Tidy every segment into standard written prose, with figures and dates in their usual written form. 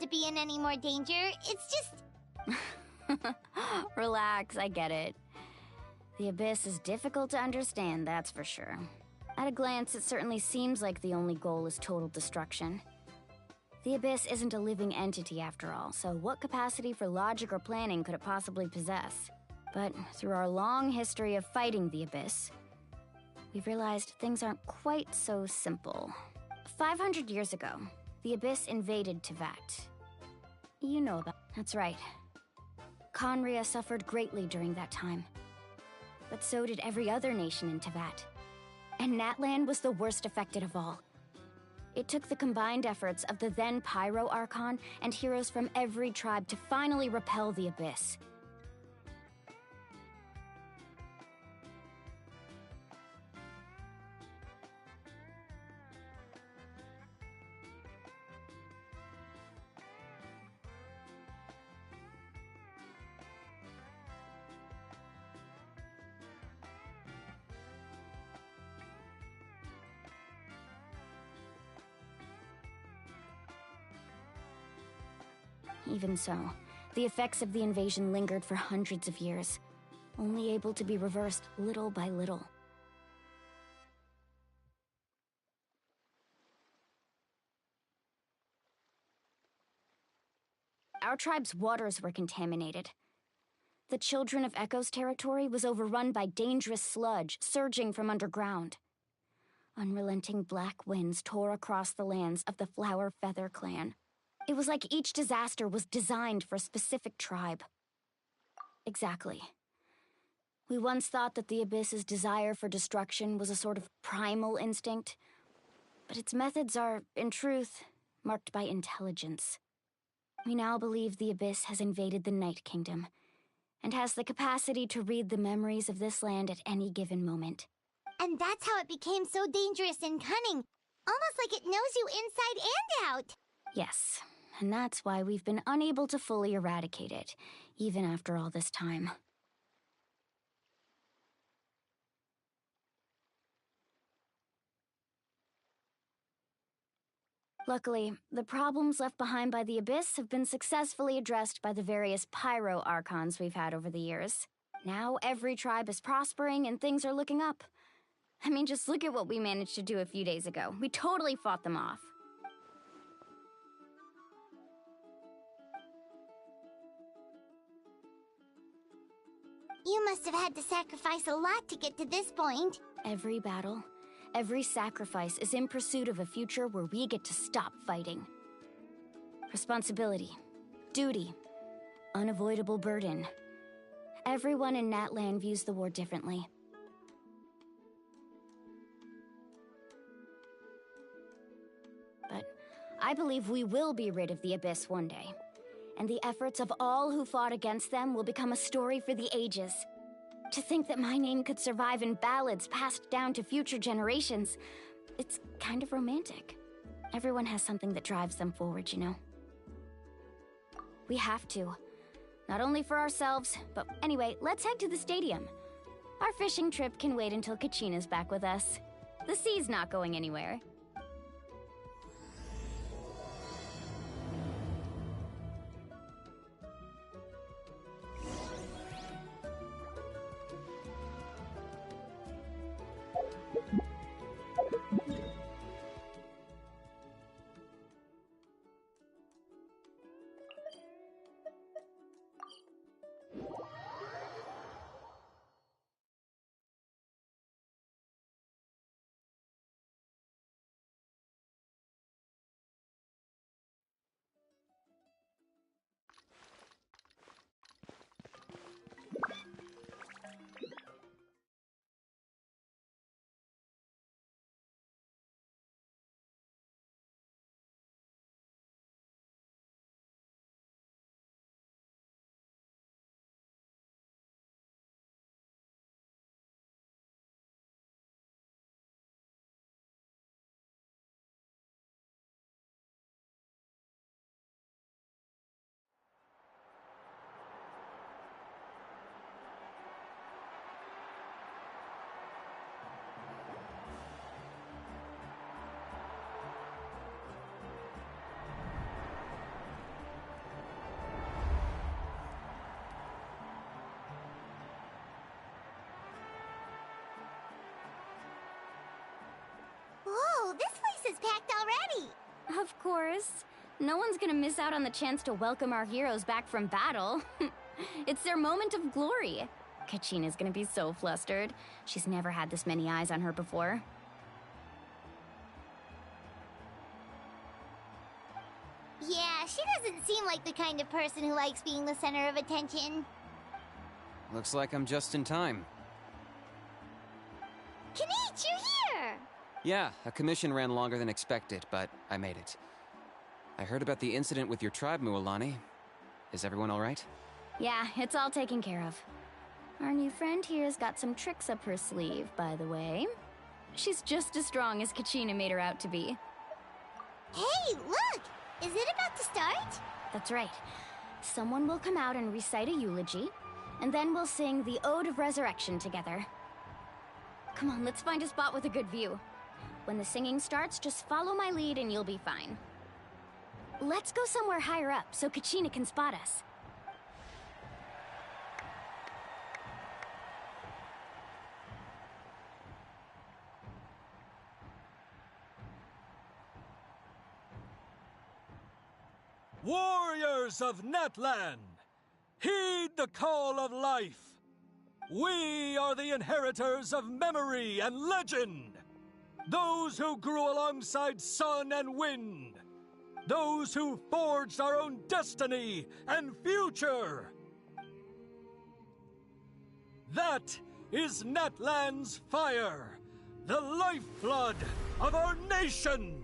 to be in any more danger. It's just... Relax, I get it. The Abyss is difficult to understand, that's for sure. At a glance, it certainly seems like the only goal is total destruction. The Abyss isn't a living entity after all, so what capacity for logic or planning could it possibly possess? But through our long history of fighting the Abyss, we've realized things aren't quite so simple. 500 years ago, the Abyss invaded Teyvat. You know about... That's right. Khaenri'ah suffered greatly during that time. But so did every other nation in Teyvat. And Natlan was the worst affected of all. It took the combined efforts of the then Pyro Archon and heroes from every tribe to finally repel the Abyss. Even so, the effects of the invasion lingered for hundreds of years, only able to be reversed little by little. Our tribe's waters were contaminated. The Children of Echo's territory was overrun by dangerous sludge surging from underground. Unrelenting black winds tore across the lands of the Flower Feather clan. It was like each disaster was designed for a specific tribe. Exactly. We once thought that the Abyss's desire for destruction was a sort of primal instinct, but its methods are, in truth, marked by intelligence. We now believe the Abyss has invaded the Night Kingdom, and has the capacity to read the memories of this land at any given moment. And that's how it became so dangerous and cunning. Almost like it knows you inside and out. Yes, and that's why we've been unable to fully eradicate it, even after all this time. Luckily, the problems left behind by the Abyss have been successfully addressed by the various Pyro Archons we've had over the years. Now every tribe is prospering and things are looking up. I mean, just look at what we managed to do a few days ago. We totally fought them off. You must have had to sacrifice a lot to get to this point. Every battle, every sacrifice is in pursuit of a future where we get to stop fighting. Responsibility, duty, unavoidable burden. Everyone in Natlan views the war differently. But I believe we will be rid of the Abyss one day. And the efforts of all who fought against them will become a story for the ages. To think that my name could survive in ballads passed down to future generations, it's kind of romantic. Everyone has something that drives them forward, you know? We have to. Not only for ourselves, but anyway, let's head to the stadium. Our fishing trip can wait until Kachina's back with us. The sea's not going anywhere. is packed already. Of course. No one's gonna miss out on the chance to welcome our heroes back from battle. It's their moment of glory. Kachina's gonna be so flustered. She's never had this many eyes on her before. Yeah, she doesn't seem like the kind of person who likes being the center of attention. Looks like I'm just in time. Kanich, you're here! Yeah, a commission ran longer than expected, but I made it. I heard about the incident with your tribe, Mualani. Is everyone all right? Yeah, it's all taken care of. Our new friend here's got some tricks up her sleeve, by the way. She's just as strong as Kachina made her out to be. Hey, look! Is it about to start? That's right. Someone will come out and recite a eulogy, and then we'll sing the Ode of Resurrection together. Come on, let's find a spot with a good view. When the singing starts, just follow my lead and you'll be fine. Let's go somewhere higher up so Kachina can spot us. Warriors of Natlan, heed the call of life. We are the inheritors of memory and legend. Those who grew alongside sun and wind. Those who forged our own destiny and future. That is Natlan's fire, the lifeblood of our nation.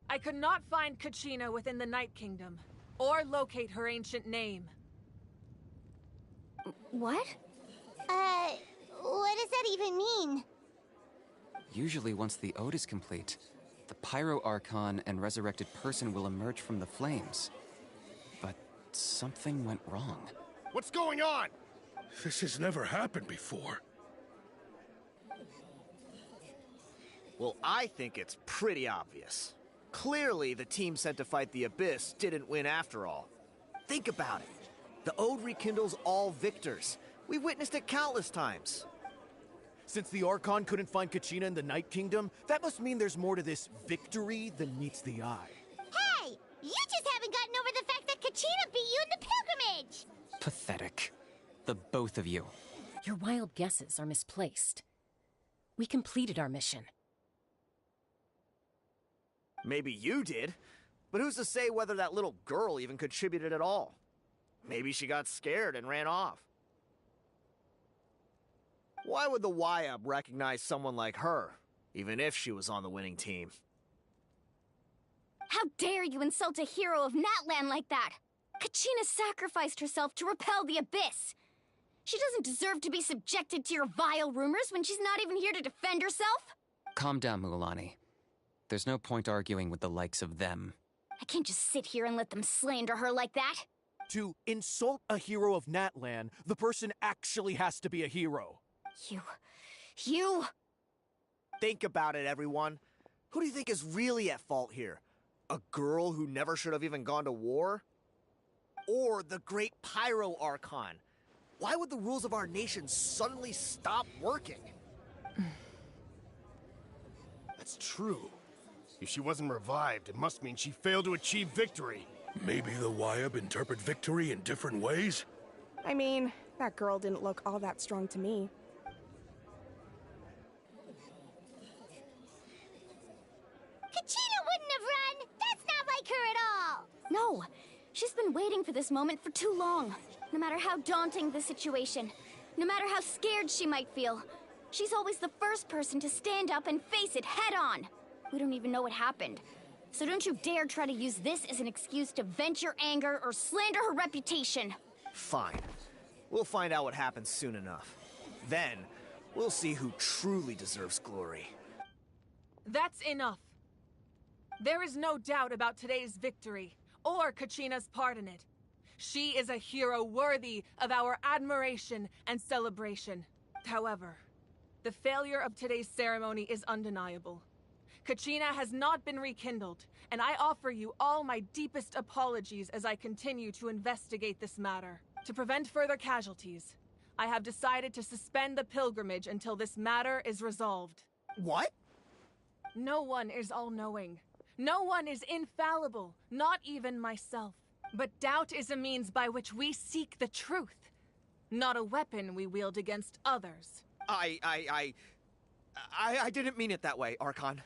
I could not find Kachina within the Night Kingdom, or locate her ancient name. What? What does that even mean? Usually once the ode is complete, the Pyro Archon and resurrected person will emerge from the flames. But something went wrong. What's going on? This has never happened before. Well, I think it's pretty obvious. Clearly, the team sent to fight the Abyss didn't win after all. Think about it. The Ode rekindles all victors. We've witnessed it countless times. Since the Archon couldn't find Kachina in the Night Kingdom, that must mean there's more to this victory than meets the eye. Hey! You just haven't gotten over the fact that Kachina beat you in the pilgrimage! Pathetic. The both of you. Your wild guesses are misplaced. We completed our mission. Maybe you did, but who's to say whether that little girl even contributed at all? Maybe she got scared and ran off. Why would the YUB recognize someone like her, even if she was on the winning team? How dare you insult a hero of Natlan like that? Kachina sacrificed herself to repel the Abyss. She doesn't deserve to be subjected to your vile rumors when she's not even here to defend herself. Calm down, Mualani. There's no point arguing with the likes of them. I can't just sit here and let them slander her like that. To insult a hero of Natlan, the person actually has to be a hero. You... Think about it, everyone. Who do you think is really at fault here? A girl who never should have even gone to war? Or the great Pyro Archon? Why would the rules of our nation suddenly stop working? That's true. If she wasn't revived, it must mean she failed to achieve victory. Maybe the Wyab interpret victory in different ways? I mean, that girl didn't look all that strong to me. Kachina wouldn't have run! That's not like her at all! No, she's been waiting for this moment for too long. No matter how daunting the situation, no matter how scared she might feel, she's always the first person to stand up and face it head on. We don't even know what happened. So don't you dare try to use this as an excuse to vent your anger or slander her reputation. Fine. We'll find out what happens soon enough. Then, we'll see who truly deserves glory. That's enough. There is no doubt about today's victory, or Kachina's part in it. She is a hero worthy of our admiration and celebration. However, the failure of today's ceremony is undeniable. Kachina has not been rekindled, and I offer you all my deepest apologies as I continue to investigate this matter. To prevent further casualties, I have decided to suspend the pilgrimage until this matter is resolved. What? No one is all-knowing. No one is infallible, not even myself. But doubt is a means by which we seek the truth, not a weapon we wield against others. I didn't mean it that way, Archon.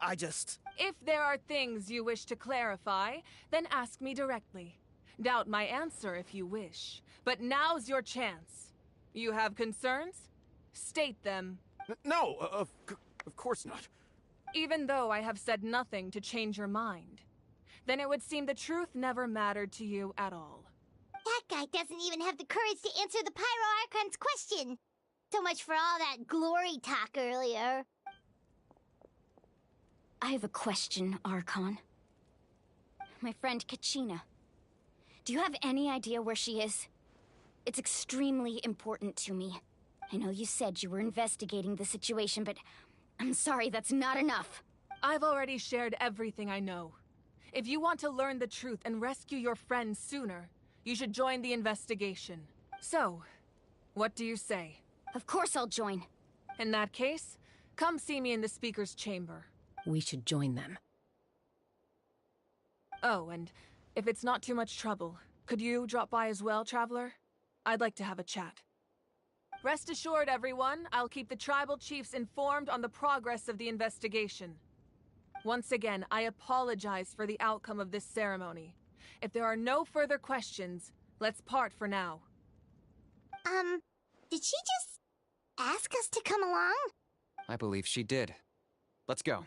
I just... If there are things you wish to clarify, then ask me directly. Doubt my answer if you wish. But now's your chance. You have concerns? State them. No, of course not. Even though I have said nothing to change your mind, then it would seem the truth never mattered to you at all. That guy doesn't even have the courage to answer the Pyro Archon's question. So much for all that glory talk earlier. I have a question, Archon. My friend Kachina. Do you have any idea where she is? It's extremely important to me. I know you said you were investigating the situation, but I'm sorry, that's not enough. I've already shared everything I know. If you want to learn the truth and rescue your friend sooner, you should join the investigation. So, what do you say? Of course I'll join. In that case, come see me in the speaker's chamber. We should join them. Oh, and if it's not too much trouble, could you drop by as well, Traveler? I'd like to have a chat. Rest assured, everyone, I'll keep the tribal chiefs informed on the progress of the investigation. Once again, I apologize for the outcome of this ceremony. If there are no further questions, let's part for now. Did she just ask us to come along? I believe she did. Let's go.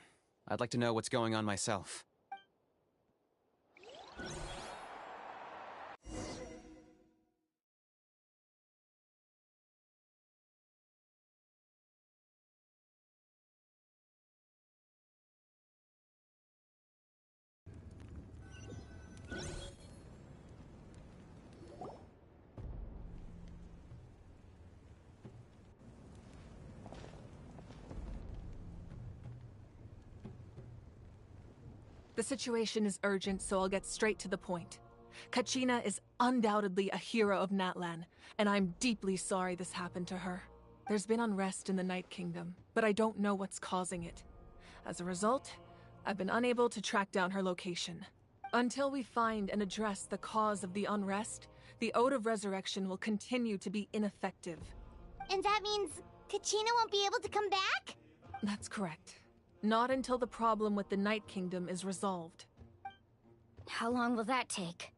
I'd like to know what's going on myself. The situation is urgent, so I'll get straight to the point. Kachina is undoubtedly a hero of Natlan, and I'm deeply sorry this happened to her. There's been unrest in the Night Kingdom, but I don't know what's causing it. As a result, I've been unable to track down her location. Until we find and address the cause of the unrest, the Ode of Resurrection will continue to be ineffective. And that means Kachina won't be able to come back? That's correct. Not until the problem with the Night Kingdom is resolved. How long will that take?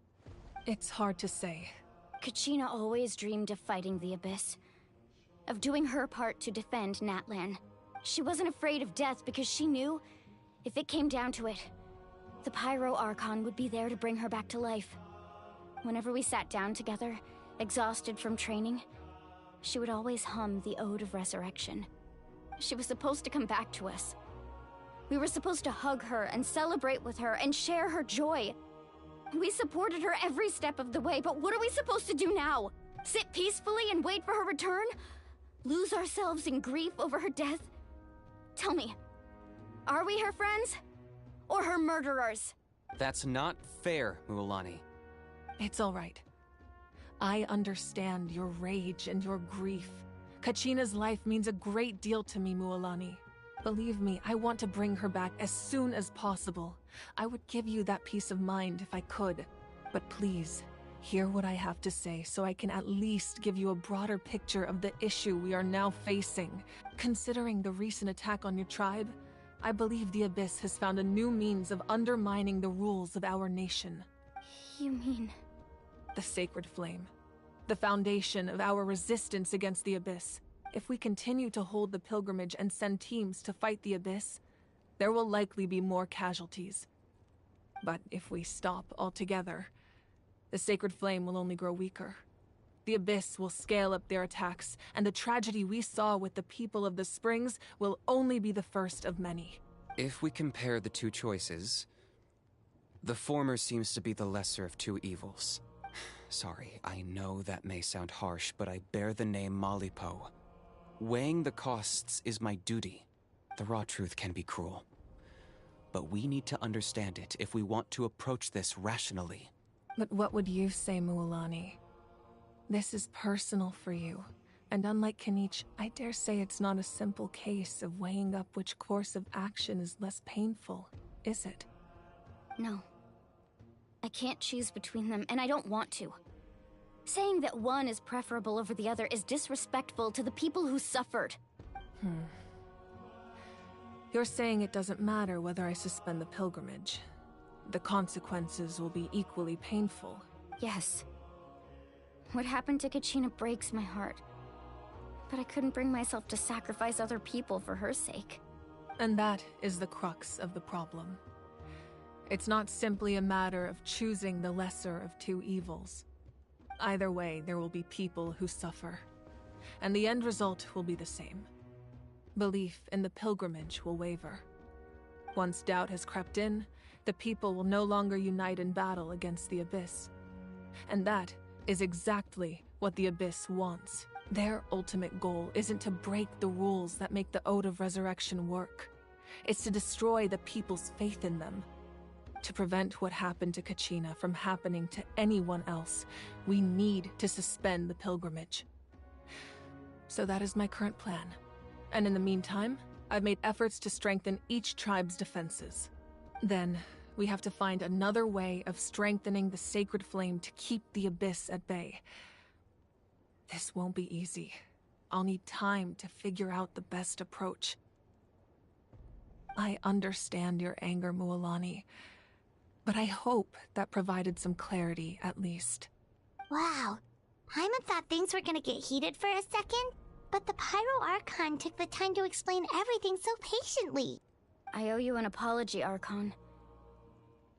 It's hard to say. Kachina always dreamed of fighting the Abyss. Of doing her part to defend Natlan. She wasn't afraid of death because she knew, if it came down to it, the Pyro Archon would be there to bring her back to life. Whenever we sat down together, exhausted from training, she would always hum the Ode of Resurrection. She was supposed to come back to us. We were supposed to hug her and celebrate with her and share her joy. We supported her every step of the way, but what are we supposed to do now? Sit peacefully and wait for her return? Lose ourselves in grief over her death? Tell me, Are we her friends? Or her murderers? That's not fair, Mualani. It's all right. I understand your rage and your grief. Kachina's life means a great deal to me, Mualani. Believe me, I want to bring her back as soon as possible. I would give you that peace of mind if I could. But please, hear what I have to say so I can at least give you a broader picture of the issue we are now facing. Considering the recent attack on your tribe, I believe the Abyss has found a new means of undermining the rules of our nation. You mean... The Sacred Flame. The foundation of our resistance against the Abyss. If we continue to hold the pilgrimage and send teams to fight the Abyss, there will likely be more casualties. But if we stop altogether, the Sacred Flame will only grow weaker. The Abyss will scale up their attacks, and the tragedy we saw with the people of the Springs will only be the first of many. If we compare the two choices, the former seems to be the lesser of two evils. Sorry, I know that may sound harsh, but I bear the name Malipo. Weighing the costs is my duty. The raw truth can be cruel. But we need to understand it if we want to approach this rationally. But what would you say, Mualani? This is personal for you. And unlike Kanich, I dare say it's not a simple case of weighing up which course of action is less painful, is it? No. I can't choose between them, and I don't want to. Saying that one is preferable over the other is disrespectful to the people who suffered. You're saying it doesn't matter whether I suspend the pilgrimage. The consequences will be equally painful. Yes. What happened to Kachina breaks my heart. But I couldn't bring myself to sacrifice other people for her sake. And that is the crux of the problem. It's not simply a matter of choosing the lesser of two evils. Either way, there will be people who suffer. And the end result will be the same. Belief in the pilgrimage will waver. Once doubt has crept in, the people will no longer unite in battle against the Abyss. And that is exactly what the Abyss wants. Their ultimate goal isn't to break the rules that make the Ode of Resurrection work. It's to destroy the people's faith in them. To prevent what happened to Kachina from happening to anyone else, we need to suspend the pilgrimage. So that is my current plan. And in the meantime, I've made efforts to strengthen each tribe's defenses. Then, we have to find another way of strengthening the Sacred Flame to keep the Abyss at bay. This won't be easy. I'll need time to figure out the best approach. I understand your anger, Mualani, but I hope that provided some clarity, at least. Wow. Paimon thought things were gonna get heated for a second, but the Pyro Archon took the time to explain everything so patiently. I owe you an apology, Archon.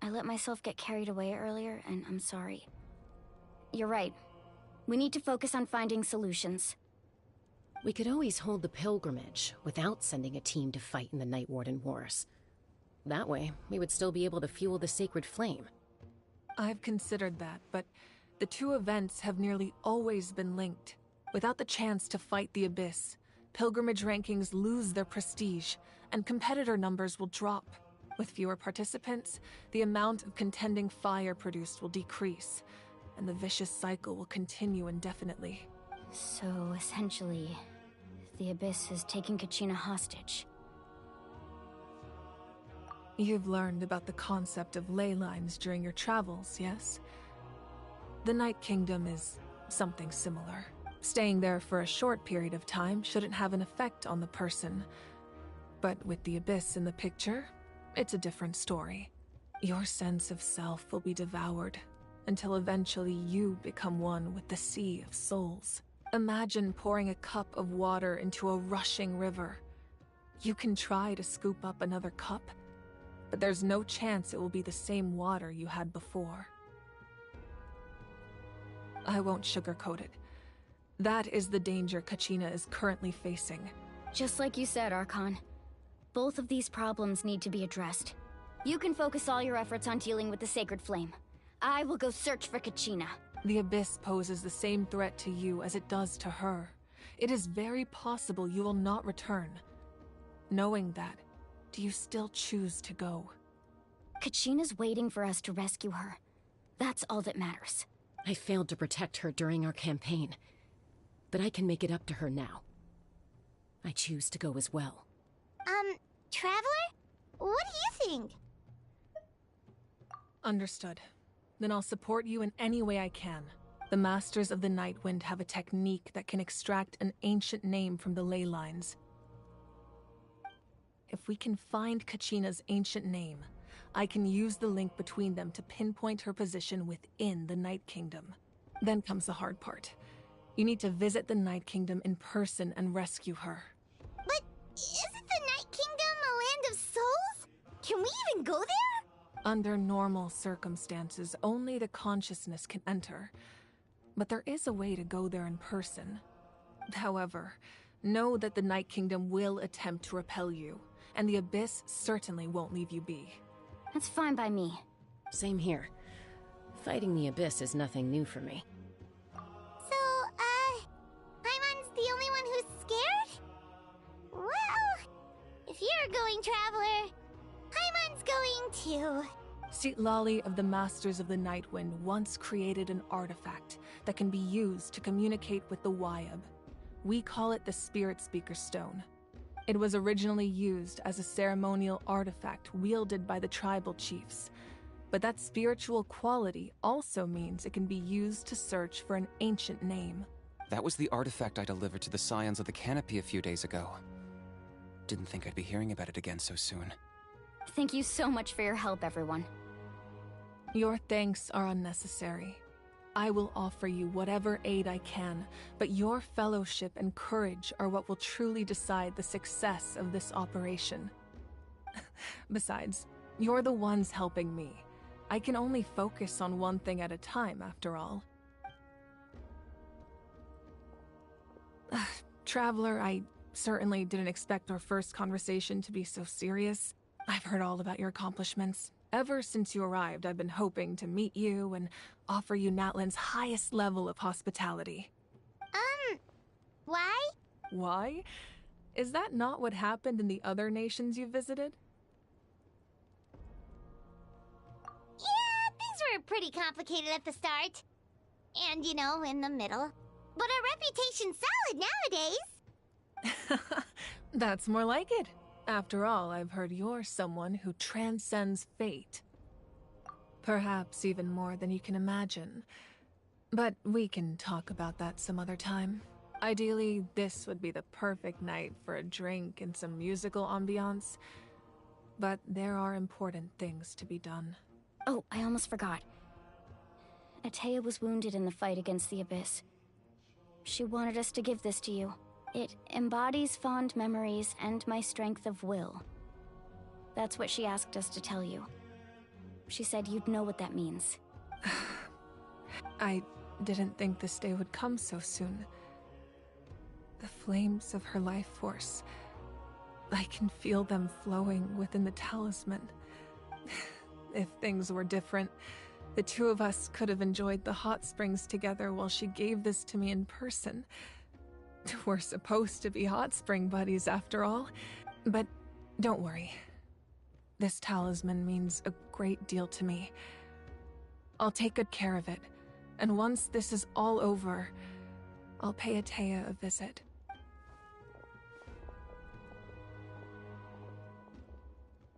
I let myself get carried away earlier, and I'm sorry. You're right. We need to focus on finding solutions. We could always hold the pilgrimage without sending a team to fight in the Night Warden Wars. That way, we would still be able to fuel the Sacred Flame. I've considered that, but the two events have nearly always been linked. Without the chance to fight the Abyss, pilgrimage rankings lose their prestige, and competitor numbers will drop. With fewer participants, the amount of contending fire produced will decrease, and the vicious cycle will continue indefinitely. So, essentially, the Abyss has taken Kachina hostage. You've learned about the concept of ley lines during your travels, yes? The Night Kingdom is something similar. Staying there for a short period of time shouldn't have an effect on the person. But with the Abyss in the picture, it's a different story. Your sense of self will be devoured, until eventually you become one with the Sea of Souls. Imagine pouring a cup of water into a rushing river. You can try to scoop up another cup, but there's no chance it will be the same water you had before. I won't sugarcoat it. That is the danger Kachina is currently facing. Just like you said, Archon. Both of these problems need to be addressed. You can focus all your efforts on dealing with the Sacred Flame. I will go search for Kachina. The Abyss poses the same threat to you as it does to her. It is very possible you will not return. Knowing that, do you still choose to go? Kachina's waiting for us to rescue her. That's all that matters. I failed to protect her during our campaign, but I can make it up to her now. I choose to go as well. Traveler? What do you think? Understood. Then I'll support you in any way I can. The Masters of the Nightwind have a technique that can extract an ancient name from the ley lines. If we can find Kachina's ancient name, I can use the link between them to pinpoint her position within the Night Kingdom. Then comes the hard part. You need to visit the Night Kingdom in person and rescue her. But isn't the Night Kingdom a land of souls? Can we even go there? Under normal circumstances, only the consciousness can enter. But there is a way to go there in person. However, know that the Night Kingdom will attempt to repel you, and the Abyss certainly won't leave you be. That's fine by me. Same here. Fighting the Abyss is nothing new for me. So, Paimon's the only one who's scared? Well, if you're going, Traveler, Paimon's going too. Citlali of the Masters of the Nightwind once created an artifact that can be used to communicate with the Wyab. We call it the Spirit Speaker Stone. It was originally used as a ceremonial artifact wielded by the tribal chiefs, but that spiritual quality also means it can be used to search for an ancient name. That was the artifact I delivered to the Scions of the Canopy a few days ago. Didn't think I'd be hearing about it again so soon. Thank you so much for your help, everyone. Your thanks are unnecessary. I will offer you whatever aid I can, but your fellowship and courage are what will truly decide the success of this operation. Besides, you're the ones helping me. I can only focus on one thing at a time, after all. Traveler, I certainly didn't expect our first conversation to be so serious. I've heard all about your accomplishments. Ever since you arrived, I've been hoping to meet you and offer you Natlan's highest level of hospitality. Why? Why? Is that not what happened in the other nations you visited? Yeah, things were pretty complicated at the start. And, you know, in the middle. But our reputation's solid nowadays. That's more like it. After all, I've heard you're someone who transcends fate. Perhaps even more than you can imagine. But we can talk about that some other time. Ideally, this would be the perfect night for a drink and some musical ambiance. But there are important things to be done. Oh, I almost forgot. Atea was wounded in the fight against the Abyss. She wanted us to give this to you. It embodies fond memories and my strength of will. That's what she asked us to tell you. She said you'd know what that means. I didn't think this day would come so soon. The flames of her life force. I can feel them flowing within the talisman. If things were different, the two of us could have enjoyed the hot springs together while she gave this to me in person. We're supposed to be hot spring buddies after all. But don't worry. This talisman means a great deal to me. I'll take good care of it. And once this is all over, I'll pay Atea a visit.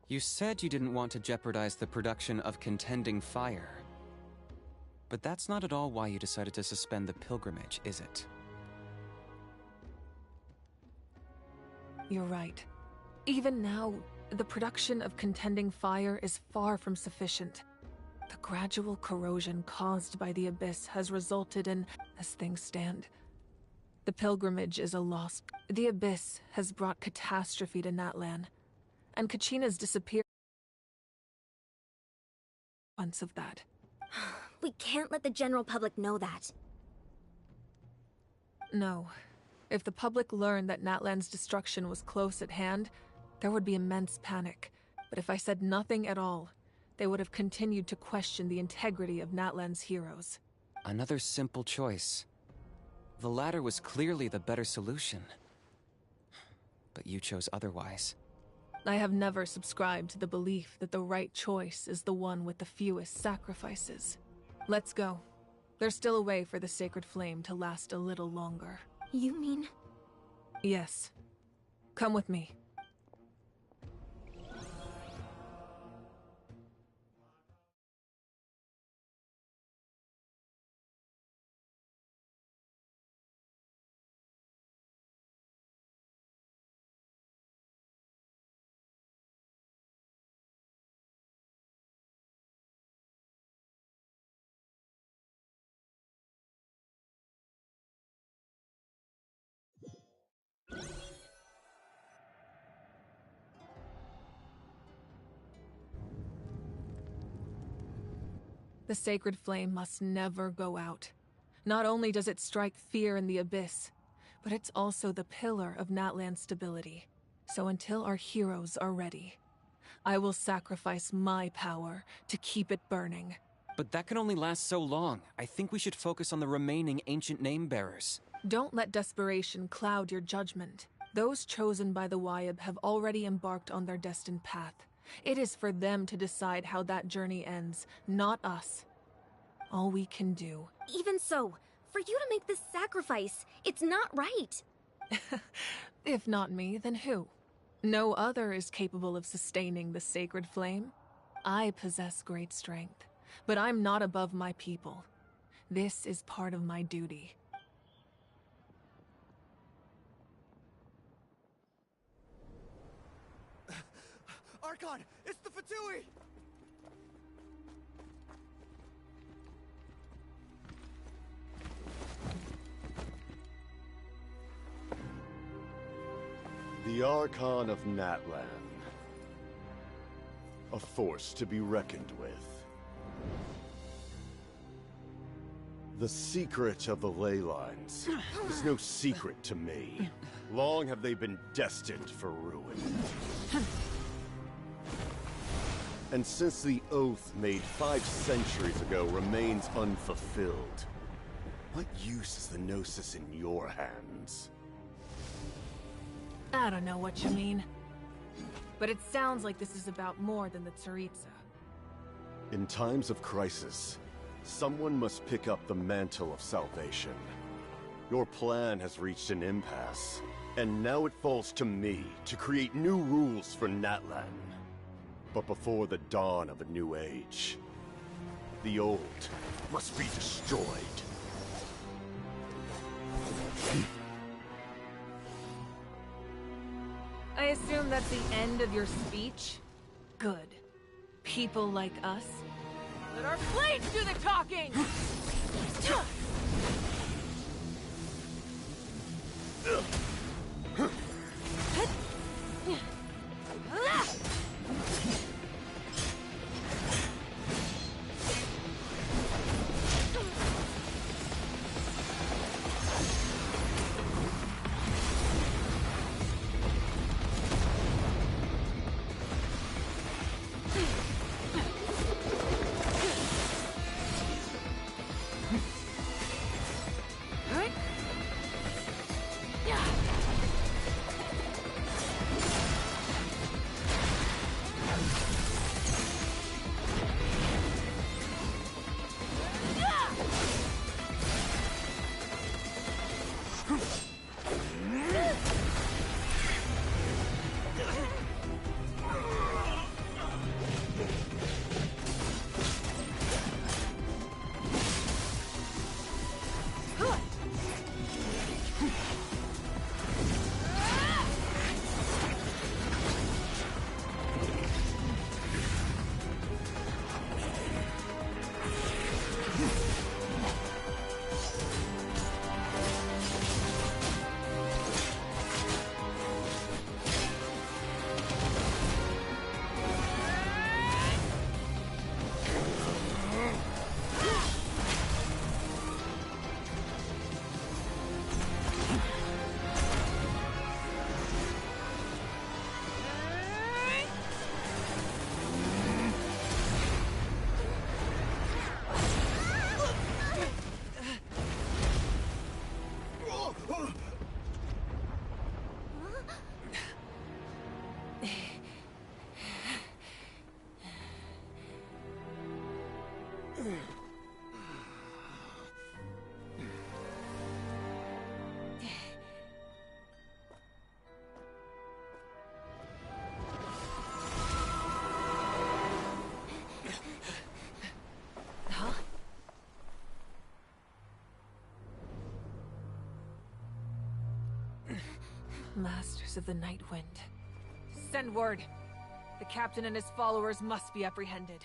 You said you didn't want to jeopardize the production of Contending Fire. But that's not at all why you decided to suspend the pilgrimage, is it? You're right. Even now, the production of Contending Fire is far from sufficient. The gradual corrosion caused by the Abyss has resulted in, as things stand, the pilgrimage is a loss. The Abyss has brought catastrophe to Natlan, and Kachina's disappearance of that. We can't let the general public know that. No. If the public learned that Natlan's destruction was close at hand, there would be immense panic. But if I said nothing at all, they would have continued to question the integrity of Natlan's heroes. Another simple choice. The latter was clearly the better solution. But you chose otherwise. I have never subscribed to the belief that the right choice is the one with the fewest sacrifices. Let's go. There's still a way for the sacred flame to last a little longer. You mean? Yes. Come with me. The sacred flame must never go out. Not only does it strike fear in the abyss, but it's also the pillar of Natlan's stability. So until our heroes are ready, I will sacrifice my power to keep it burning. But that can only last so long. I think we should focus on the remaining ancient name-bearers. Don't let desperation cloud your judgment. Those chosen by the Wyeb have already embarked on their destined path. It is for them to decide how that journey ends, not us. All we can do... Even so, for you to make this sacrifice, it's not right. If not me, then who? No other is capable of sustaining the sacred flame. I possess great strength, but I'm not above my people. This is part of my duty. Archon, it's the Fatui! The Archon of Natlan. A force to be reckoned with. The secret of the ley lines is no secret to me. Long have they been destined for ruin. And since the oath made 5 centuries ago remains unfulfilled, what use is the Gnosis in your hands? I don't know what you mean. But it sounds like this is about more than the Tsaritsa. In times of crisis, someone must pick up the mantle of salvation. Your plan has reached an impasse, and now it falls to me to create new rules for Natlan. But before the dawn of a new age, the old must be destroyed. I assume that's the end of your speech? Good. People like us? Let our blades do the talking! Masters of the Night Wind. Send word. The captain and his followers must be apprehended.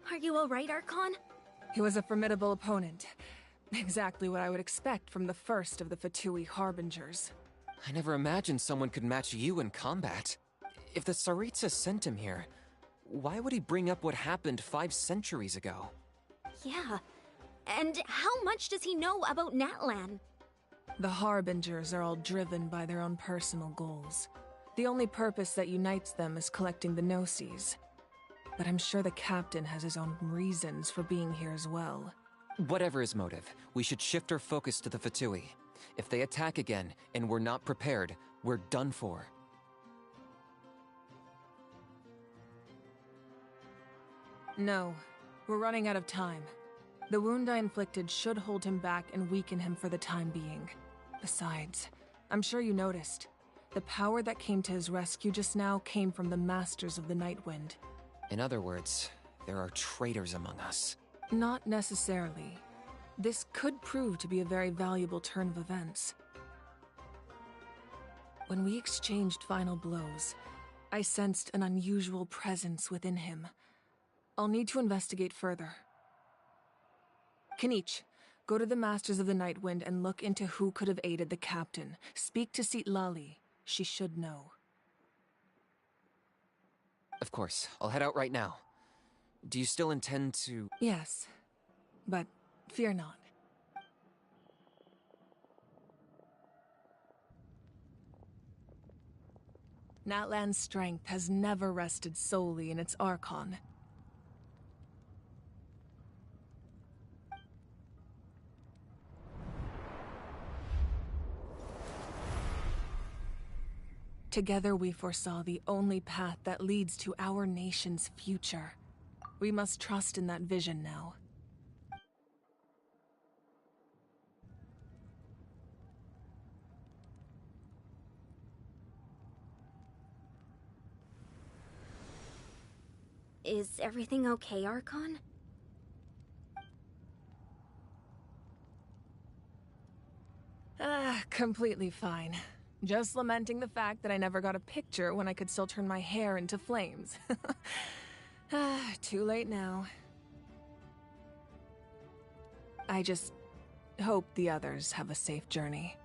Are you alright, Archon? He was a formidable opponent. Exactly what I would expect from the first of the Fatui Harbingers. I never imagined someone could match you in combat. If the Tsaritsa sent him here, why would he bring up what happened 5 centuries ago? Yeah. And how much does he know about Natlan? The Harbingers are all driven by their own personal goals. The only purpose that unites them is collecting the Gnosis. But I'm sure the captain has his own reasons for being here as well. Whatever his motive, we should shift our focus to the Fatui. If they attack again, and we're not prepared, we're done for. No, we're running out of time. The wound I inflicted should hold him back and weaken him for the time being. Besides, I'm sure you noticed, the power that came to his rescue just now came from the Masters of the Night Wind. In other words, there are traitors among us. Not necessarily. This could prove to be a very valuable turn of events. When we exchanged final blows, I sensed an unusual presence within him. I'll need to investigate further. Kanich, go to the Masters of the Night Wind and look into who could have aided the captain. Speak to Lali. She should know. Of course, I'll head out right now. Do you still intend to... Yes, but fear not. Natlan's strength has never rested solely in its Archon. Together we foresaw the only path that leads to our nation's future. We must trust in that vision now. Is everything okay, Archon? Completely fine. Just lamenting the fact that I never got a picture when I could still turn my hair into flames. Too late now. I just hope the others have a safe journey.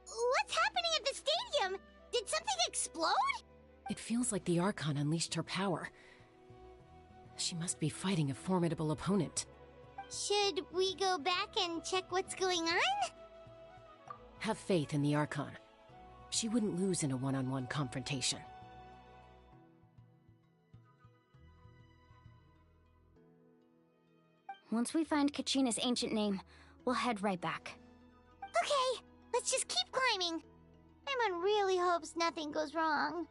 What's happening at the stadium? Did something explode? It feels like the Archon unleashed her power. She must be fighting a formidable opponent. Should we go back and check what's going on? Have faith in the Archon. She wouldn't lose in a one-on-one confrontation. Once we find Kachina's ancient name, we'll head right back. Okay, let's just keep climbing. Paimon really hopes nothing goes wrong.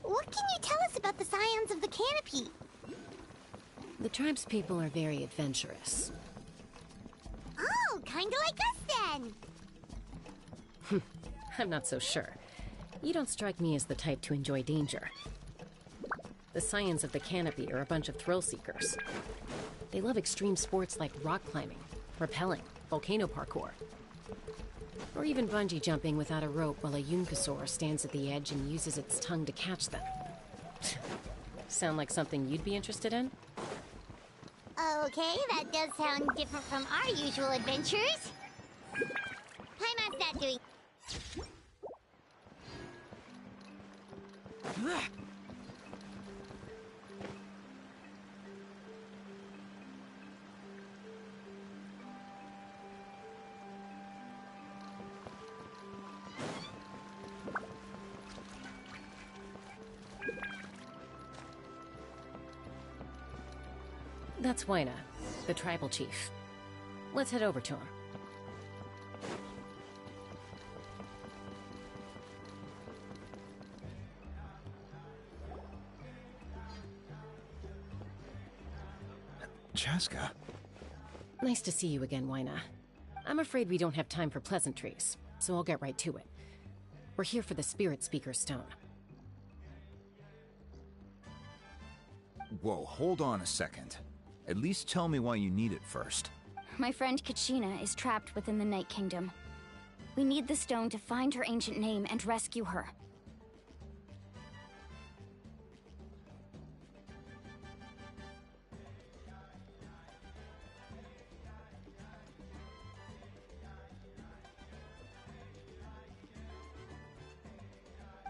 What can you tell us about the scions of the canopy? The tribespeople are very adventurous. Oh, kinda like us then. I'm not so sure. You don't strike me as the type to enjoy danger. The Scions of the Canopy are a bunch of thrill-seekers. They love extreme sports like rock climbing, rappelling, volcano parkour, or even bungee jumping without a rope while a Yunkasaur stands at the edge and uses its tongue to catch them. Sound like something you'd be interested in? Okay, that does sound different from our usual adventures. Paimon's not doing... That's Waina, the tribal chief. Let's head over to him. Chaska. Nice to see you again, Waina. I'm afraid we don't have time for pleasantries, so I'll get right to it. We're here for the Spirit Speaker's Stone. Whoa, hold on a second. At least tell me why you need it first. My friend Kachina is trapped within the Night Kingdom. We need the stone to find her ancient name and rescue her.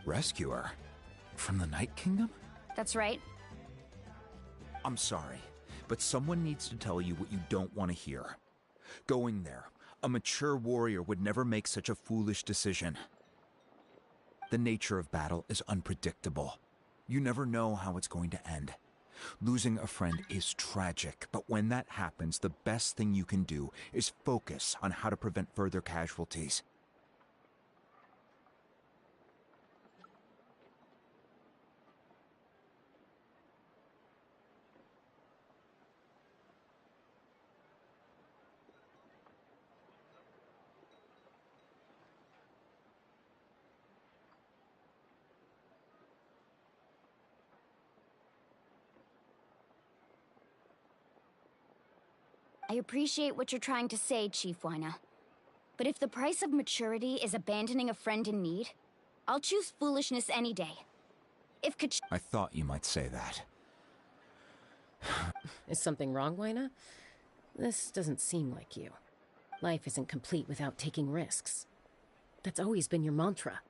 Rescue her? From the Night Kingdom? That's right. I'm sorry, but someone needs to tell you what you don't want to hear. Going there, a mature warrior would never make such a foolish decision. The nature of battle is unpredictable. You never know how it's going to end. Losing a friend is tragic, but when that happens, the best thing you can do is focus on how to prevent further casualties. I appreciate what you're trying to say, Chief Waina. But if the price of maturity is abandoning a friend in need, I'll choose foolishness any day. If I thought you might say that. Is something wrong, Waina? This doesn't seem like you. Life isn't complete without taking risks. That's always been your mantra.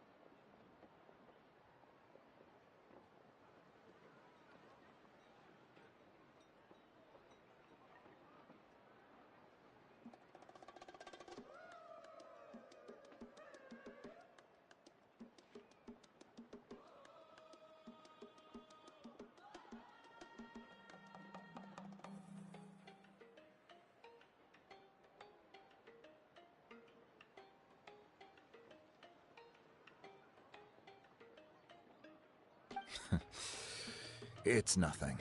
It's nothing.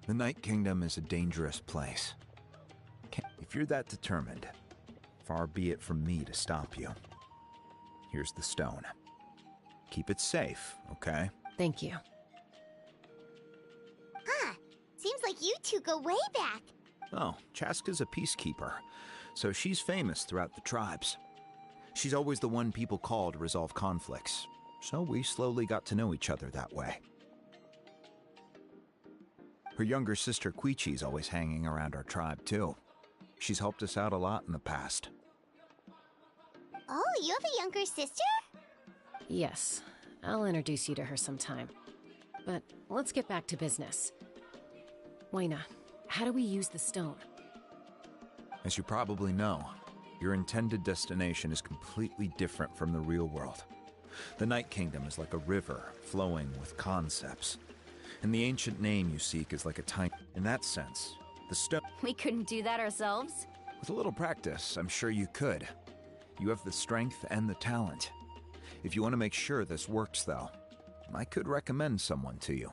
The Night Kingdom is a dangerous place. If you're that determined, far be it from me to stop you. Here's the stone. Keep it safe, okay? Thank you. Huh. Seems like you two go way back. Oh, Chaska's a peacekeeper, so she's famous throughout the tribes. She's always the one people call to resolve conflicts, so we slowly got to know each other that way. Her younger sister Quichi's always hanging around our tribe, too. She's helped us out a lot in the past. Oh, you have a younger sister? Yes. I'll introduce you to her sometime. But let's get back to business. Waina, how do we use the stone? As you probably know, your intended destination is completely different from the real world. The Night Kingdom is like a river flowing with concepts. And the ancient name you seek is like a tiny... In that sense, the stone... We couldn't do that ourselves? With a little practice, I'm sure you could. You have the strength and the talent. If you want to make sure this works, though, I could recommend someone to you.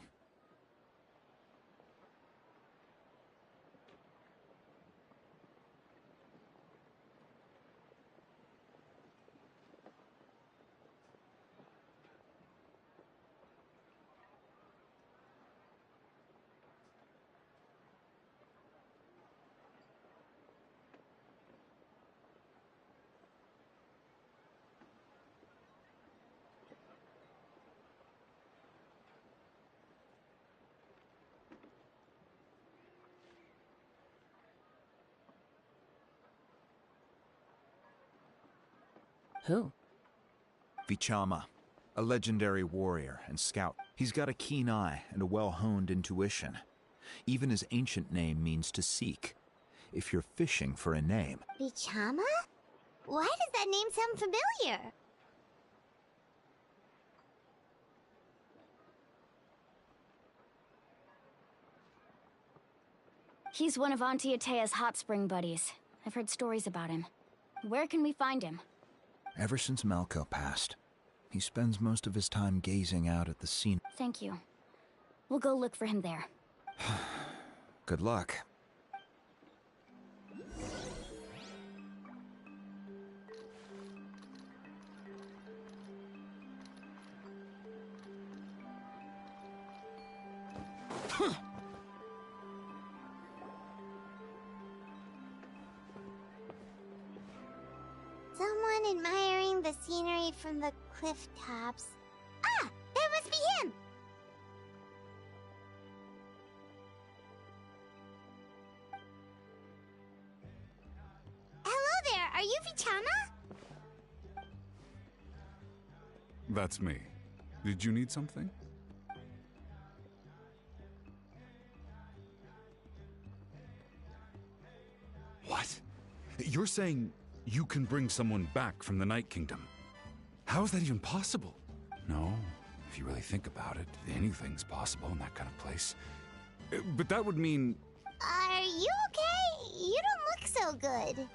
Who? Vichama, a legendary warrior and scout. He's got a keen eye and a well-honed intuition. Even his ancient name means to seek, if you're fishing for a name. Bichama? Why does that name sound familiar? He's one of Auntie Atea's hot spring buddies. I've heard stories about him. Where can we find him? Ever since Malco passed, he spends most of his time gazing out at the scene. Thank you. We'll go look for him there. Good luck. Someone admiring the scenery from the cliff tops. Ah! That must be him! Hello there, are you Vichama? That's me. Did you need something? What? You're saying you can bring someone back from the Night Kingdom? How is that even possible? No, if you really think about it, anything's possible in that kind of place. But that would mean... Are you okay? You don't look so good.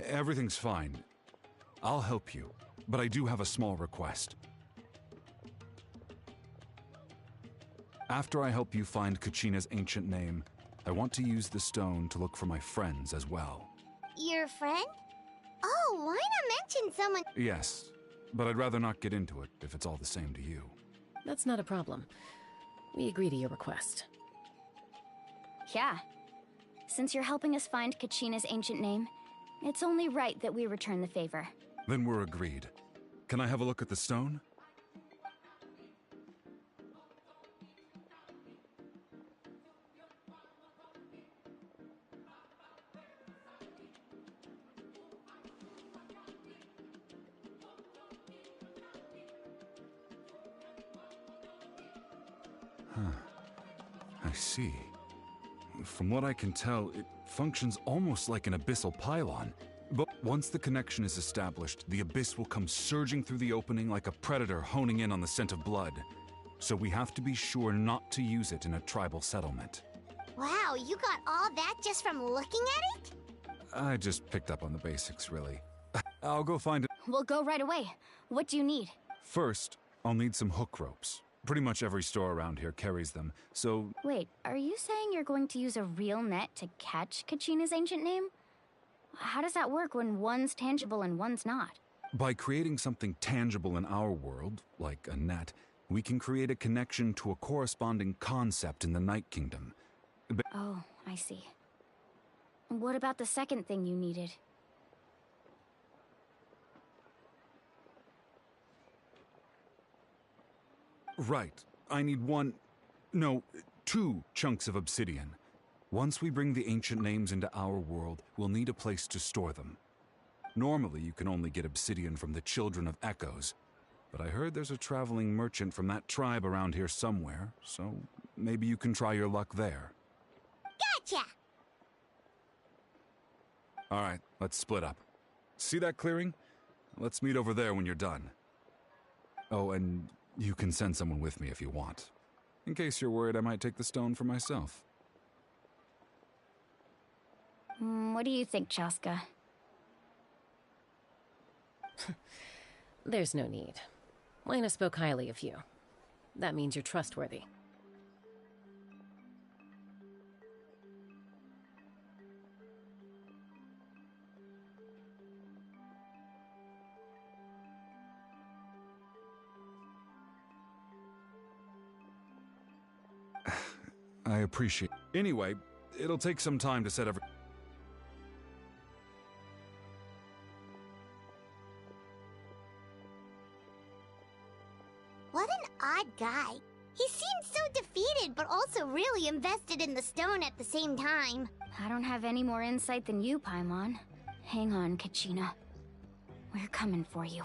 Everything's fine. I'll help you, but I do have a small request. After I help you find Kachina's ancient name, I want to use the stone to look for my friends as well. Your friend? Oh, why not mention someone? Yes, but I'd rather not get into it if it's all the same to you. That's not a problem. We agree to your request. Yeah. Since you're helping us find Kachina's ancient name, it's only right that we return the favor. Then we're agreed. Can I have a look at the stone? I see. From what I can tell, it functions almost like an abyssal pylon. But once the connection is established, the abyss will come surging through the opening like a predator honing in on the scent of blood. So we have to be sure not to use it in a tribal settlement. Wow, you got all that just from looking at it? I just picked up on the basics, really. I'll go find it. We'll go right away. What do you need? First, I'll need some hook ropes. Pretty much every store around here carries them, so... Wait, are you saying you're going to use a real net to catch Kachina's ancient name? How does that work when one's tangible and one's not? By creating something tangible in our world, like a net, we can create a connection to a corresponding concept in the Night Kingdom. Oh, I see. What about the second thing you needed? Right. I need two chunks of obsidian. Once we bring the ancient names into our world, we'll need a place to store them. Normally, you can only get obsidian from the Children of Echoes, but I heard there's a traveling merchant from that tribe around here somewhere, so maybe you can try your luck there. Gotcha! Alright, let's split up. See that clearing? Let's meet over there when you're done. Oh, and you can send someone with me if you want. In case you're worried I might take the stone for myself. What do you think, Chaska? There's no need. Lena spoke highly of you. That means you're trustworthy. I appreciate... Anyway, it'll take some time to set every... What an odd guy. He seems so defeated, but also really invested in the stone at the same time. I don't have any more insight than you, Paimon. Hang on, Kachina. We're coming for you.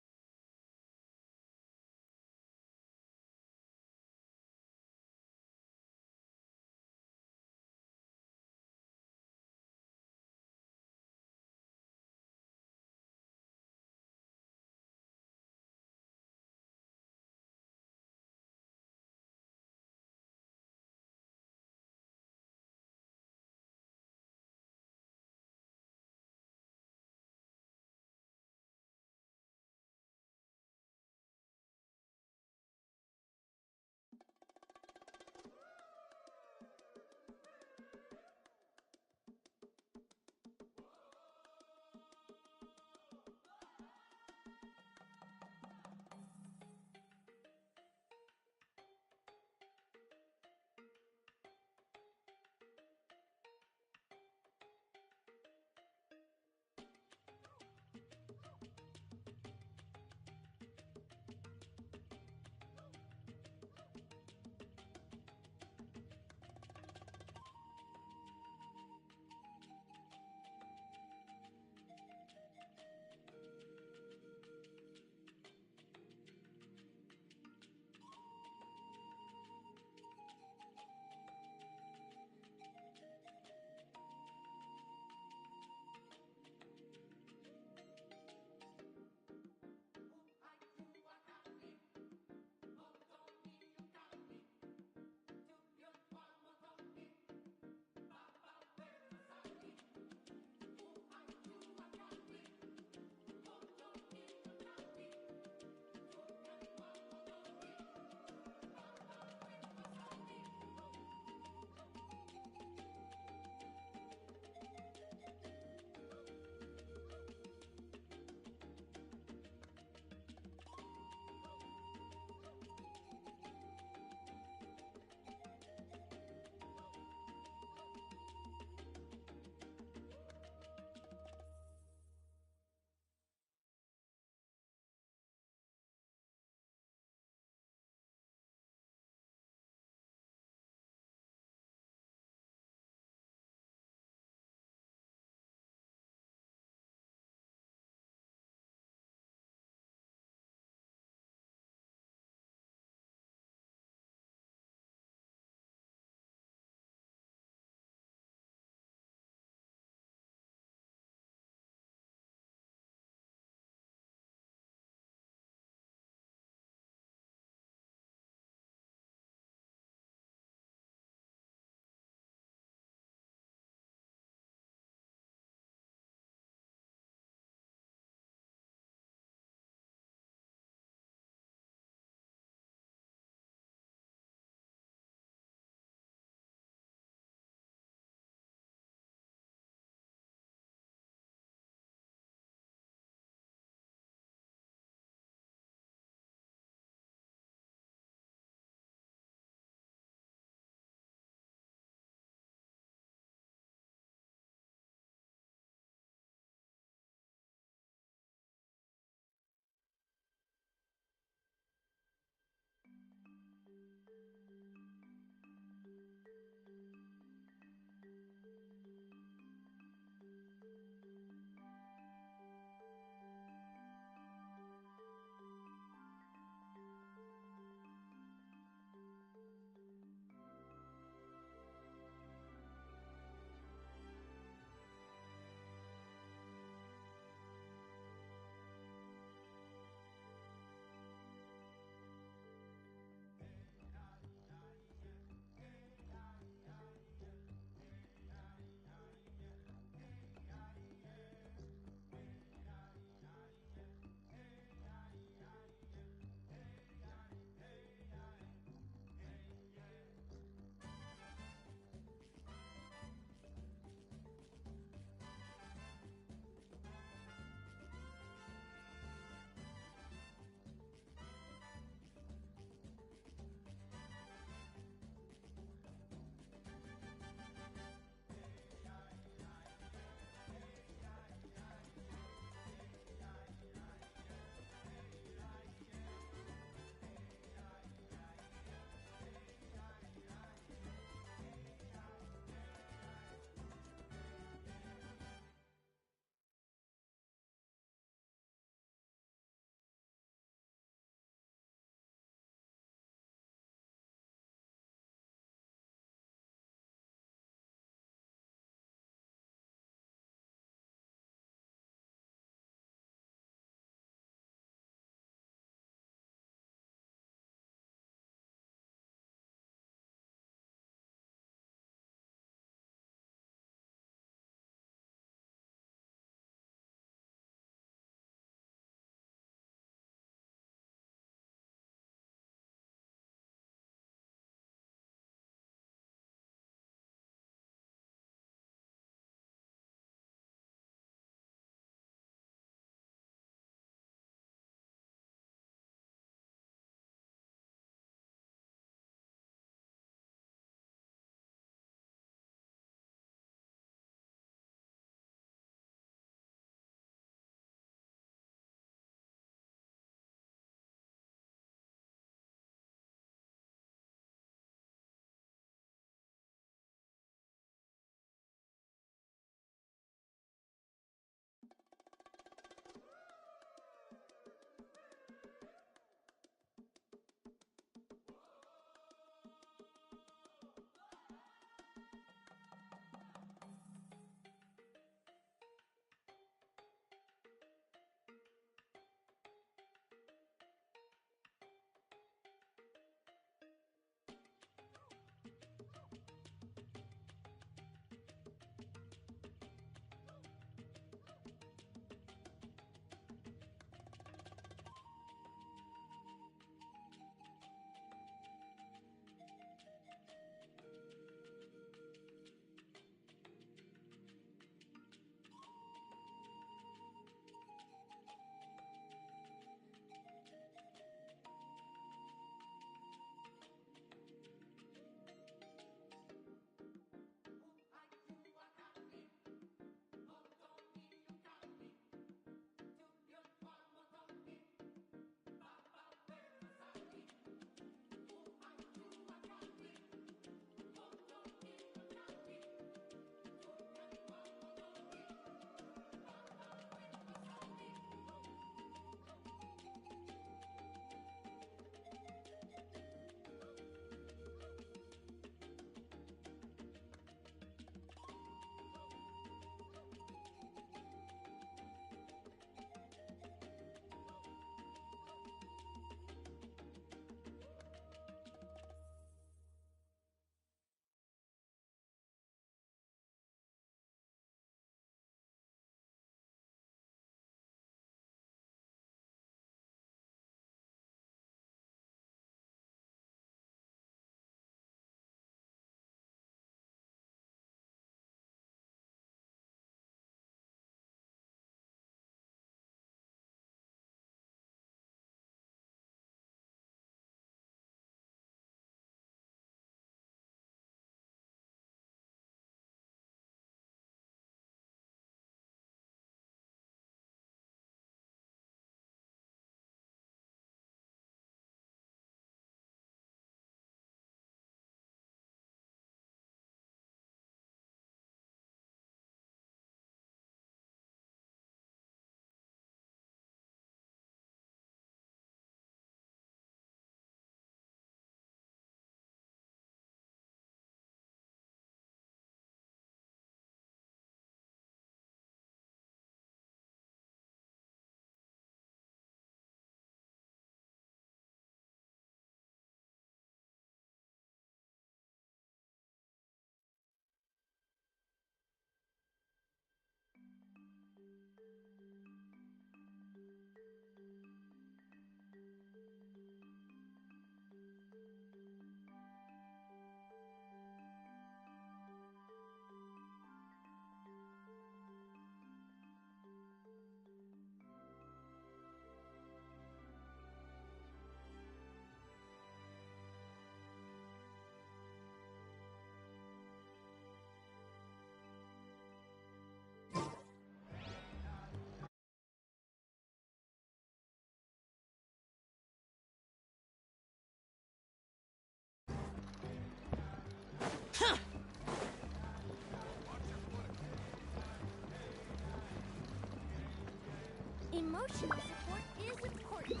Emotional support is important.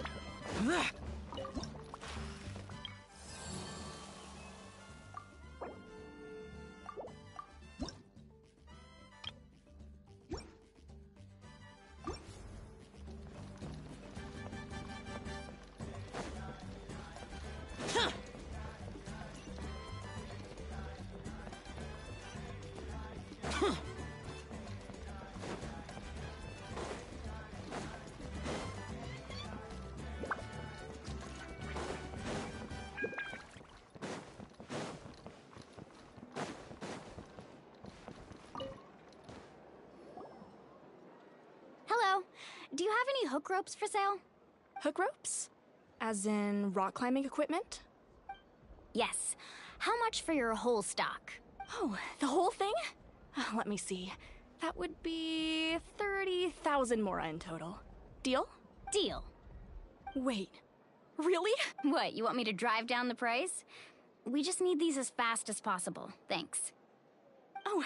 Hello. Do you have any hook ropes for sale? Hook ropes? As in rock climbing equipment? Yes. How much for your whole stock? Oh, the whole thing? Let me see. That would be 30,000 mora in total. Deal? Deal. Wait, really? What, you want me to drive down the price? We just need these as fast as possible. Thanks. Oh,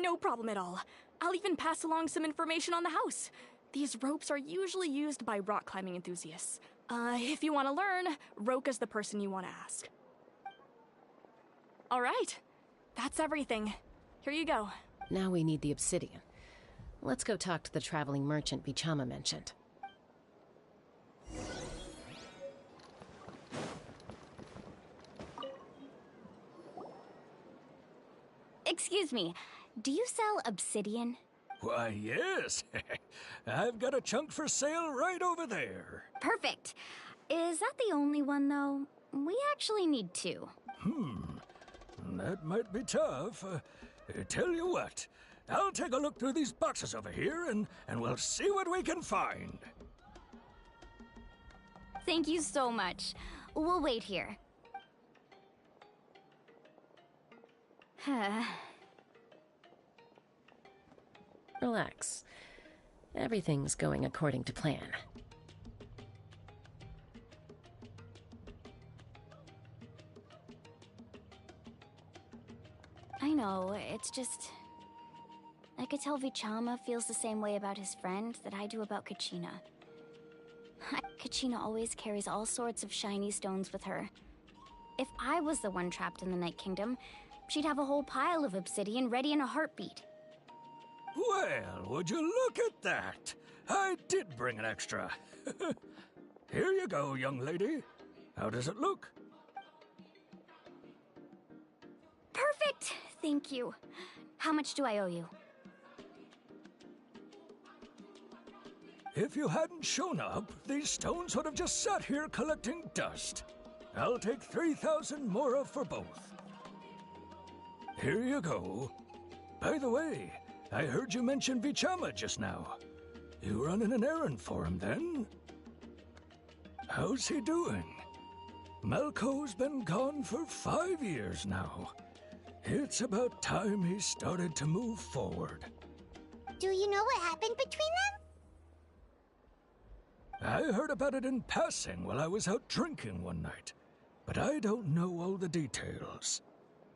no problem at all. I'll even pass along some information on the house. These ropes are usually used by rock climbing enthusiasts. If you want to learn, Roka's the person you want to ask. All right, that's everything. Here you go. Now we need the obsidian. Let's go talk to the traveling merchant Vichama mentioned. Excuse me, do you sell obsidian? Why, yes. I've got a chunk for sale right over there. Perfect. Is that the only one, though? We actually need two. That might be tough. Tell you what, I'll take a look through these boxes over here, and we'll see what we can find. Thank you so much. We'll wait here. Relax. Everything's going according to plan. I know, it's just... I could tell Vichama feels the same way about his friend that I do about Kachina. Kachina always carries all sorts of shiny stones with her. If I was the one trapped in the Night Kingdom, she'd have a whole pile of obsidian ready in a heartbeat. Well, would you look at that? I did bring an extra. Here you go, young lady. How does it look? Perfect! Thank you. How much do I owe you? If you hadn't shown up, these stones would have just sat here collecting dust. I'll take 3,000 mora for both. Here you go. By the way, I heard you mention Vichama just now. You running an errand for him, then? How's he doing? Malco's been gone for 5 years now. It's about time he started to move forward. Do you know what happened between them? I heard about it in passing while I was out drinking one night, but I don't know all the details.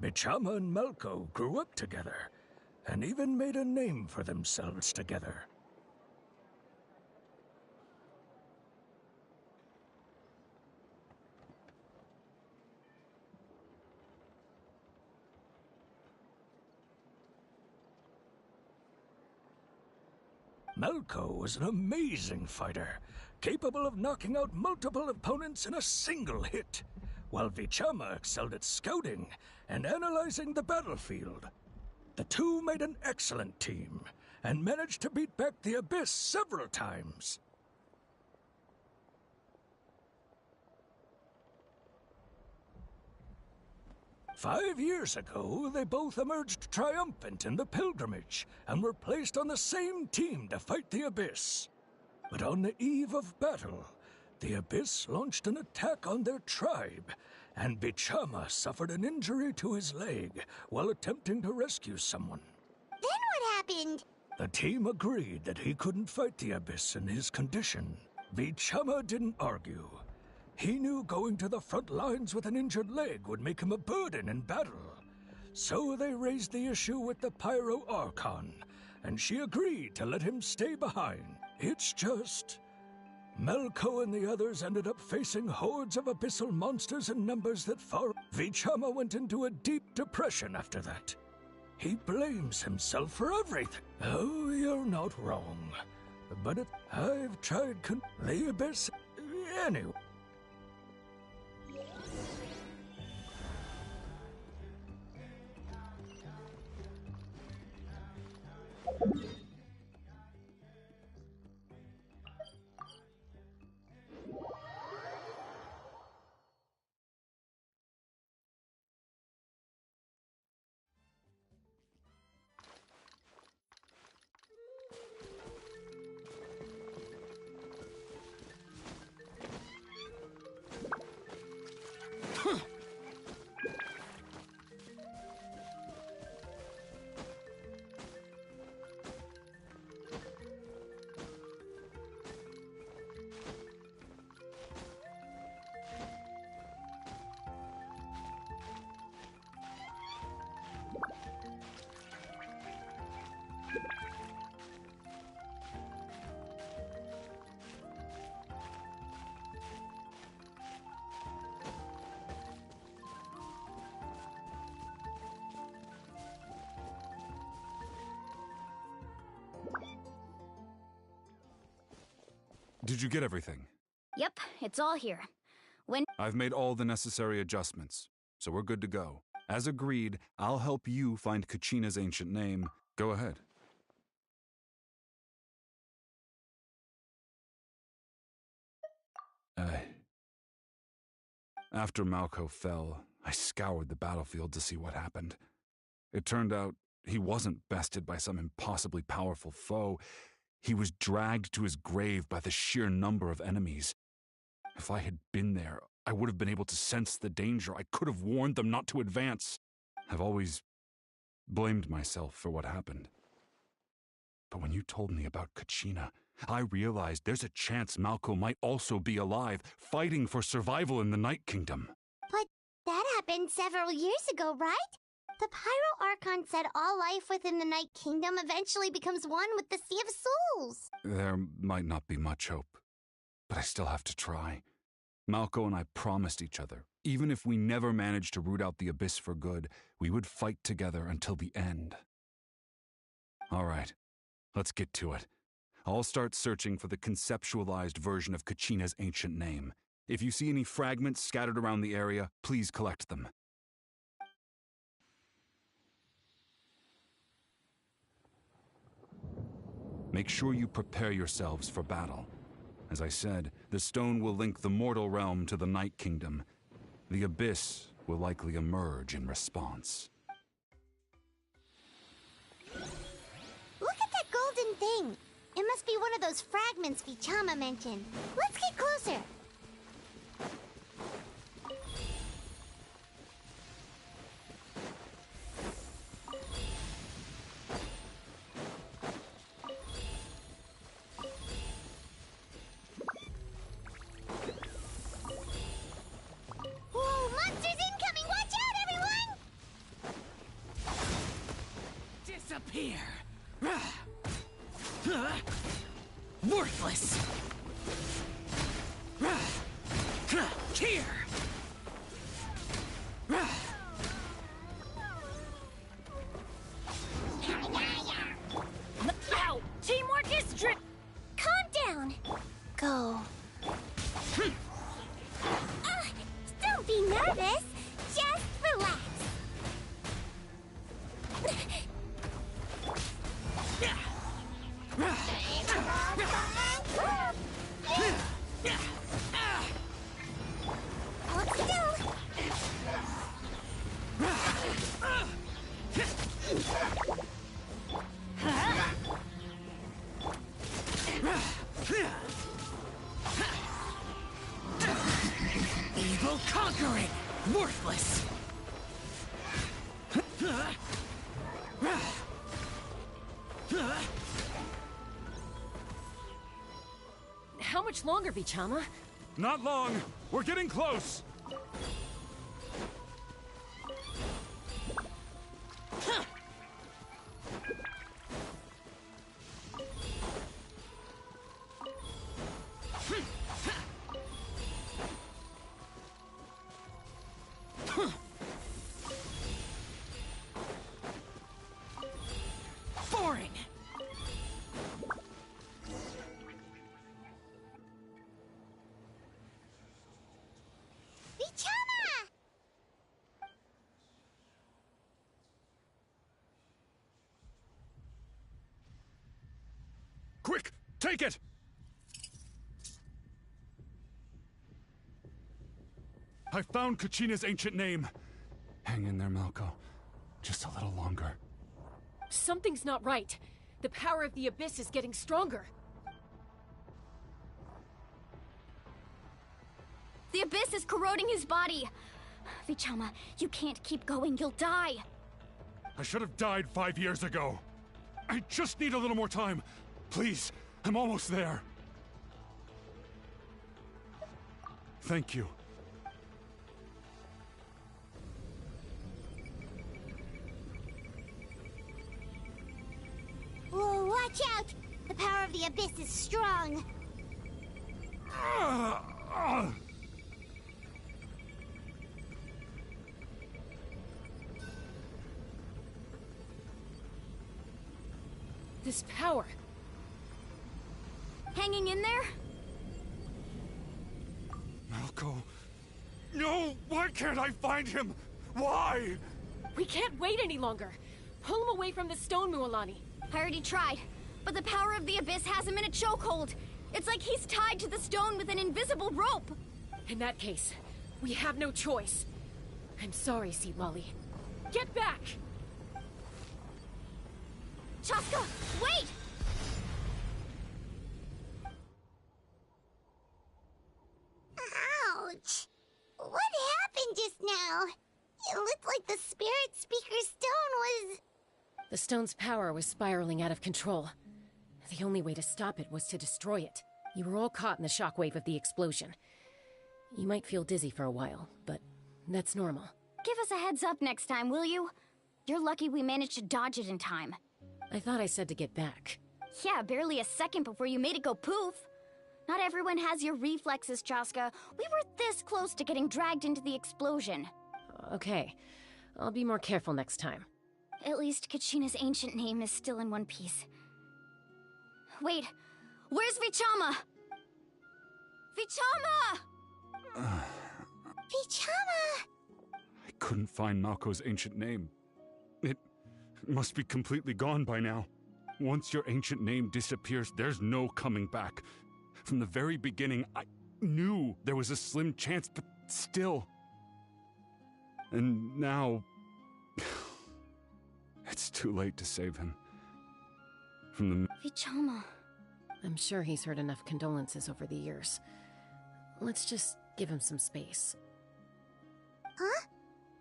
Vichama and Malco grew up together, and even made a name for themselves together. Malco was an amazing fighter, capable of knocking out multiple opponents in a single hit, while Vichama excelled at scouting and analyzing the battlefield. The two made an excellent team, and managed to beat back the Abyss several times. 5 years ago, they both emerged triumphant in the pilgrimage and were placed on the same team to fight the Abyss. But on the eve of battle, the Abyss launched an attack on their tribe, and Bichama suffered an injury to his leg while attempting to rescue someone. Then what happened? The team agreed that he couldn't fight the Abyss in his condition. Bichama didn't argue. He knew going to the front lines with an injured leg would make him a burden in battle. So they raised the issue with the Pyro Archon, and she agreed to let him stay behind. It's just... Melko and the others ended up facing hordes of abyssal monsters in numbers that far... Vichama went into a deep depression after that. He blames himself for everything. Oh, you're not wrong. But I've tried the Abyss... Anyway. Did you get everything? Yep, it's all here. I've made all the necessary adjustments, so we're good to go. As agreed, I'll help you find Kachina's ancient name. Go ahead. After Malko fell, I scoured the battlefield to see what happened. It turned out he wasn't bested by some impossibly powerful foe. He was dragged to his grave by the sheer number of enemies. If I had been there, I would have been able to sense the danger. I could have warned them not to advance. I've always blamed myself for what happened. But when you told me about Kachina, I realized there's a chance Malko might also be alive, fighting for survival in the Night Kingdom. But that happened several years ago, right? The Pyro Archon said all life within the Night Kingdom eventually becomes one with the Sea of Souls. There might not be much hope, but I still have to try. Malko and I promised each other, even if we never managed to root out the Abyss for good, we would fight together until the end. All right, let's get to it. I'll start searching for the conceptualized version of Kachina's ancient name. If you see any fragments scattered around the area, please collect them. Make sure you prepare yourselves for battle. As I said, the stone will link the mortal realm to the Night Kingdom. The Abyss will likely emerge in response. Look at that golden thing! It must be one of those fragments Vichama mentioned. Let's get closer! Worthless! Here! Ow! Teamwork is Calm down! Go. Don't be nervous! Just relax! Hold still! conquering! Worthless! How much longer, Vichama? Not long. We're getting close. Boring! Vichama! Quick, take it! I found Kachina's ancient name. Hang in there, Malko. Just a little longer. Something's not right. The power of the Abyss is getting stronger. The Abyss is corroding his body. Vichama, you can't keep going. You'll die. I should have died 5 years ago. I just need a little more time. Please, I'm almost there. Thank you. Whoa, watch out! The power of the Abyss is strong. This power. Hanging in there? Malko. No! Why can't I find him? Why? We can't wait any longer. Pull him away from the stone, Mualani. I already tried, but the power of the Abyss has him in a chokehold. It's like he's tied to the stone with an invisible rope. In that case, we have no choice. I'm sorry, Sea Lolly. Get back! Chaska, wait! Ouch! What happened just now? It looked like the Spirit Speaker's stone was... The stone's power was spiraling out of control. The only way to stop it was to destroy it. You were all caught in the shockwave of the explosion. You might feel dizzy for a while, but that's normal. Give us a heads up next time, will you? You're lucky we managed to dodge it in time. I thought I said to get back. Yeah, barely a second before you made it go poof. Not everyone has your reflexes, Chaska. We were this close to getting dragged into the explosion. Okay, I'll be more careful next time. At least Kachina's ancient name is still in one piece. Wait, where's Vichama? Vichama! Vichama! I couldn't find Malko's ancient name. It must be completely gone by now. Once your ancient name disappears, there's no coming back. From the very beginning, I knew there was a slim chance, but still. And now... it's too late to save him. From the... Vichama. I'm sure he's heard enough condolences over the years. Let's just give him some space. Huh?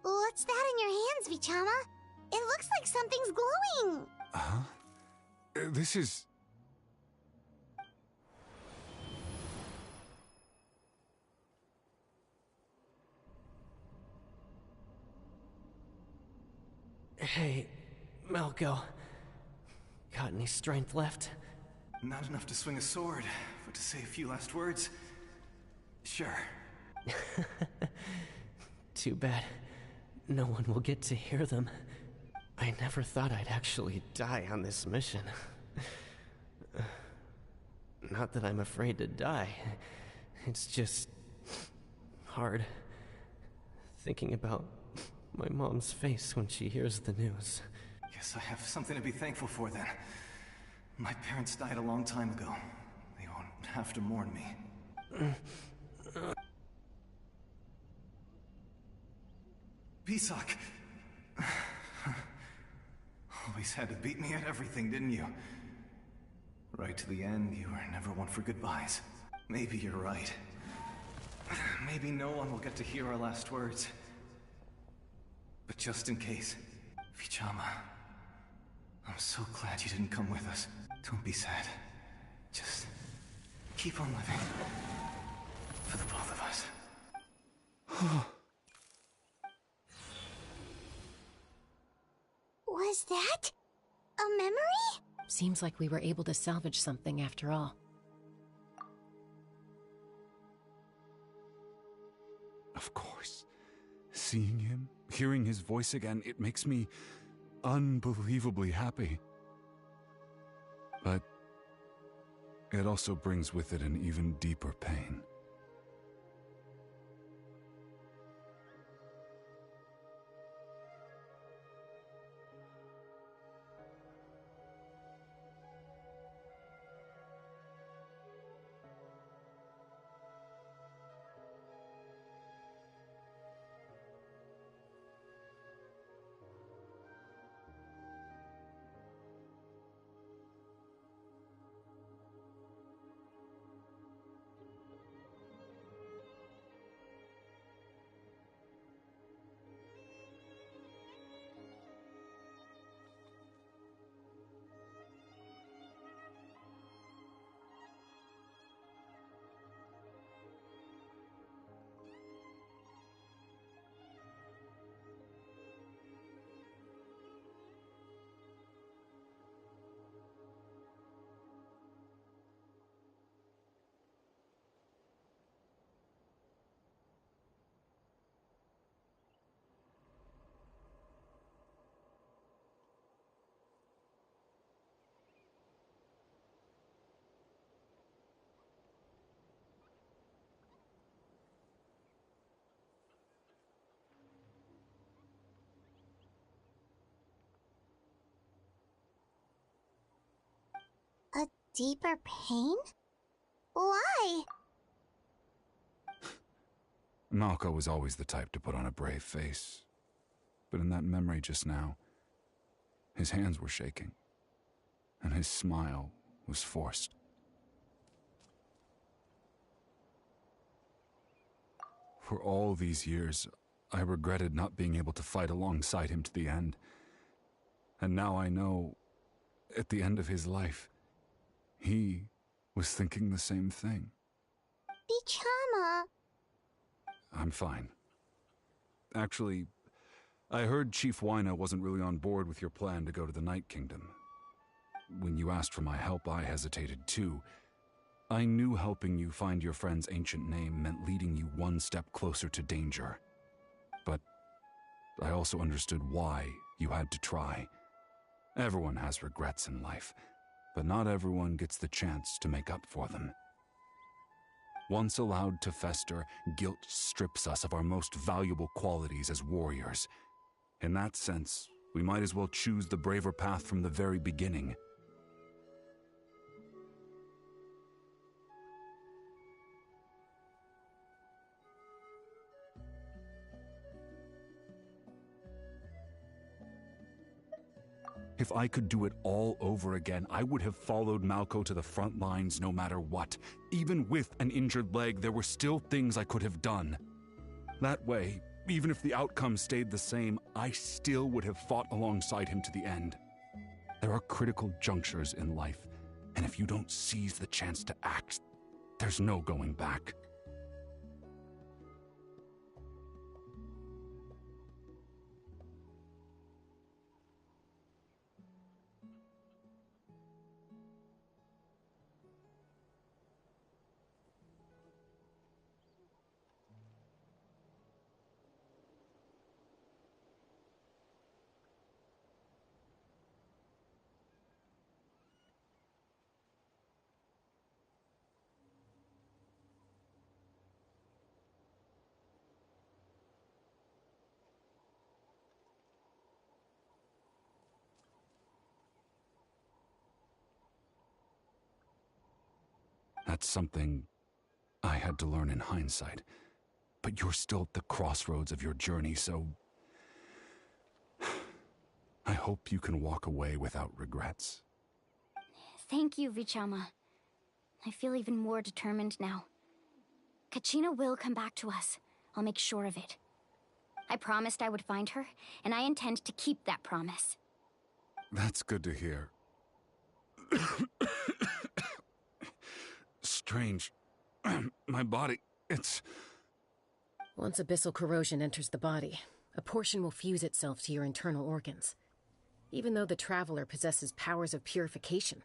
What's that in your hands, Vichama? It looks like something's glowing! Huh? This is... Hey, Malko. Got any strength left? Not enough to swing a sword, but to say a few last words. Sure. Too bad. No one will get to hear them. I never thought I'd actually die on this mission. Not that I'm afraid to die. It's just... hard. Thinking about my mom's face when she hears the news. Guess I have something to be thankful for then. My parents died a long time ago. They won't have to mourn me. Pisak! Always had to beat me at everything, didn't you? Right to the end, you were never one for goodbyes. Maybe you're right. Maybe no one will get to hear our last words. But just in case, Vichama, I'm so glad you didn't come with us. Don't be sad. Just keep on living. For the both of us. Was that a memory? Seems like we were able to salvage something after all. Of course. Seeing him, hearing his voice again, it makes me unbelievably happy. But it also brings with it an even deeper pain. A deeper pain? Why? Malko was always the type to put on a brave face. But in that memory just now, his hands were shaking, and his smile was forced. For all these years, I regretted not being able to fight alongside him to the end. And now I know, at the end of his life, he was thinking the same thing. Vichama. I'm fine. Actually, I heard Chief Wina wasn't really on board with your plan to go to the Night Kingdom. When you asked for my help, I hesitated too. I knew helping you find your friend's ancient name meant leading you one step closer to danger. But I also understood why you had to try. Everyone has regrets in life, but not everyone gets the chance to make up for them. Once allowed to fester, guilt strips us of our most valuable qualities as warriors. In that sense, we might as well choose the braver path from the very beginning. If I could do it all over again, I would have followed Malko to the front lines no matter what. Even with an injured leg, there were still things I could have done. That way, even if the outcome stayed the same, I still would have fought alongside him to the end. There are critical junctures in life, and if you don't seize the chance to act, there's no going back. That's something I had to learn in hindsight. But you're still at the crossroads of your journey, so I hope you can walk away without regrets. Thank you, Vichama. I feel even more determined now. Kachina will come back to us. I'll make sure of it. I promised I would find her, and I intend to keep that promise. That's good to hear. Strange. My body, it's... Once abyssal corrosion enters the body, a portion will fuse itself to your internal organs. Even though the Traveler possesses powers of purification,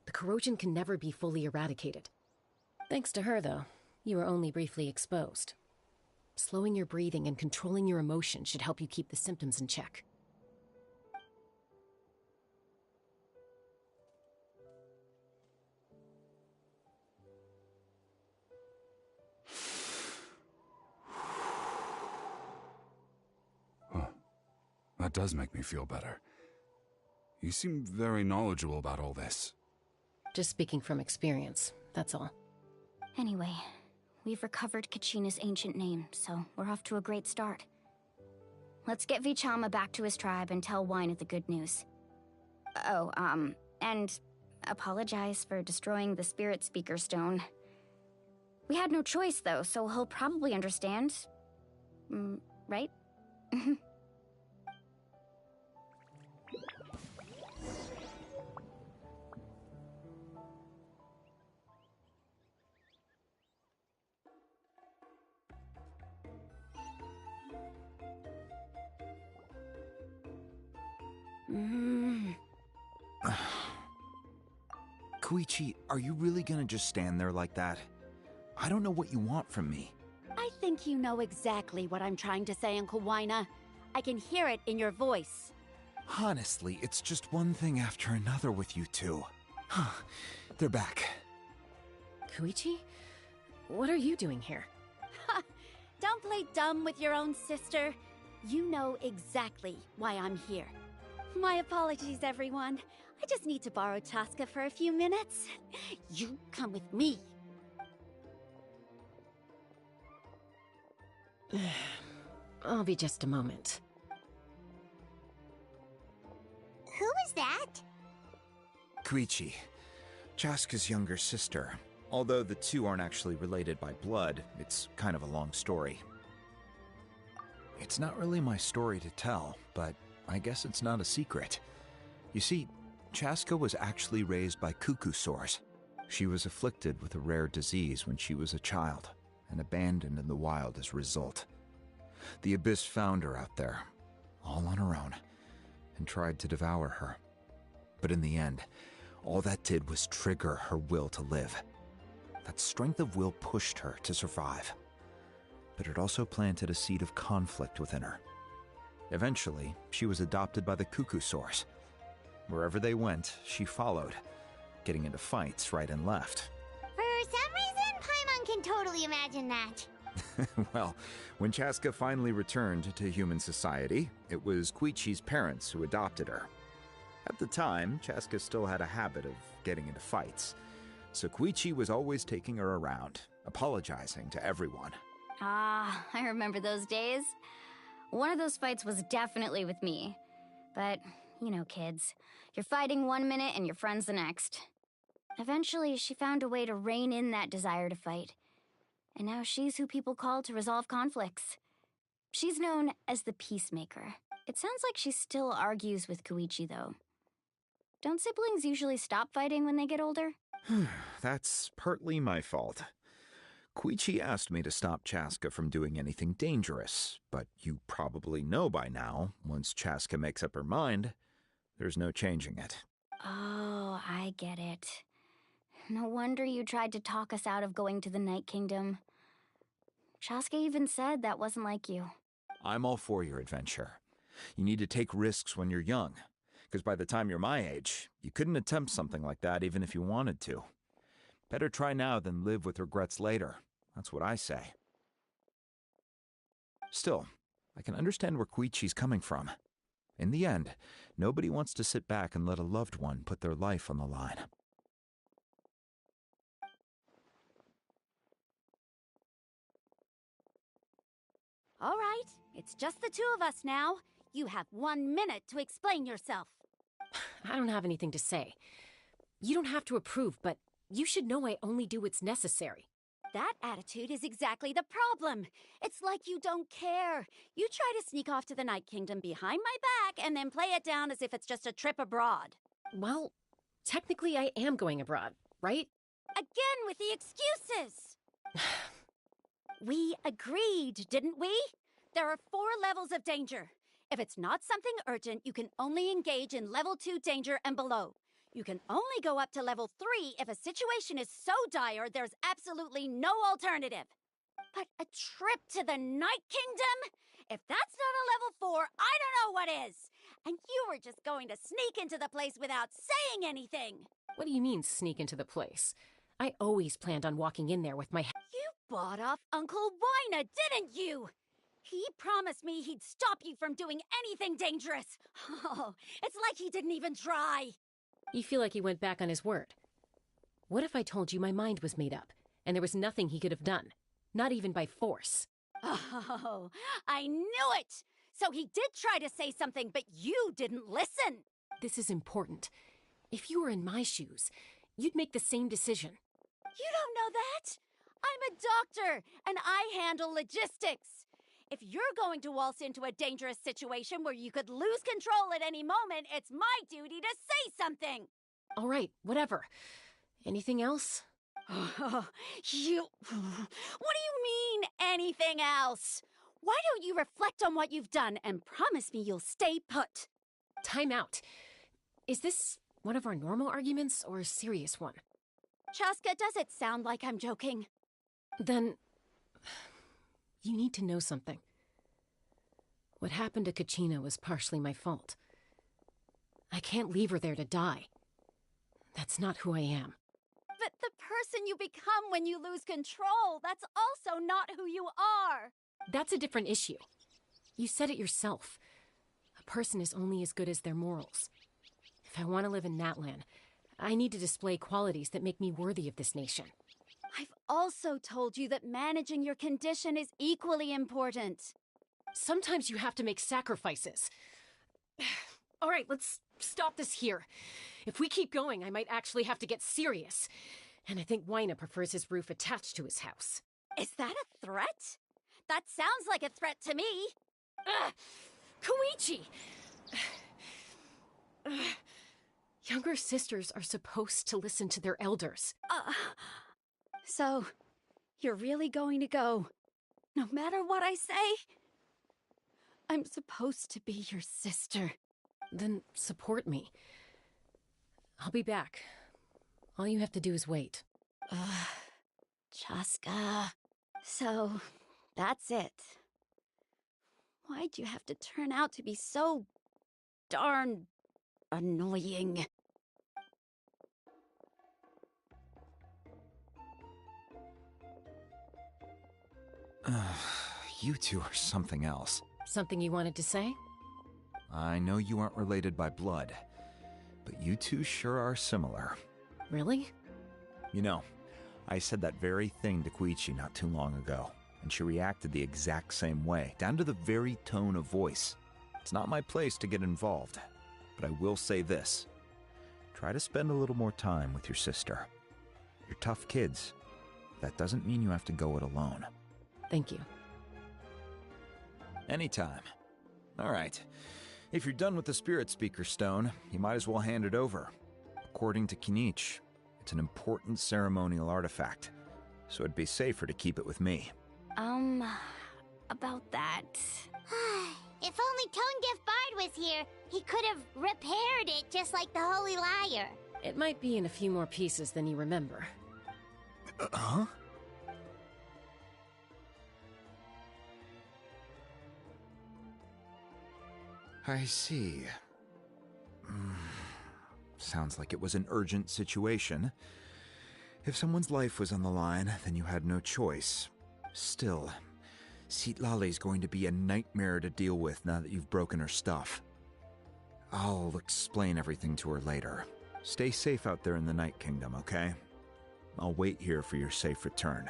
the corrosion can never be fully eradicated. Thanks to her, though, you are only briefly exposed. Slowing your breathing and controlling your emotions should help you keep the symptoms in check. Huh. That does make me feel better. You seem very knowledgeable about all this. Just speaking from experience, that's all. Anyway, we've recovered Kachina's ancient name, so we're off to a great start. Let's get Vichama back to his tribe and tell Wina the good news. Oh, and apologize for destroying the Spirit Speaker Stone. We had no choice, though, so he'll probably understand. Right? Koichi, are you really gonna just stand there like that? I don't know what you want from me. I think you know exactly what I'm trying to say, Uncle Wina. I can hear it in your voice. Honestly, it's just one thing after another with you two. They're back. Koichi? What are you doing here? Don't play dumb with your own sister. You know exactly why I'm here. My apologies, everyone. I just need to borrow Chaska for a few minutes. You come with me. I'll be just a moment. Who is that? Koichi, Chaska's younger sister. Although the two aren't actually related by blood, it's kind of a long story. It's not really my story to tell, but I guess it's not a secret. You see, Chaska was actually raised by cuckoo sores. She was afflicted with a rare disease when she was a child, and abandoned in the wild as a result. The Abyss found her out there, all on her own, and tried to devour her. But in the end, all that did was trigger her will to live. That strength of will pushed her to survive. But it also planted a seed of conflict within her. Eventually, she was adopted by the cuckoo sores. Wherever they went, she followed, getting into fights right and left. For some reason, Paimon can totally imagine that. Well, when Chaska finally returned to human society, it was Koichi's parents who adopted her. At the time, Chaska still had a habit of getting into fights, so Koichi was always taking her around, apologizing to everyone. Ah, I remember those days. One of those fights was definitely with me. But, you know, kids. You're fighting one minute and your friend's the next. Eventually, she found a way to rein in that desire to fight. And now she's who people call to resolve conflicts. She's known as the Peacemaker. It sounds like she still argues with Koichi, though. Don't siblings usually stop fighting when they get older? That's partly my fault. Koichi asked me to stop Chaska from doing anything dangerous, but you probably know by now, once Chaska makes up her mind, there's no changing it. Oh, I get it. No wonder you tried to talk us out of going to the Night Kingdom. Chaska even said that wasn't like you. I'm all for your adventure. You need to take risks when you're young, because by the time you're my age, you couldn't attempt something like that even if you wanted to. Better try now than live with regrets later. That's what I say. Still, I can understand where Koichi's coming from. In the end, nobody wants to sit back and let a loved one put their life on the line. All right, it's just the two of us now. You have 1 minute to explain yourself. I don't have anything to say. You don't have to approve, but you should know I only do what's necessary. That attitude is exactly the problem. It's like you don't care. You try to sneak off to the Night Kingdom behind my back and then play it down as if it's just a trip abroad. Well, technically I am going abroad, right? Again with the excuses! We agreed, didn't we? There are 4 levels of danger. If it's not something urgent, you can only engage in level 2 danger and below. You can only go up to level 3 if a situation is so dire there's absolutely no alternative. But a trip to the Night Kingdom? If that's not a level 4, I don't know what is! And you were just going to sneak into the place without saying anything! What do you mean, sneak into the place? I always planned on walking in there with my... You bought off Uncle Wina, didn't you? He promised me he'd stop you from doing anything dangerous. Oh, it's like he didn't even try. You feel like he went back on his word. What if I told you my mind was made up, and there was nothing he could have done? Not even by force. Oh, I knew it! So he did try to say something, but you didn't listen. This is important. If you were in my shoes, you'd make the same decision. You don't know that? I'm a doctor, and I handle logistics. If you're going to waltz into a dangerous situation where you could lose control at any moment, it's my duty to say something. All right, whatever. Anything else? What do you mean, anything else? Why don't you reflect on what you've done and promise me you'll stay put? Time out. Is this one of our normal arguments or a serious one? Chaska, does it sound like I'm joking? Then... you need to know something. What happened to Kachina was partially my fault. I can't leave her there to die. That's not who I am. But the person you become when you lose control, that's also not who you are. That's a different issue. You said it yourself. A person is only as good as their morals. If I want to live in Natlan, I need to display qualities that make me worthy of this nation. I've also told you that managing your condition is equally important. Sometimes you have to make sacrifices. All right, let's stop this here. If we keep going, I might actually have to get serious. And I think Wina prefers his roof attached to his house. Is that a threat? That sounds like a threat to me. Koichi! Younger sisters are supposed to listen to their elders. So, you're really going to go, no matter what I say? I'm supposed to be your sister. Then support me. I'll be back. All you have to do is wait. Chaska. So, that's it. Why'd you have to turn out to be so darn annoying? You two are something else. Something you wanted to say? I know you aren't related by blood, but you two sure are similar. Really? You know, I said that very thing to Koichi not too long ago, and she reacted the exact same way, down to the very tone of voice. It's not my place to get involved, but I will say this. Try to spend a little more time with your sister. You're tough kids. That doesn't mean you have to go it alone. Thank you. Anytime. All right. If you're done with the Spirit Speaker Stone, you might as well hand it over. According to Kinich, it's an important ceremonial artifact, so it'd be safer to keep it with me. About that... If only Tone-Deaf Bard was here, he could have repaired it just like the Holy Liar. It might be in a few more pieces than you remember. Huh? I see. Sounds like it was an urgent situation. If someone's life was on the line, then you had no choice. Still, Citlali's going to be a nightmare to deal with now that you've broken her stuff. I'll explain everything to her later. Stay safe out there in the Night Kingdom, okay? I'll wait here for your safe return.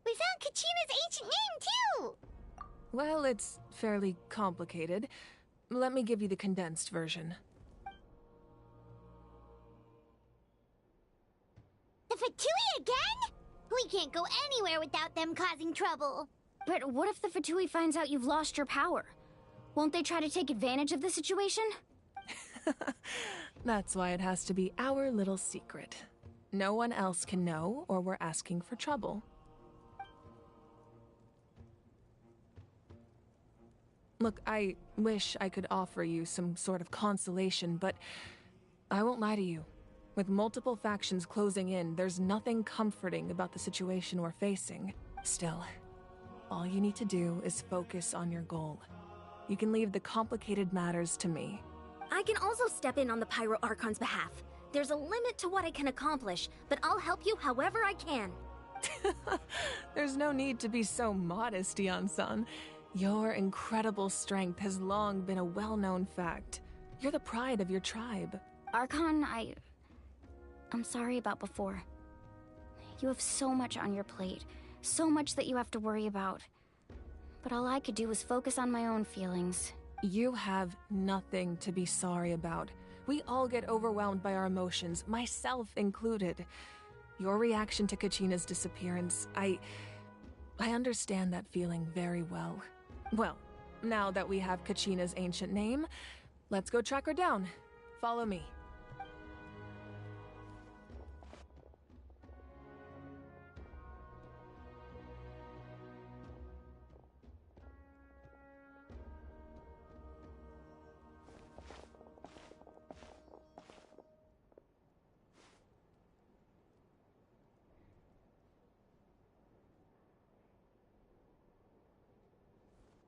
We found Kachina's ancient name, too! Well, it's fairly complicated. Let me give you the condensed version. The Fatui again? We can't go anywhere without them causing trouble. But what if the Fatui finds out you've lost your power? Won't they try to take advantage of the situation? That's why it has to be our little secret. No one else can know, or we're asking for trouble. Look, I wish I could offer you some sort of consolation, but I won't lie to you. With multiple factions closing in, there's nothing comforting about the situation we're facing. Still, all you need to do is focus on your goal. You can leave the complicated matters to me. I can also step in on the Pyro Archon's behalf. There's a limit to what I can accomplish, but I'll help you however I can. There's no need to be so modest, Yan-san. Your incredible strength has long been a well-known fact. You're the pride of your tribe. Archon, I'm sorry about before. You have so much on your plate, so much that you have to worry about. But all I could do was focus on my own feelings. You have nothing to be sorry about. We all get overwhelmed by our emotions, myself included. Your reaction to Kachina's disappearance, I understand that feeling very well. Well, now that we have Kachina's ancient name, let's go track her down. Follow me.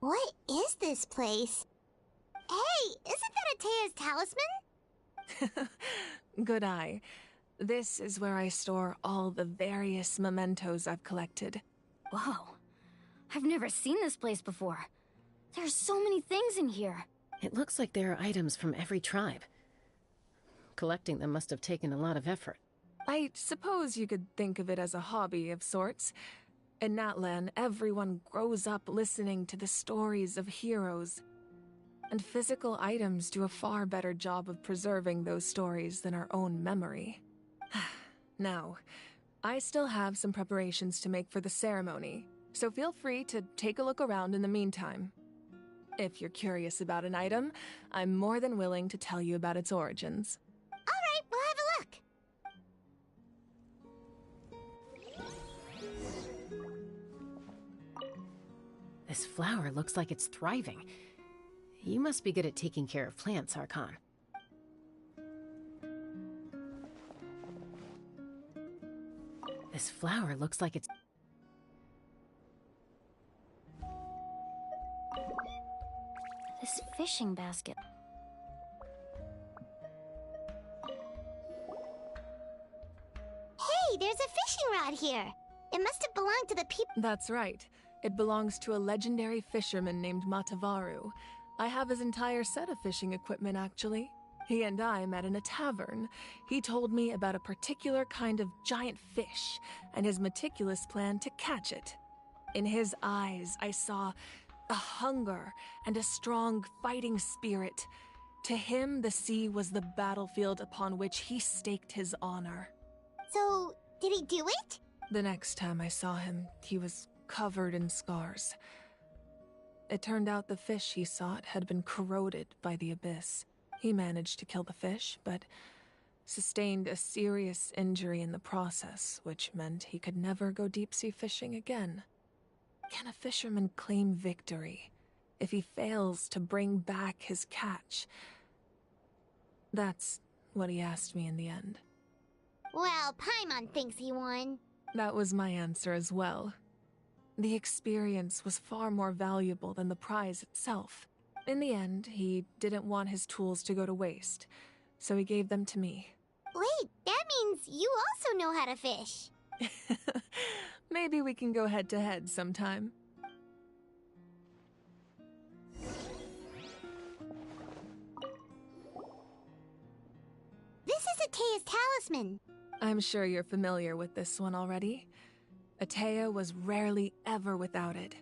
What is this place? Hey, isn't that Atea's talisman? Good eye. This is where I store all the various mementos I've collected. Whoa. I've never seen this place before. There's so many things in here. It looks like there are items from every tribe. Collecting them must have taken a lot of effort. I suppose you could think of it as a hobby of sorts. In Natlan, everyone grows up listening to the stories of heroes. And physical items do a far better job of preserving those stories than our own memory. Now, I still have some preparations to make for the ceremony, so feel free to take a look around in the meantime. If you're curious about an item, I'm more than willing to tell you about its origins. All right, we'll have a look. This flower looks like it's thriving. You must be good at taking care of plants, Archon. This flower looks like it's... This fishing basket. Hey, there's a fishing rod here. It must have belonged to the people. That's right. It belongs to a legendary fisherman named Matavaru. I have his entire set of fishing equipment, actually. He and I met in a tavern. He told me about a particular kind of giant fish and his meticulous plan to catch it. In his eyes, I saw a hunger and a strong fighting spirit. To him, the sea was the battlefield upon which he staked his honor. So, did he do it? The next time I saw him, he was covered in scars. It turned out the fish he sought had been corroded by the abyss. He managed to kill the fish, but sustained a serious injury in the process, which meant he could never go deep-sea fishing again. Can a fisherman claim victory if he fails to bring back his catch? That's what he asked me in the end. Well, Paimon thinks he won. That was my answer as well. The experience was far more valuable than the prize itself. In the end, he didn't want his tools to go to waste, so he gave them to me. Wait, that means you also know how to fish. Maybe we can go head-to-head sometime. This is Atea's talisman. I'm sure you're familiar with this one already. Atea was rarely ever without it.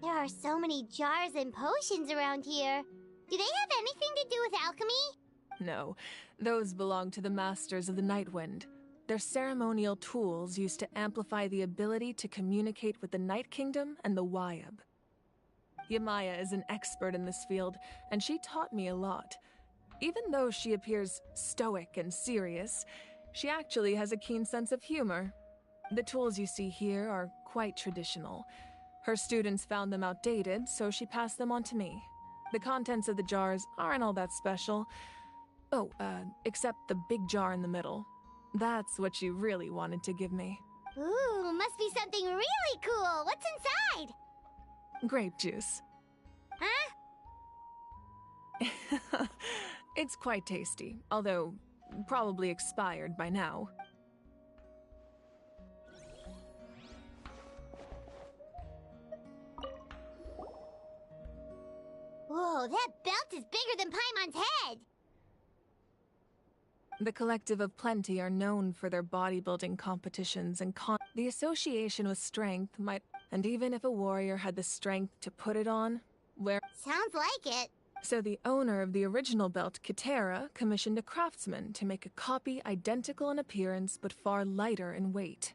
There are so many jars and potions around here. Do they have anything to do with alchemy? No, those belong to the Masters of the Nightwind. They're ceremonial tools used to amplify the ability to communicate with the Night Kingdom and the Wyab. Yamaya is an expert in this field, and she taught me a lot. Even though she appears stoic and serious, she actually has a keen sense of humor. The tools you see here are quite traditional. Her students found them outdated, so she passed them on to me. The contents of the jars aren't all that special. Oh, except the big jar in the middle. That's what she really wanted to give me. Ooh, must be something really cool. What's inside? Grape juice. Huh? It's quite tasty, although probably expired by now. Whoa, that belt is bigger than Paimon's head! The Collective of Plenty are known for their bodybuilding competitions and the association with strength might... And even if a warrior had the strength to put it on, Sounds like it. So the owner of the original belt, Kitera, commissioned a craftsman to make a copy identical in appearance but far lighter in weight.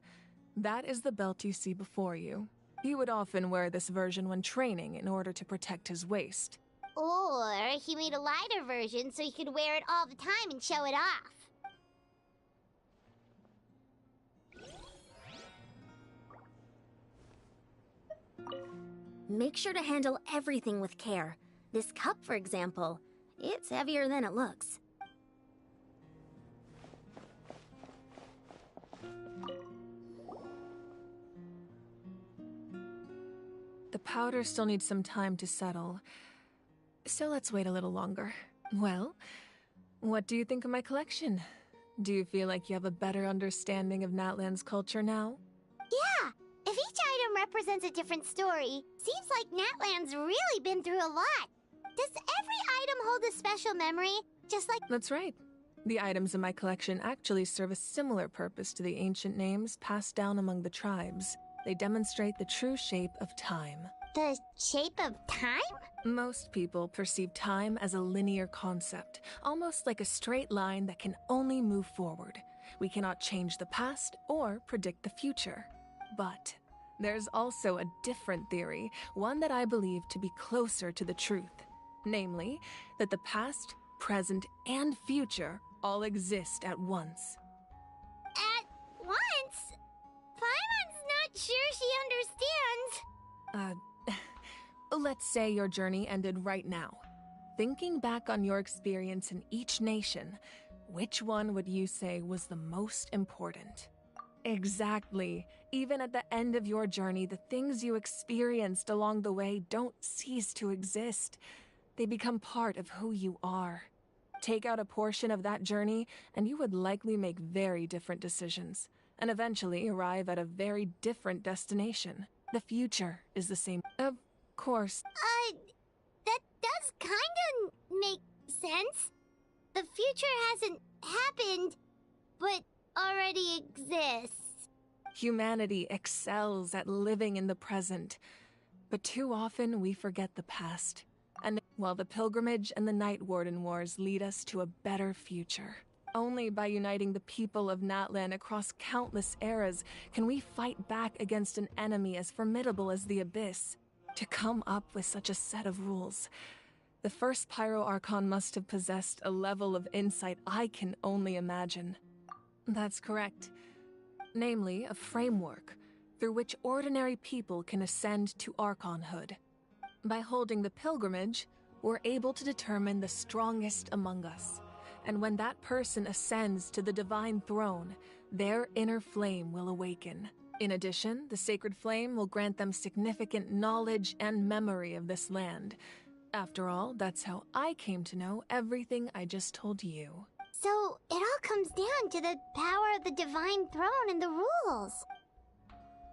That is the belt you see before you. He would often wear this version when training in order to protect his waist. Or he made a lighter version so he could wear it all the time and show it off. Make sure to handle everything with care. This cup, for example, it's heavier than it looks. The powder still needs some time to settle, so let's wait a little longer. Well, what do you think of my collection? Do you feel like you have a better understanding of Natlan's culture now? Yeah! If each item represents a different story, seems like Natlan's really been through a lot. Does every item hold a special memory, just like— That's right. The items in my collection actually serve a similar purpose to the ancient names passed down among the tribes. They demonstrate the true shape of time. The shape of time? Most people perceive time as a linear concept, almost like a straight line that can only move forward. We cannot change the past or predict the future. But there's also a different theory, one that I believe to be closer to the truth. Namely, that the past, present, and future all exist at once. At once? Paimon's not sure she understands. Let's say your journey ended right now. Thinking back on your experience in each nation, which one would you say was the most important? Exactly. Even at the end of your journey, the things you experienced along the way don't cease to exist. They become part of who you are. Take out a portion of that journey, and you would likely make very different decisions, and eventually arrive at a very different destination. The future is the same. Of course. That does kinda make sense. The future hasn't happened, but already exists. Humanity excels at living in the present, but too often we forget the past. And while the Pilgrimage and the Night Warden Wars lead us to a better future. Only by uniting the people of Natlan across countless eras can we fight back against an enemy as formidable as the Abyss. To come up with such a set of rules, the first Pyro Archon must have possessed a level of insight I can only imagine. That's correct. Namely, a framework through which ordinary people can ascend to Archonhood. By holding the pilgrimage, we're able to determine the strongest among us. And when that person ascends to the divine throne, their inner flame will awaken. In addition, the sacred flame will grant them significant knowledge and memory of this land. After all, that's how I came to know everything I just told you. So, it all comes down to the power of the divine throne and the rules.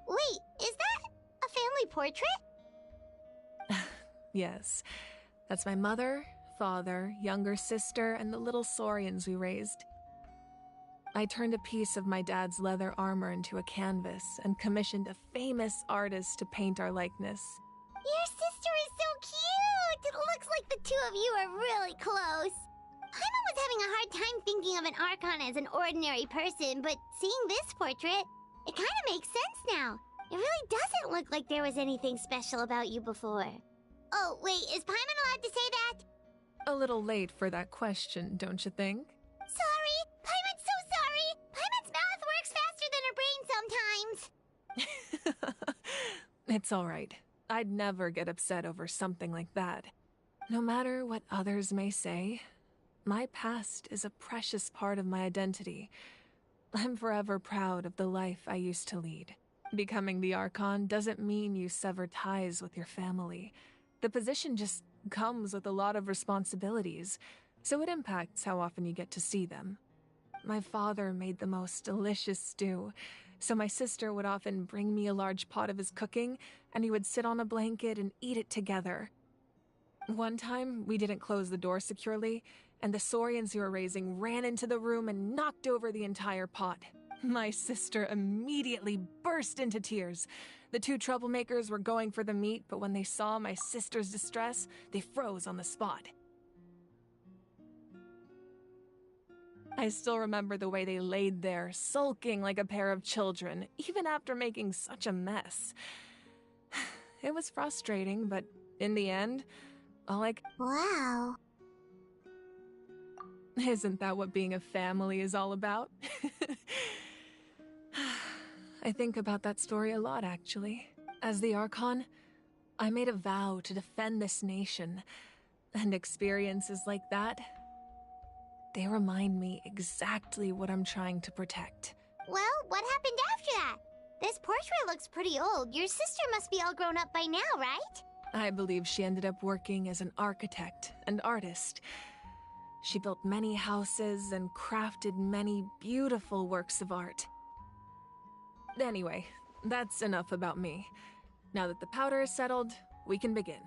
Wait, is that a family portrait? Yes. That's my mother, father, younger sister, and the little saurians we raised. I turned a piece of my dad's leather armor into a canvas and commissioned a famous artist to paint our likeness. Your sister is so cute! It looks like the two of you are really close. Paimon was having a hard time thinking of an Archon as an ordinary person, but seeing this portrait, it kind of makes sense now. It really doesn't look like there was anything special about you before. Oh, wait, is Paimon allowed to say that? A little late for that question, don't you think? Sorry! Paimon's so sorry! Paimon's mouth works faster than her brain sometimes! It's all right. I'd never get upset over something like that. No matter what others may say, my past is a precious part of my identity. I'm forever proud of the life I used to lead. Becoming the Archon doesn't mean you sever ties with your family. The position just comes with a lot of responsibilities, so it impacts how often you get to see them. My father made the most delicious stew, so my sister would often bring me a large pot of his cooking, and we would sit on a blanket and eat it together. One time, we didn't close the door securely, and the saurians we were raising ran into the room and knocked over the entire pot. My sister immediately burst into tears. The two troublemakers were going for the meat, but when they saw my sister's distress, they froze on the spot. I still remember the way they laid there, sulking like a pair of children, even after making such a mess. It was frustrating, but in the end, Wow. Isn't that what being a family is all about? I think about that story a lot, actually. As the Archon, I made a vow to defend this nation, and experiences like that, they remind me exactly what I'm trying to protect. Well, what happened after that? This portrait looks pretty old. Your sister must be all grown up by now, right? I believe she ended up working as an architect and artist. She built many houses and crafted many beautiful works of art. Anyway, that's enough about me. Now that the powder is settled, we can begin.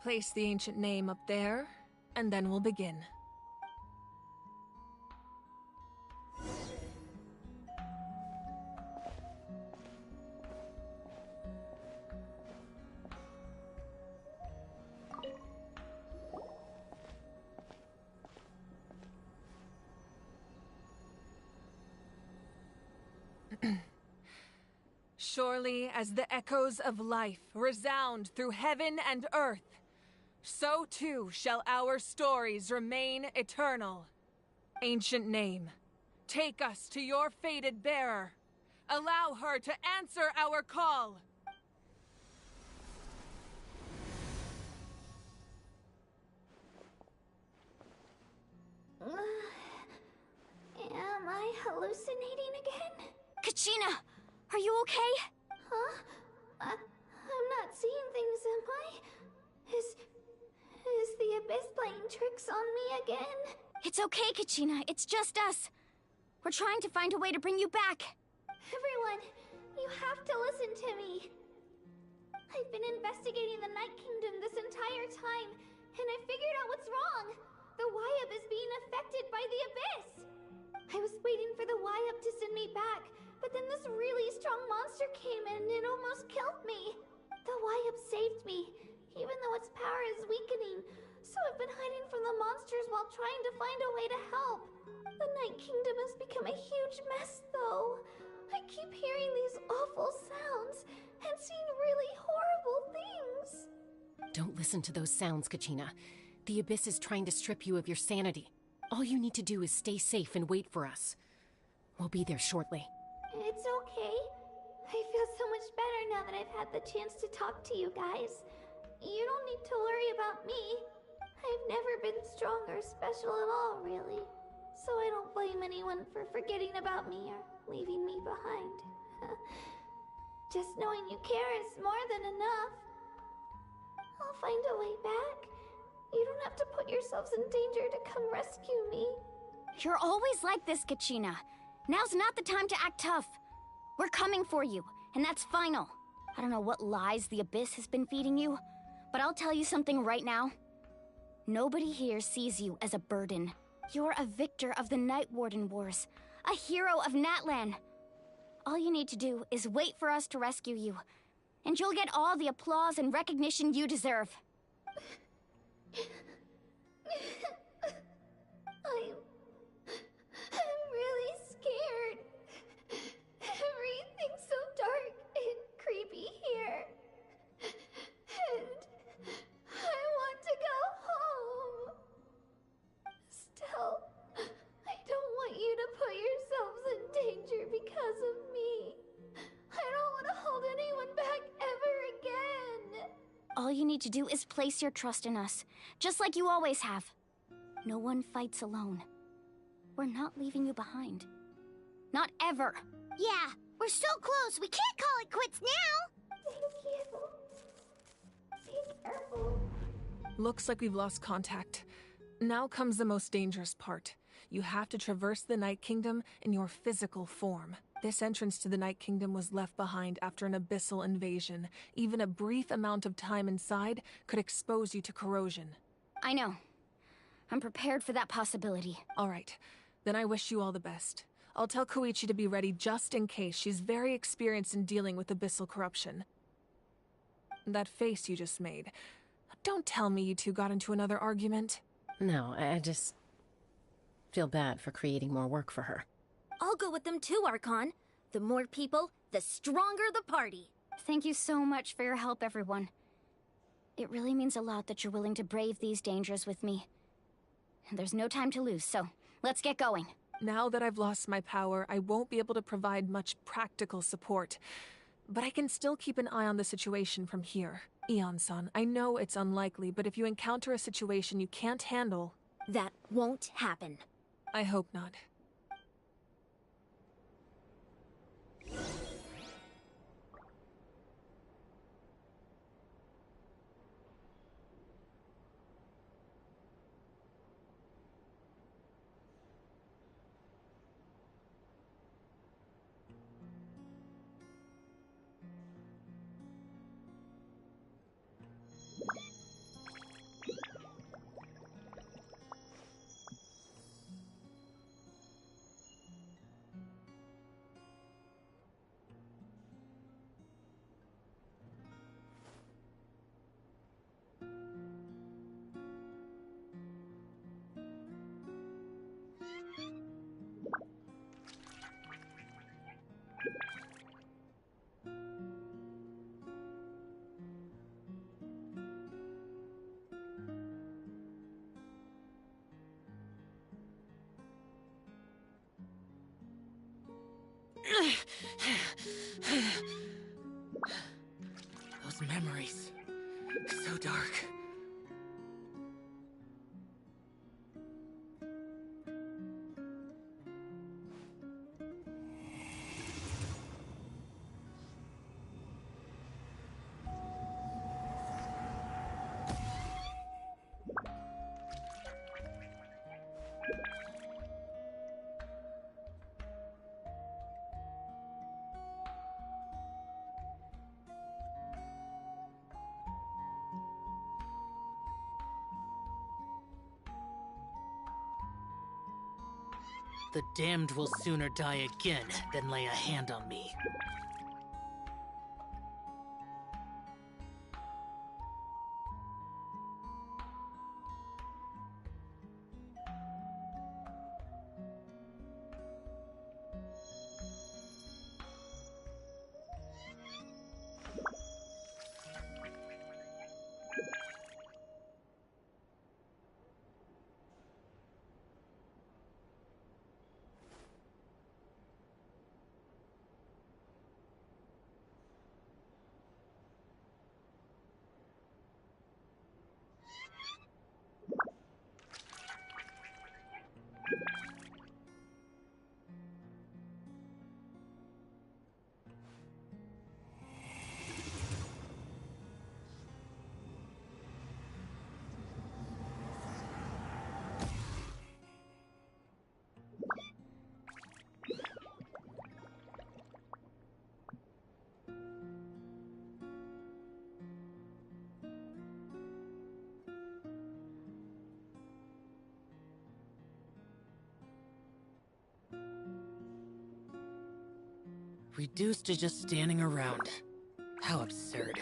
Place the ancient name up there, and then we'll begin. Surely as the echoes of life resound through heaven and earth, so too shall our stories remain eternal. Ancient name, take us to your fated bearer. Allow her to answer our call. Am I hallucinating again? Kachina, are you okay? Huh? I'm not seeing things, am I? Is the Abyss playing tricks on me again? It's okay, Kachina. It's just us. We're trying to find a way to bring you back. Everyone, you have to listen to me. I've been investigating the Night Kingdom this entire time, and I figured out what's wrong. The Wyab is being affected by the Abyss. I was waiting for the Wyab to send me back, but then this really strong monster came in and it almost killed me. The Wyab saved me, even though its power is weakening. So I've been hiding from the monsters while trying to find a way to help. The Night Kingdom has become a huge mess, though. I keep hearing these awful sounds and seeing really horrible things. Don't listen to those sounds, Kachina. The Abyss is trying to strip you of your sanity. All you need to do is stay safe and wait for us. We'll be there shortly. It's okay. I feel so much better now that I've had the chance to talk to you guys. You don't need to worry about me. I've never been strong or special at all, really. So I don't blame anyone for forgetting about me or leaving me behind. Just knowing you care is more than enough. I'll find a way back. You don't have to put yourselves in danger to come rescue me. You're always like this, Kachina. Now's not the time to act tough. We're coming for you, and that's final. I don't know what lies the Abyss has been feeding you, but I'll tell you something right now. Nobody here sees you as a burden. You're a victor of the Night Warden Wars, a hero of Natlan. All you need to do is wait for us to rescue you, and you'll get all the applause and recognition you deserve. I'm really scared. Everything's so dark and creepy here. And I want to go home. Still, I don't want you to put yourselves in danger because of me. I don't want to hold anyone back ever again. All you need to do is place your trust in us, just like you always have. No one fights alone. We're not leaving you behind. Not ever. Yeah, we're so close, we can't call it quits now! Thank you. Be careful. Looks like we've lost contact. Now comes the most dangerous part. You have to traverse the Night Kingdom in your physical form. This entrance to the Night Kingdom was left behind after an abyssal invasion. Even a brief amount of time inside could expose you to corrosion. I know. I'm prepared for that possibility. All right. Then I wish you all the best. I'll tell Koichi to be ready just in case. She's very experienced in dealing with abyssal corruption. That face you just made. Don't tell me you two got into another argument. No, I just feel bad for creating more work for her. I'll go with them too, Archon. The more people, the stronger the party. Thank you so much for your help, everyone. It really means a lot that you're willing to brave these dangers with me. And there's no time to lose, so let's get going. Now that I've lost my power, I won't be able to provide much practical support. But I can still keep an eye on the situation from here. Eon-san, I know it's unlikely, but if you encounter a situation you can't handle... That won't happen. I hope not. Those memories. So dark. The damned will sooner die again than lay a hand on me. Reduced to just standing around. How absurd.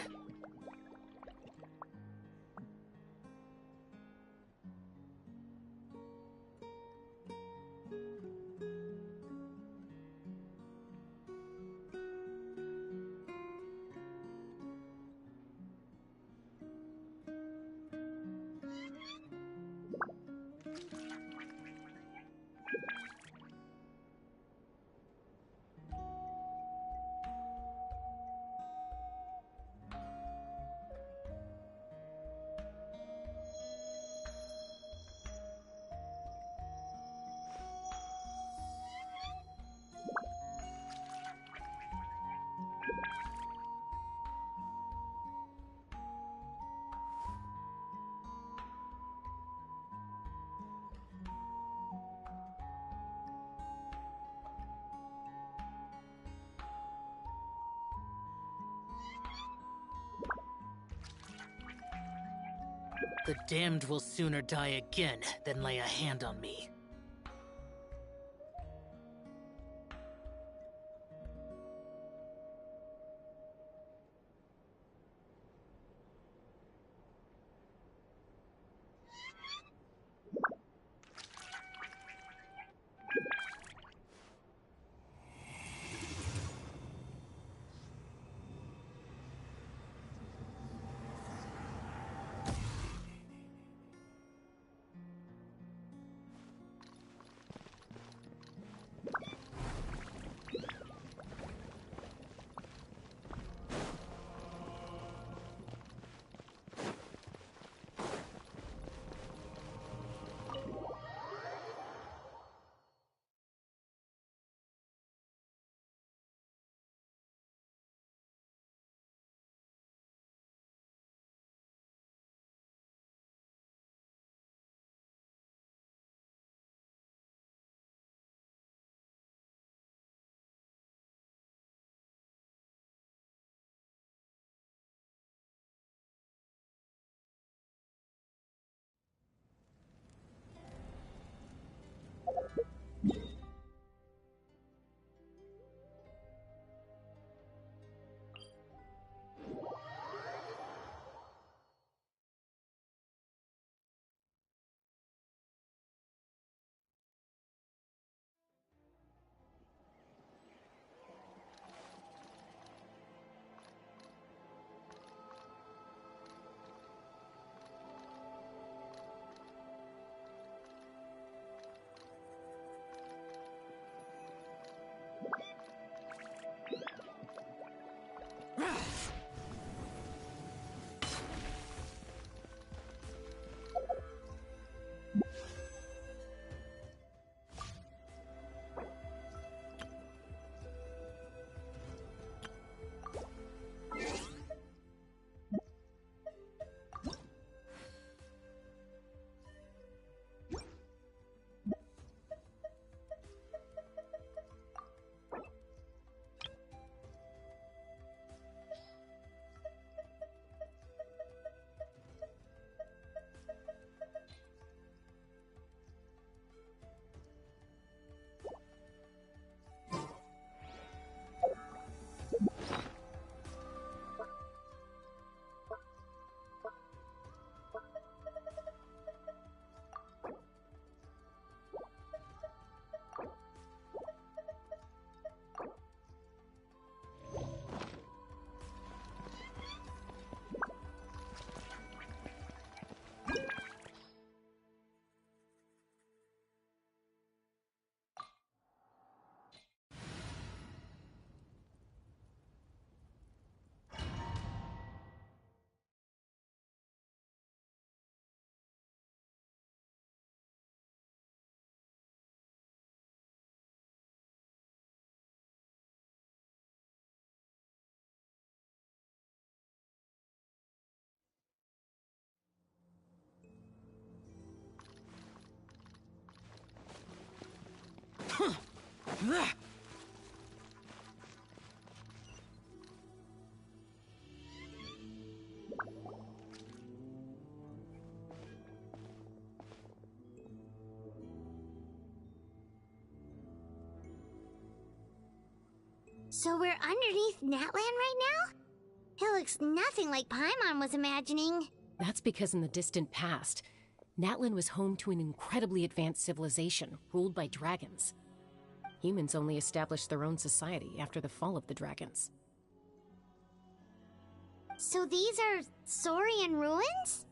The damned will sooner die again than lay a hand on me. So we're underneath Natlan right now? It looks nothing like Paimon was imagining. That's because in the distant past, Natlan was home to an incredibly advanced civilization ruled by dragons. Humans only established their own society after the fall of the dragons. So these are Saurian ruins?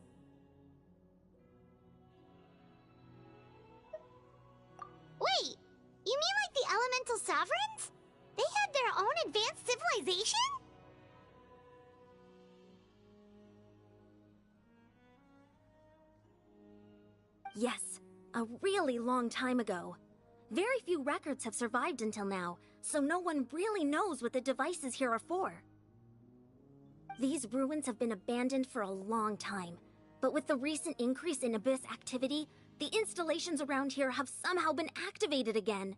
Wait, you mean like the elemental sovereigns? They had their own advanced civilization? Yes, a really long time ago. Very few records have survived until now, so no one really knows what the devices here are for. These ruins have been abandoned for a long time, but with the recent increase in Abyss activity, the installations around here have somehow been activated again.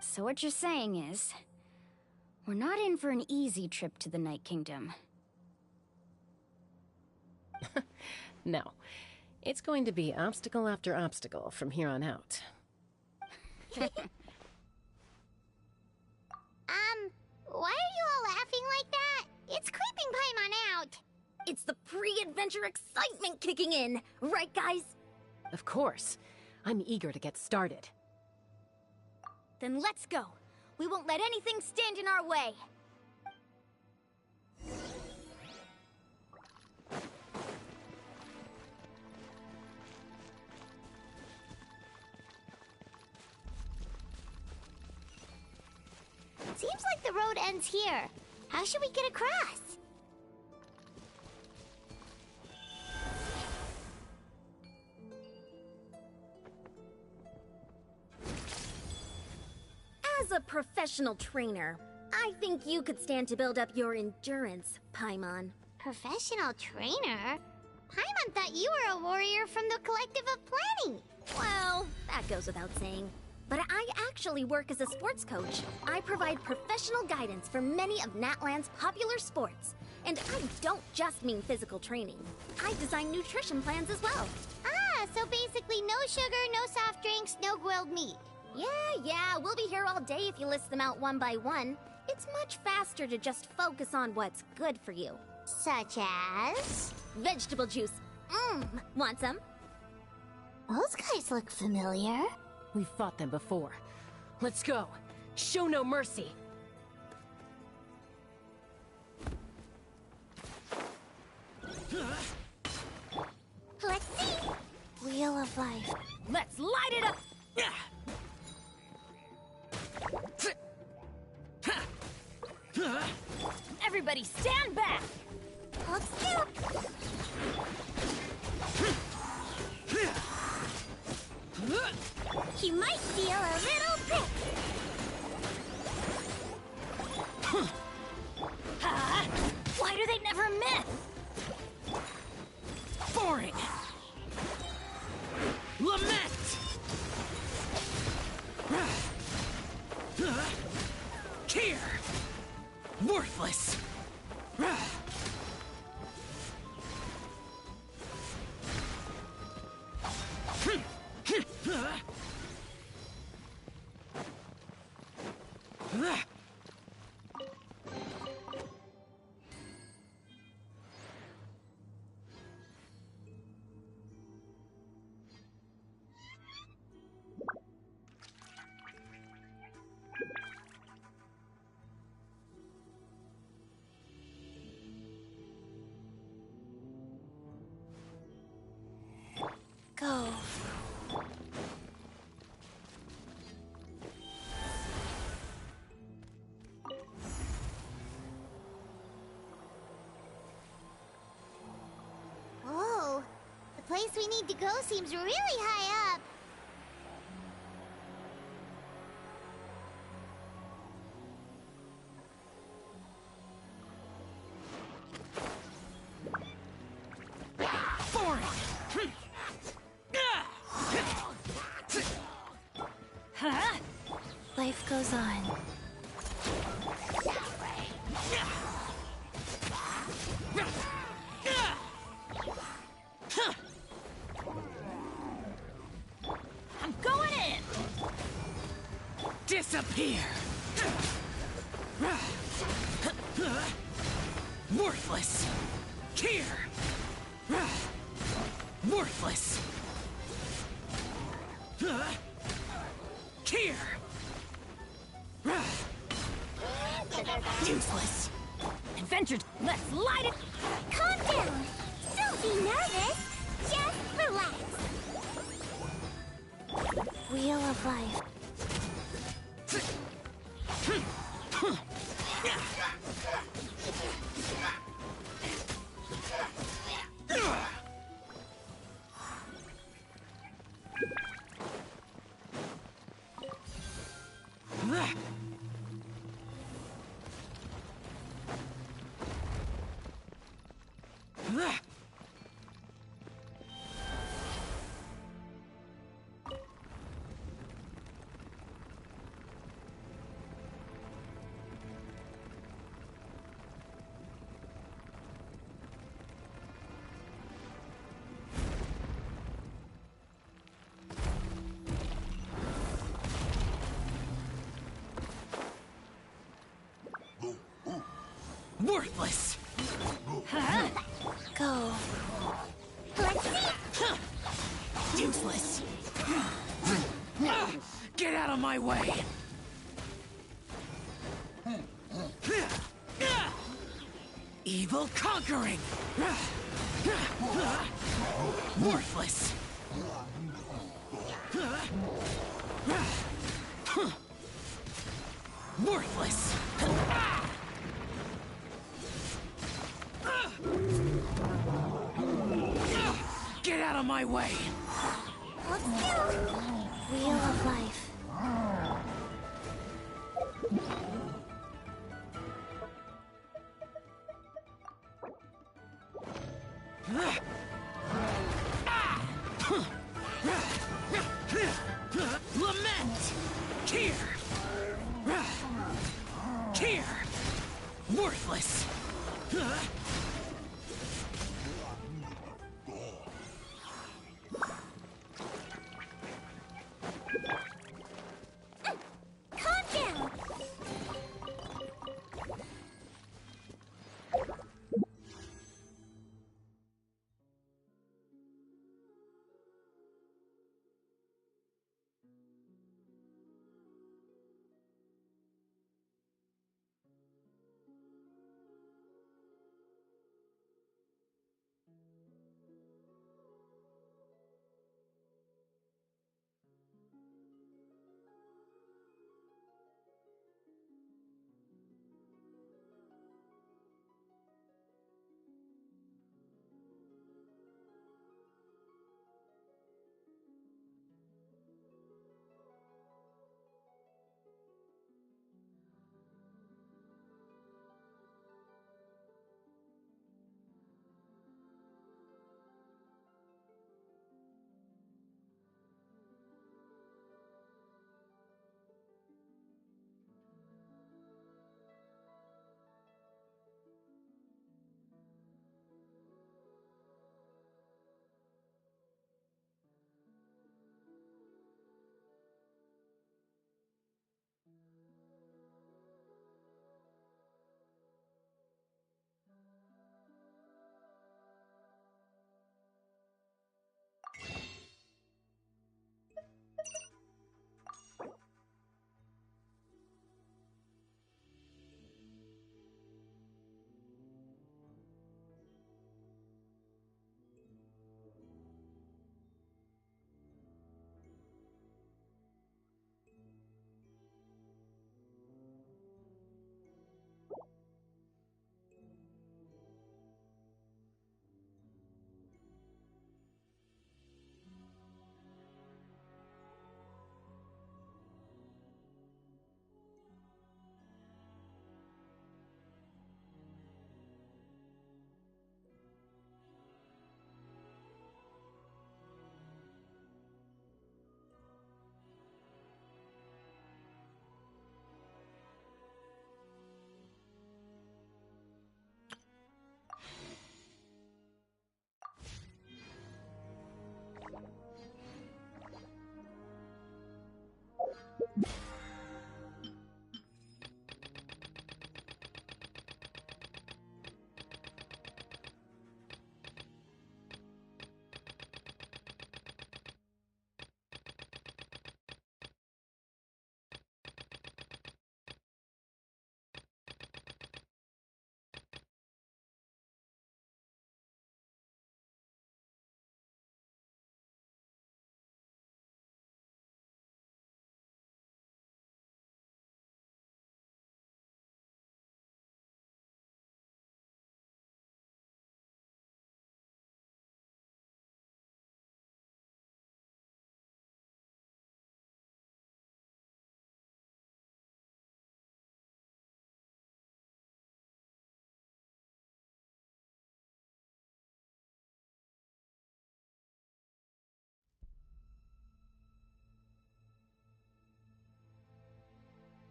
So what you're saying is, we're not in for an easy trip to the Night Kingdom. No. It's going to be obstacle after obstacle from here on out. Why are you all laughing like that? It's creeping Paimon out. It's the pre-adventure excitement kicking in, right guys? Of course. I'm eager to get started. Then let's go. We won't let anything stand in our way. Seems like the road ends here. How should we get across? As a professional trainer, I think you could stand to build up your endurance, Paimon. Professional trainer? Paimon thought you were a warrior from the Collective of Planning. Well, that goes without saying. But I actually work as a sports coach. I provide professional guidance for many of Natlan's popular sports. And I don't just mean physical training. I design nutrition plans as well. Ah, so basically no sugar, no soft drinks, no grilled meat. Yeah, we'll be here all day if you list them out one by one. It's much faster to just focus on what's good for you. Such as? Vegetable juice. Want some? Those guys look familiar. We've fought them before. Let's go. Show no mercy. Let's see. Wheel of Life. Let's light it up! Everybody stand back! Hold still. You might feel a little prick. Why do they never miss? Boring. Lament. Care. Worthless. Go. Whoa, the place we need to go seems really high up. Life goes on. I'm going in! Disappear! Worthless! Here! Worthless! Here! Useless! Adventure! Let's light it! Calm down! Don't be nervous! Just relax! Wheel of Life. Worthless! Go. Let's see! Useless! Get out of my way! Evil conquering! Worthless! Worthless! Get out of my way! Hold still! Wheel of Life. Lament! Here! Here! Worthless! Calm down!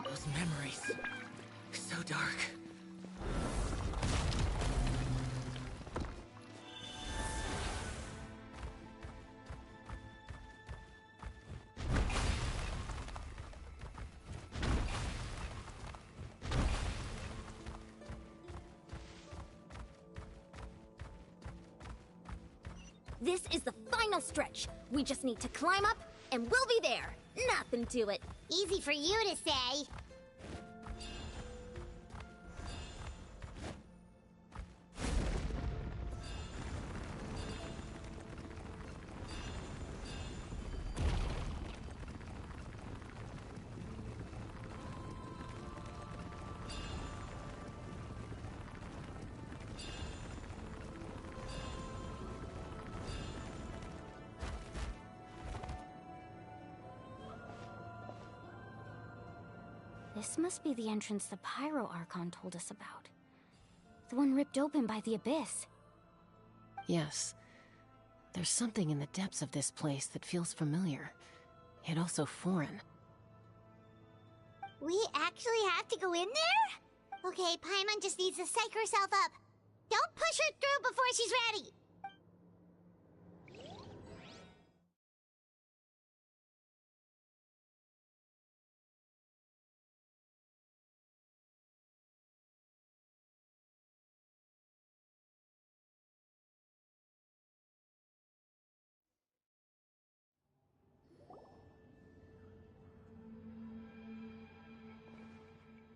Those memories. So dark. This is the final stretch. We just need to climb up, and we'll be there. Nothing to it. Easy for you to say. This must be the entrance the Pyro Archon told us about. The one ripped open by the Abyss. Yes. There's something in the depths of this place that feels familiar, yet also foreign. We actually have to go in there? Okay, Paimon just needs to psych herself up. Don't push her through before she's ready.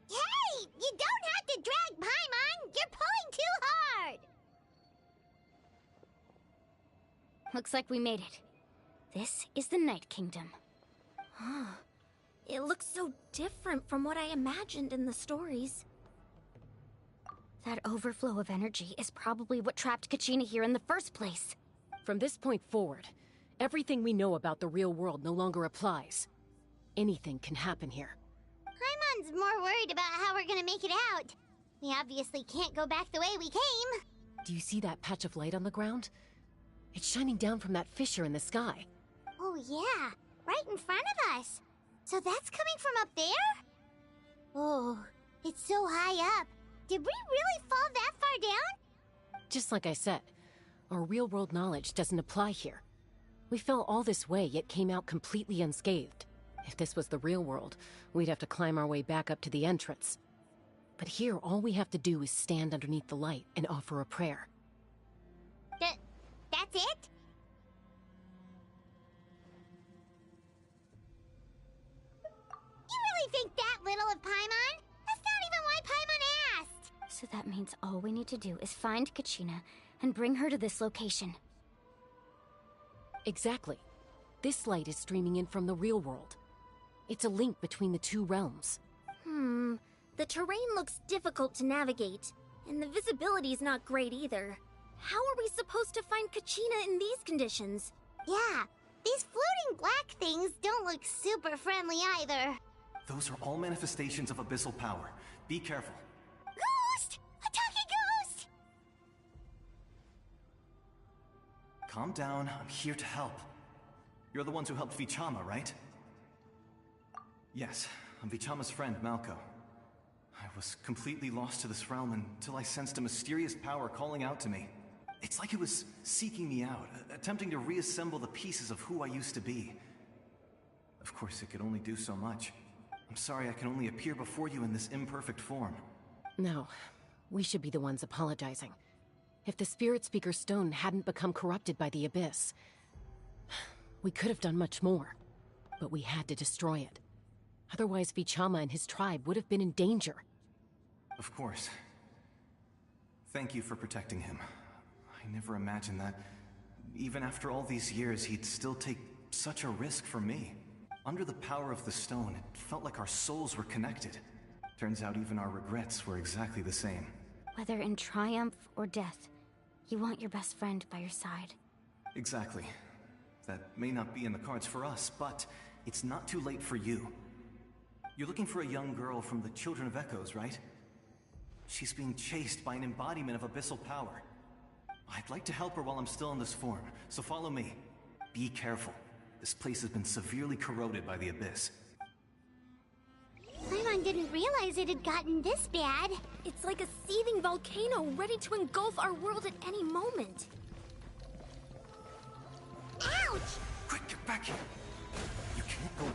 Hey! You don't have to drag Paimon! You're pulling too hard! Looks like we made it. This is the Night Kingdom. It looks so different from what I imagined in the stories. That overflow of energy is probably what trapped Kachina here in the first place. From this point forward, everything we know about the real world no longer applies. Anything can happen here. Paimon's more worried about how we're gonna make it out. We obviously can't go back the way we came. Do you see that patch of light on the ground? It's shining down from that fissure in the sky. Oh yeah, right in front of us. So that's coming from up there? Oh, it's so high up. Did we really fall that far down? Just like I said, our real-world knowledge doesn't apply here. We fell all this way, yet came out completely unscathed. If this was the real world, we'd have to climb our way back up to the entrance. But here, all we have to do is stand underneath the light and offer a prayer. That's it? You really think that little of Paimon? That's not even why Paimon asked! So that means all we need to do is find Kachina and bring her to this location. Exactly. This light is streaming in from the real world. It's a link between the two realms. The terrain looks difficult to navigate, and the visibility's not great either. How are we supposed to find Kachina in these conditions? Yeah, these floating black things don't look super friendly either. Those are all manifestations of abyssal power. Be careful. Ghost! A talking ghost! Calm down, I'm here to help. You're the ones who helped Vichama, right? Yes, I'm Vichama's friend, Malko. I was completely lost to this realm until I sensed a mysterious power calling out to me. It's like it was seeking me out, attempting to reassemble the pieces of who I used to be. Of course, it could only do so much. I'm sorry I can only appear before you in this imperfect form. No, we should be the ones apologizing. If the Spirit Speaker's stone hadn't become corrupted by the Abyss, we could have done much more. But we had to destroy it. Otherwise, Vichama and his tribe would have been in danger. Of course. Thank you for protecting him. I never imagined that, even after all these years, he'd still take such a risk for me. Under the power of the stone, it felt like our souls were connected. Turns out even our regrets were exactly the same. Whether in triumph or death, you want your best friend by your side. Exactly. That may not be in the cards for us, but it's not too late for you. You're looking for a young girl from the Children of Echoes, right? She's being chased by an embodiment of abyssal power. I'd like to help her while I'm still in this form, so follow me. Be careful. This place has been severely corroded by the Abyss. Paimon didn't realize it had gotten this bad. It's like a seething volcano ready to engulf our world at any moment. Ouch! Quick, get back here! You can't go...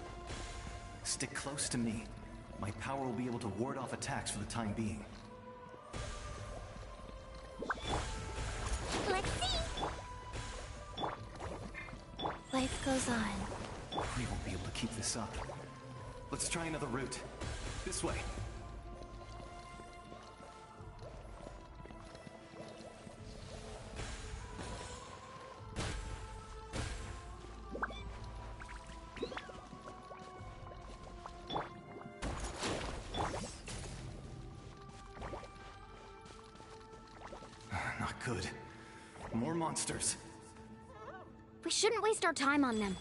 Stick close to me. My power will be able to ward off attacks for the time being. Let's see! Life goes on. We won't be able to keep this up. Let's try another route. This way. Not good. More monsters. We shouldn't waste our time on them.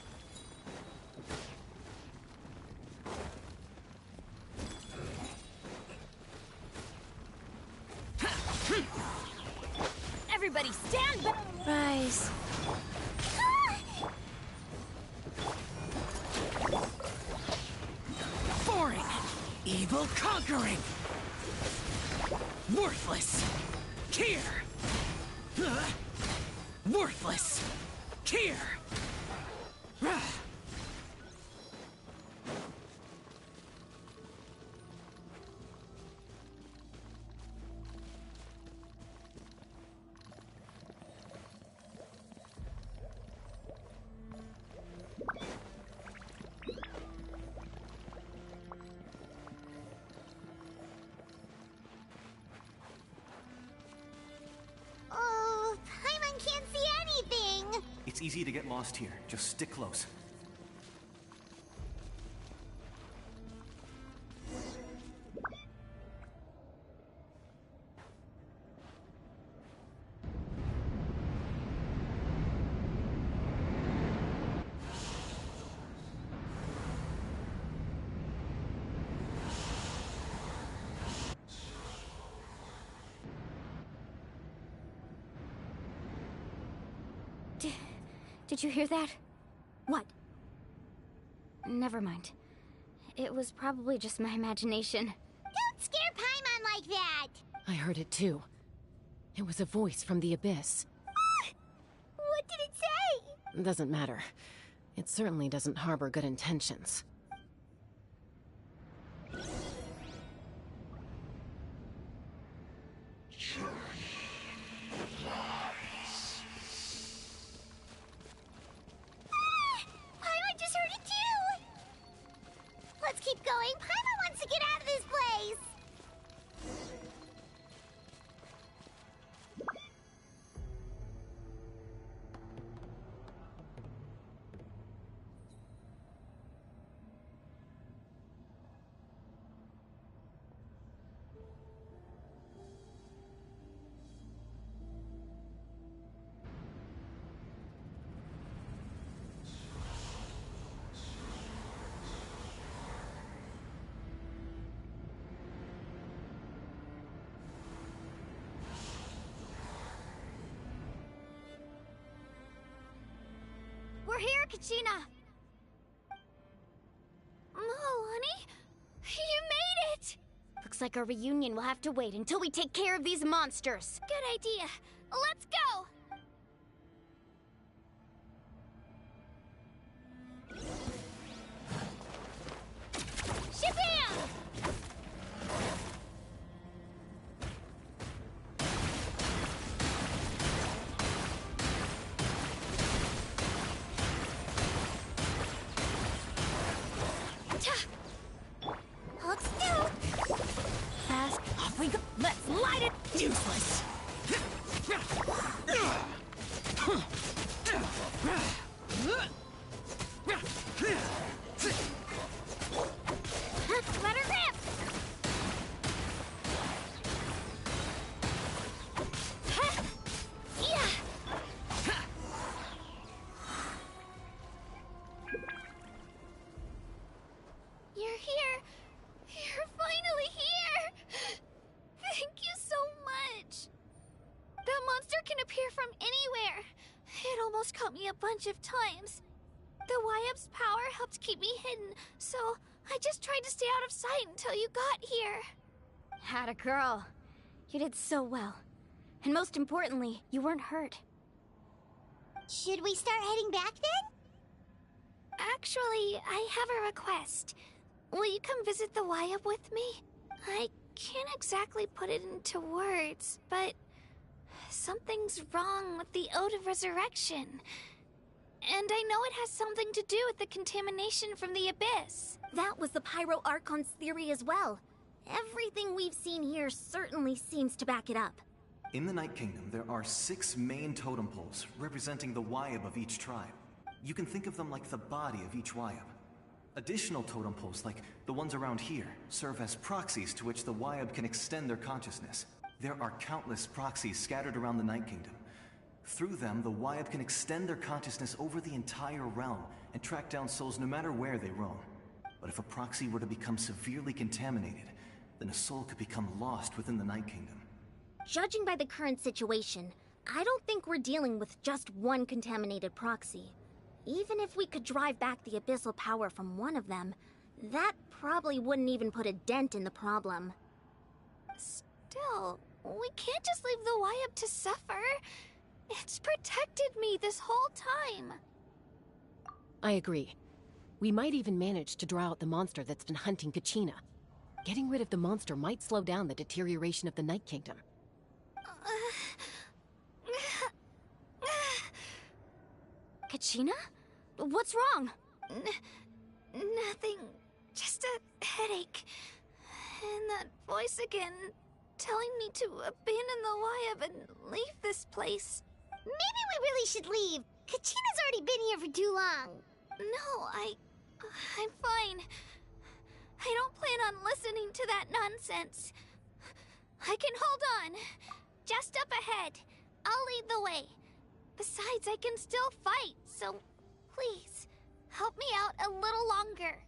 Everybody stand back! Rise. Boring! Evil conquering! Worthless! Here! Worthless! Here! Oh, Paimon can't see anything! It's easy to get lost here. Just stick close. Did you hear that? What? Never mind. It was probably just my imagination. Don't scare Paimon like that! I heard it too. It was a voice from the Abyss. What did it say? Doesn't matter. It certainly doesn't harbor good intentions. Paimon just heard it too! Let's keep going. Paimon wants to get out of this place! We're here, Kachina! Oh, honey? Looks like our reunion will have to wait until we take care of these monsters. Good idea. Let's go! Shabam! Hold still. Fast. Off we go. Let's light it. Useless. Let her rip. Yeah! You're here! You're finally here! Thank you so much! That monster can appear from anywhere. It almost caught me a bunch of times. The Wyab's power helped keep me hidden, so I just tried to stay out of sight until you got here. Atta girl. You did so well. And most importantly, you weren't hurt. Should we start heading back then? Actually, I have a request. Will you come visit the Wyab with me? I can't exactly put it into words, but something's wrong with the Ode of Resurrection. And I know it has something to do with the contamination from the Abyss. That was the Pyro Archon's theory as well. Everything we've seen here certainly seems to back it up. In the Night Kingdom, there are 6 main totem poles representing the Wyab of each tribe. You can think of them like the body of each Wyab. Additional totem poles, like the ones around here, serve as proxies to which the Wyab can extend their consciousness. There are countless proxies scattered around the Night Kingdom. Through them, the Wyab can extend their consciousness over the entire realm and track down souls no matter where they roam. But if a proxy were to become severely contaminated, then a soul could become lost within the Night Kingdom. Judging by the current situation, I don't think we're dealing with just one contaminated proxy. Even if we could drive back the abyssal power from one of them, that probably wouldn't even put a dent in the problem. Still, we can't just leave the Wyab to suffer. It's protected me this whole time. I agree. We might even manage to draw out the monster that's been hunting Kachina. Getting rid of the monster might slow down the deterioration of the Night Kingdom. Kachina? What's wrong? Nothing. Just a headache. And that voice again, telling me to abandon the Wyab and leave this place. Maybe we really should leave. Kachina's already been here for too long. No, I'm fine. I don't plan on listening to that nonsense. I can hold on. Just up ahead. I'll lead the way. Besides, I can still fight, so please, help me out a little longer.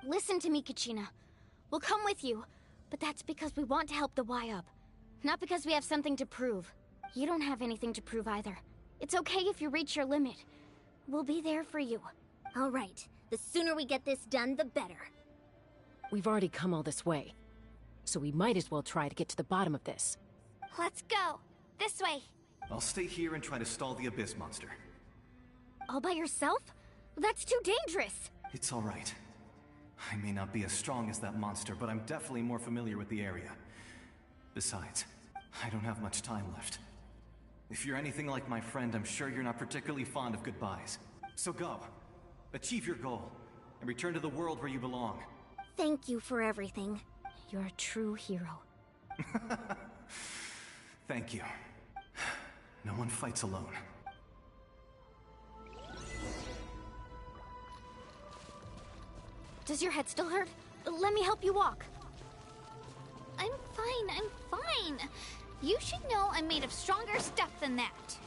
Listen to me, Kachina. We'll come with you, but that's because we want to help the Wyab. Not because we have something to prove. You don't have anything to prove either. It's okay if you reach your limit. We'll be there for you. All right. The sooner we get this done, the better. We've already come all this way, so we might as well try to get to the bottom of this. Let's go. This way. I'll stay here and try to stall the Abyss monster. All by yourself? That's too dangerous. It's all right. I may not be as strong as that monster, but I'm definitely more familiar with the area. Besides, I don't have much time left. If you're anything like my friend, I'm sure you're not particularly fond of goodbyes. So go. Achieve your goal, and return to the world where you belong. Thank you for everything. You're a true hero. Thank you. No one fights alone. Does your head still hurt? Let me help you walk. I'm fine. You should know I'm made of stronger stuff than that.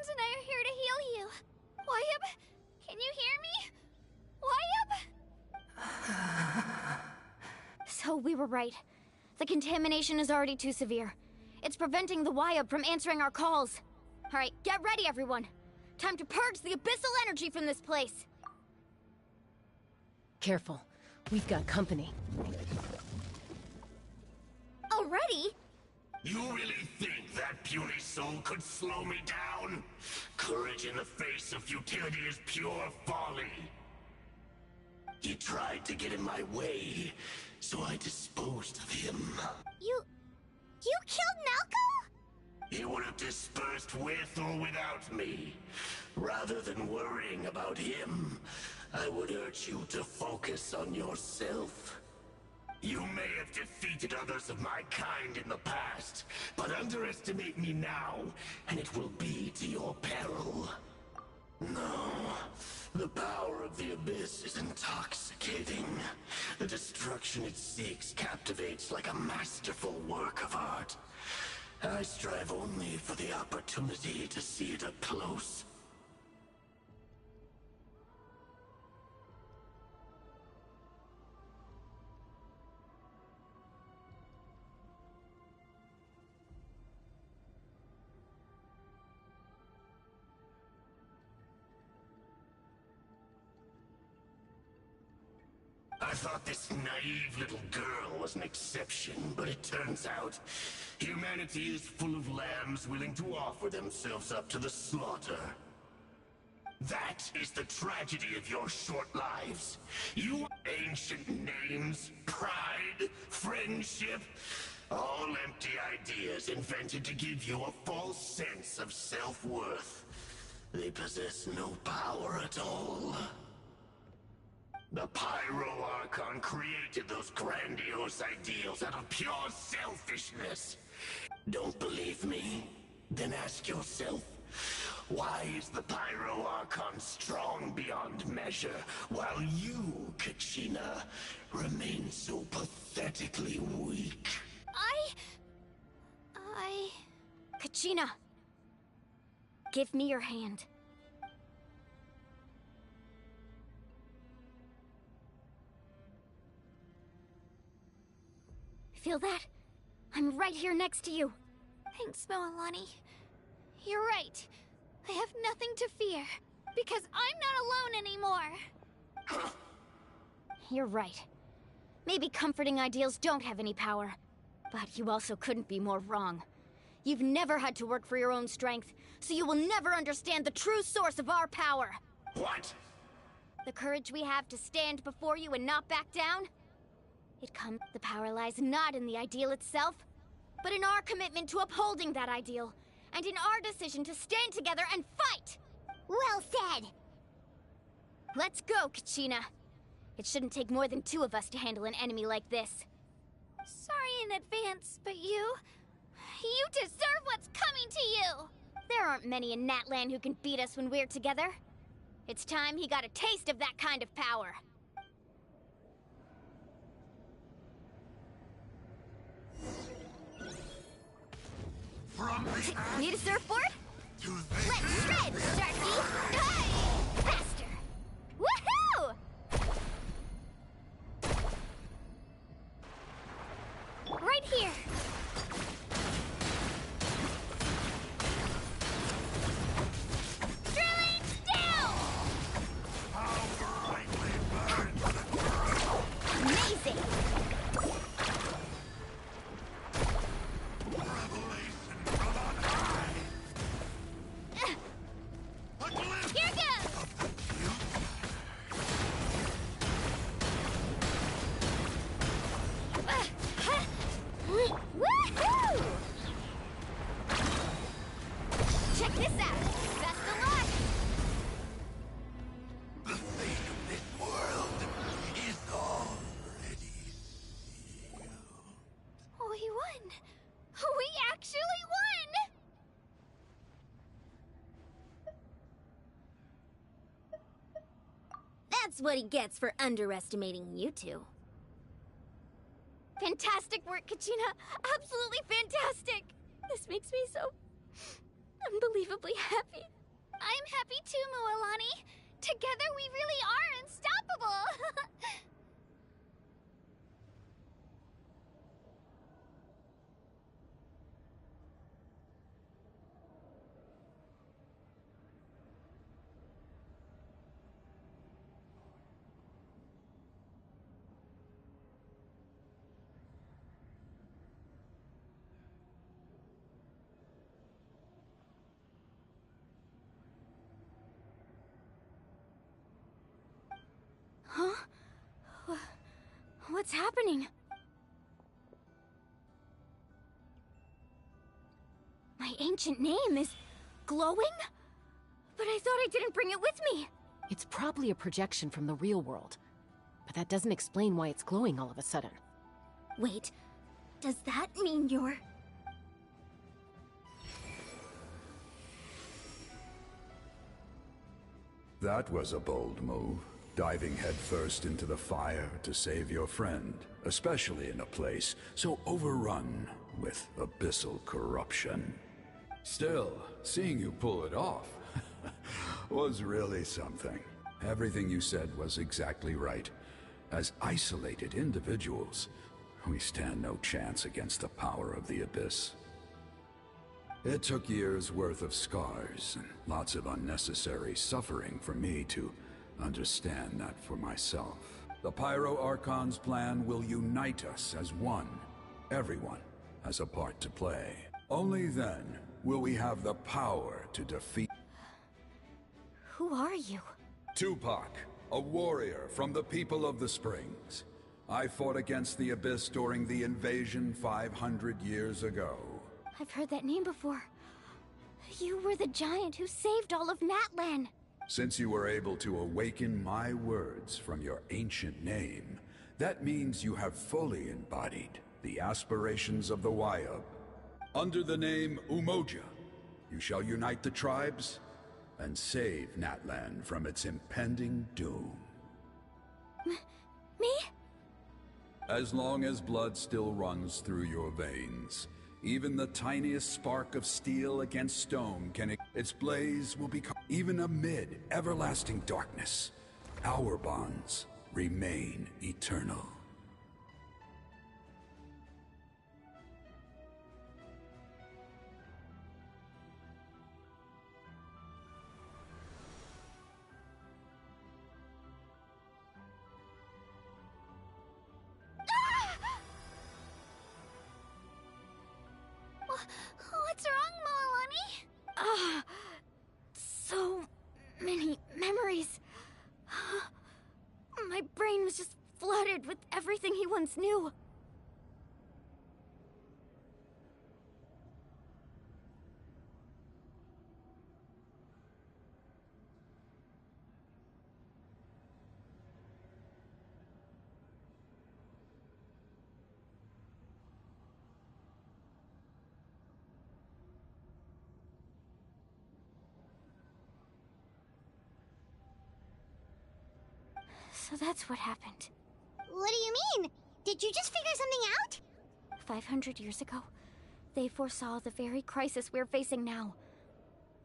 friends and I are here to heal you. Wyabb, can you hear me? Wyabb? So we were right. The contamination is already too severe. It's preventing the Wyabb from answering our calls. Alright, get ready, everyone. Time to purge the abyssal energy from this place. Careful. We've got company. Already? You really think that puny soul could slow me down? Courage in the face of futility is pure folly. He tried to get in my way, so I disposed of him. You killed Malcolm? He would have dispersed with or without me. Rather than worrying about him, I would urge you to focus on yourself. You may have defeated others of my kind in the past, but underestimate me now, and it will be to your peril. No, the power of the Abyss is intoxicating. The destruction it seeks captivates like a masterful work of art. I strive only for the opportunity to see it up close. I thought this naive little girl was an exception, but it turns out humanity is full of lambs willing to offer themselves up to the slaughter. That is the tragedy of your short lives. You ancient names, pride, friendship, all empty ideas invented to give you a false sense of self-worth. They possess no power at all. The Pyro Archon created those grandiose ideals out of pure selfishness. Don't believe me? Then ask yourself, why is the Pyro Archon strong beyond measure, while you, Kachina, remain so pathetically weak? Kachina! Give me your hand. Feel that? I'm right here next to you. Thanks, Moalani. You're right. I have nothing to fear, because I'm not alone anymore. You're right. Maybe comforting ideals don't have any power. But you also couldn't be more wrong. You've never had to work for your own strength, so you will never understand the true source of our power. What? The courage we have to stand before you and not back down? The power lies not in the ideal itself, but in our commitment to upholding that ideal, and in our decision to stand together and fight! Well said! Let's go, Kachina. It shouldn't take more than 2 of us to handle an enemy like this. Sorry in advance, but you deserve what's coming to you! There aren't many in Natlan who can beat us when we're together. It's time he got a taste of that kind of power. Need a surfboard? Let's shred, Sharky! Hey! Faster! Woohoo! Right here! Drilling down! Amazing! Here goes! Woohoo! Check this out! Best of luck! The fate of this world is already sealed. We won! We actually won! That's what he gets for underestimating you two. Fantastic work, Kachina! Absolutely fantastic! This makes me so unbelievably happy. I'm happy too, Mualani. Together we really are unstoppable. Huh? What's happening? My ancient name is glowing? But I thought I didn't bring it with me. It's probably a projection from the real world. But that doesn't explain why it's glowing all of a sudden. Wait, does that mean you're... That was a bold move. Diving headfirst into the fire to save your friend, especially in a place so overrun with abyssal corruption. Still, seeing you pull it off was really something. Everything you said was exactly right. As isolated individuals, we stand no chance against the power of the Abyss. It took years' worth of scars and lots of unnecessary suffering for me to understand that for myself. The Pyro Archon's plan will unite us as one. Everyone has a part to play. Only then will we have the power to defeat... Who are you? Tupac, a warrior from the people of the Springs. I fought against the Abyss during the invasion 500 years ago. I've heard that name before. You were the giant who saved all of Natlan. Since you were able to awaken my words from your ancient name, that means you have fully embodied the aspirations of the Wayab. Under the name Umoja, you shall unite the tribes and save Natlan from its impending doom. Me? As long as blood still runs through your veins, even the tiniest spark of steel against stone can... Its blaze will become... Even amid everlasting darkness, our bonds remain eternal. What's wrong, Mualani? So many memories. My brain was just flooded with everything he once knew. So that's what happened. What do you mean? Did you just figure something out? 500 years ago, they foresaw the very crisis we're facing now.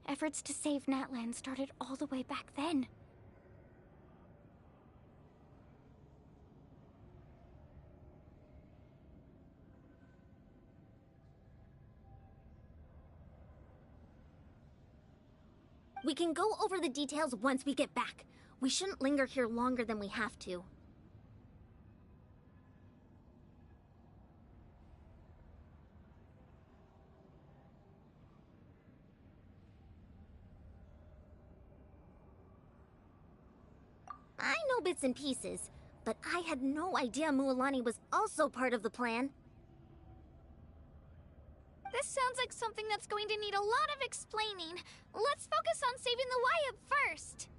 Efforts to save Natlan started all the way back then. We can go over the details once we get back. We shouldn't linger here longer than we have to. I know bits and pieces, but I had no idea Mualani was also part of the plan. This sounds like something that's going to need a lot of explaining. Let's focus on saving the Wayab first.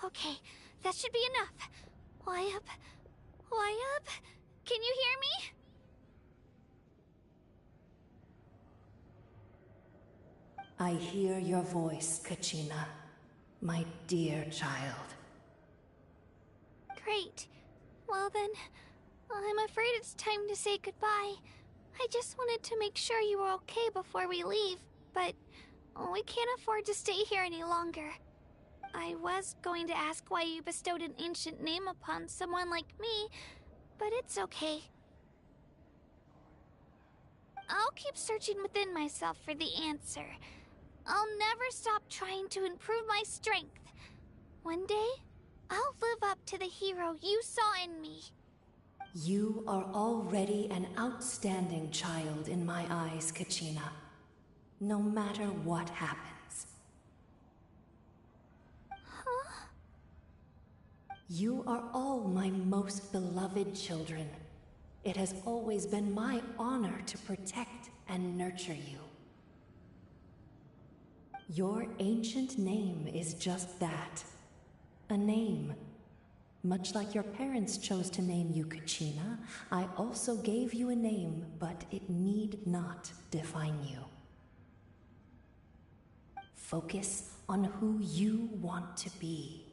Okay, that should be enough. Why up? Can you hear me? I hear your voice, Kachina, my dear child. Great. Well then, I'm afraid it's time to say goodbye. I just wanted to make sure you were okay before we leave, but we can't afford to stay here any longer. I was going to ask why you bestowed an ancient name upon someone like me, but it's okay. I'll keep searching within myself for the answer. I'll never stop trying to improve my strength. One day, I'll live up to the hero you saw in me. You are already an outstanding child in my eyes, Kachina. No matter what happens. Huh? You are all my most beloved children. It has always been my honor to protect and nurture you. Your ancient name is just that. A name. Much like your parents chose to name you Kachina, I also gave you a name, but it need not define you. Focus on who you want to be.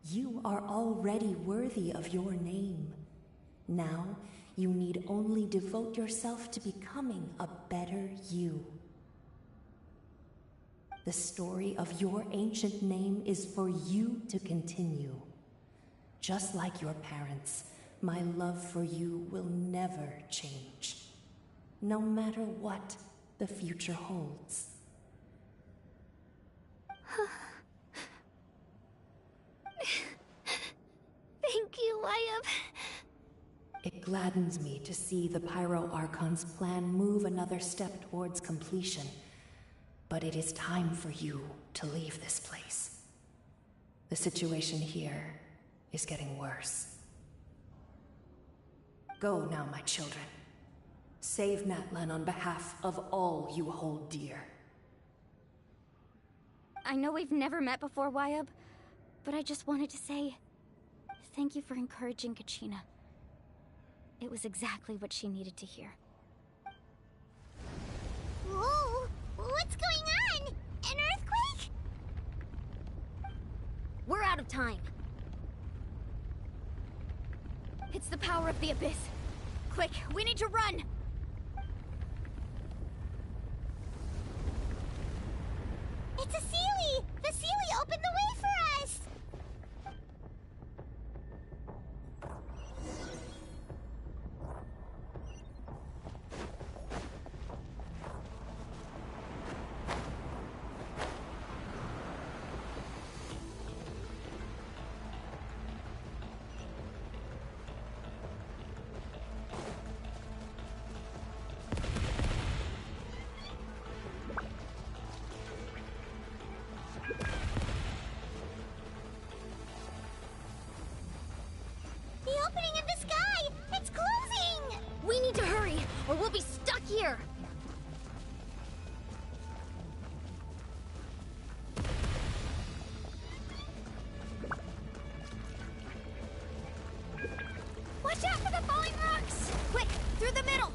You are already worthy of your name. Now, you need only devote yourself to becoming a better you. The story of your ancient name is for you to continue. Just like your parents, my love for you will never change. No matter what the future holds. Thank you, Wyatt. It gladdens me to see the Pyro Archon's plan move another step towards completion. But it is time for you to leave this place. The situation here is getting worse. Go now, my children. Save Natlan on behalf of all you hold dear. I know we've never met before, Wyatt, but I just wanted to say thank you for encouraging Kachina. It was exactly what she needed to hear. Whoa! What's going on? An earthquake? We're out of time. It's the power of the Abyss. Quick, we need to run! It's a Seelie! The Seelie opened the way for us! We need to hurry, or we'll be stuck here! Watch out for the falling rocks! Quick, through the middle!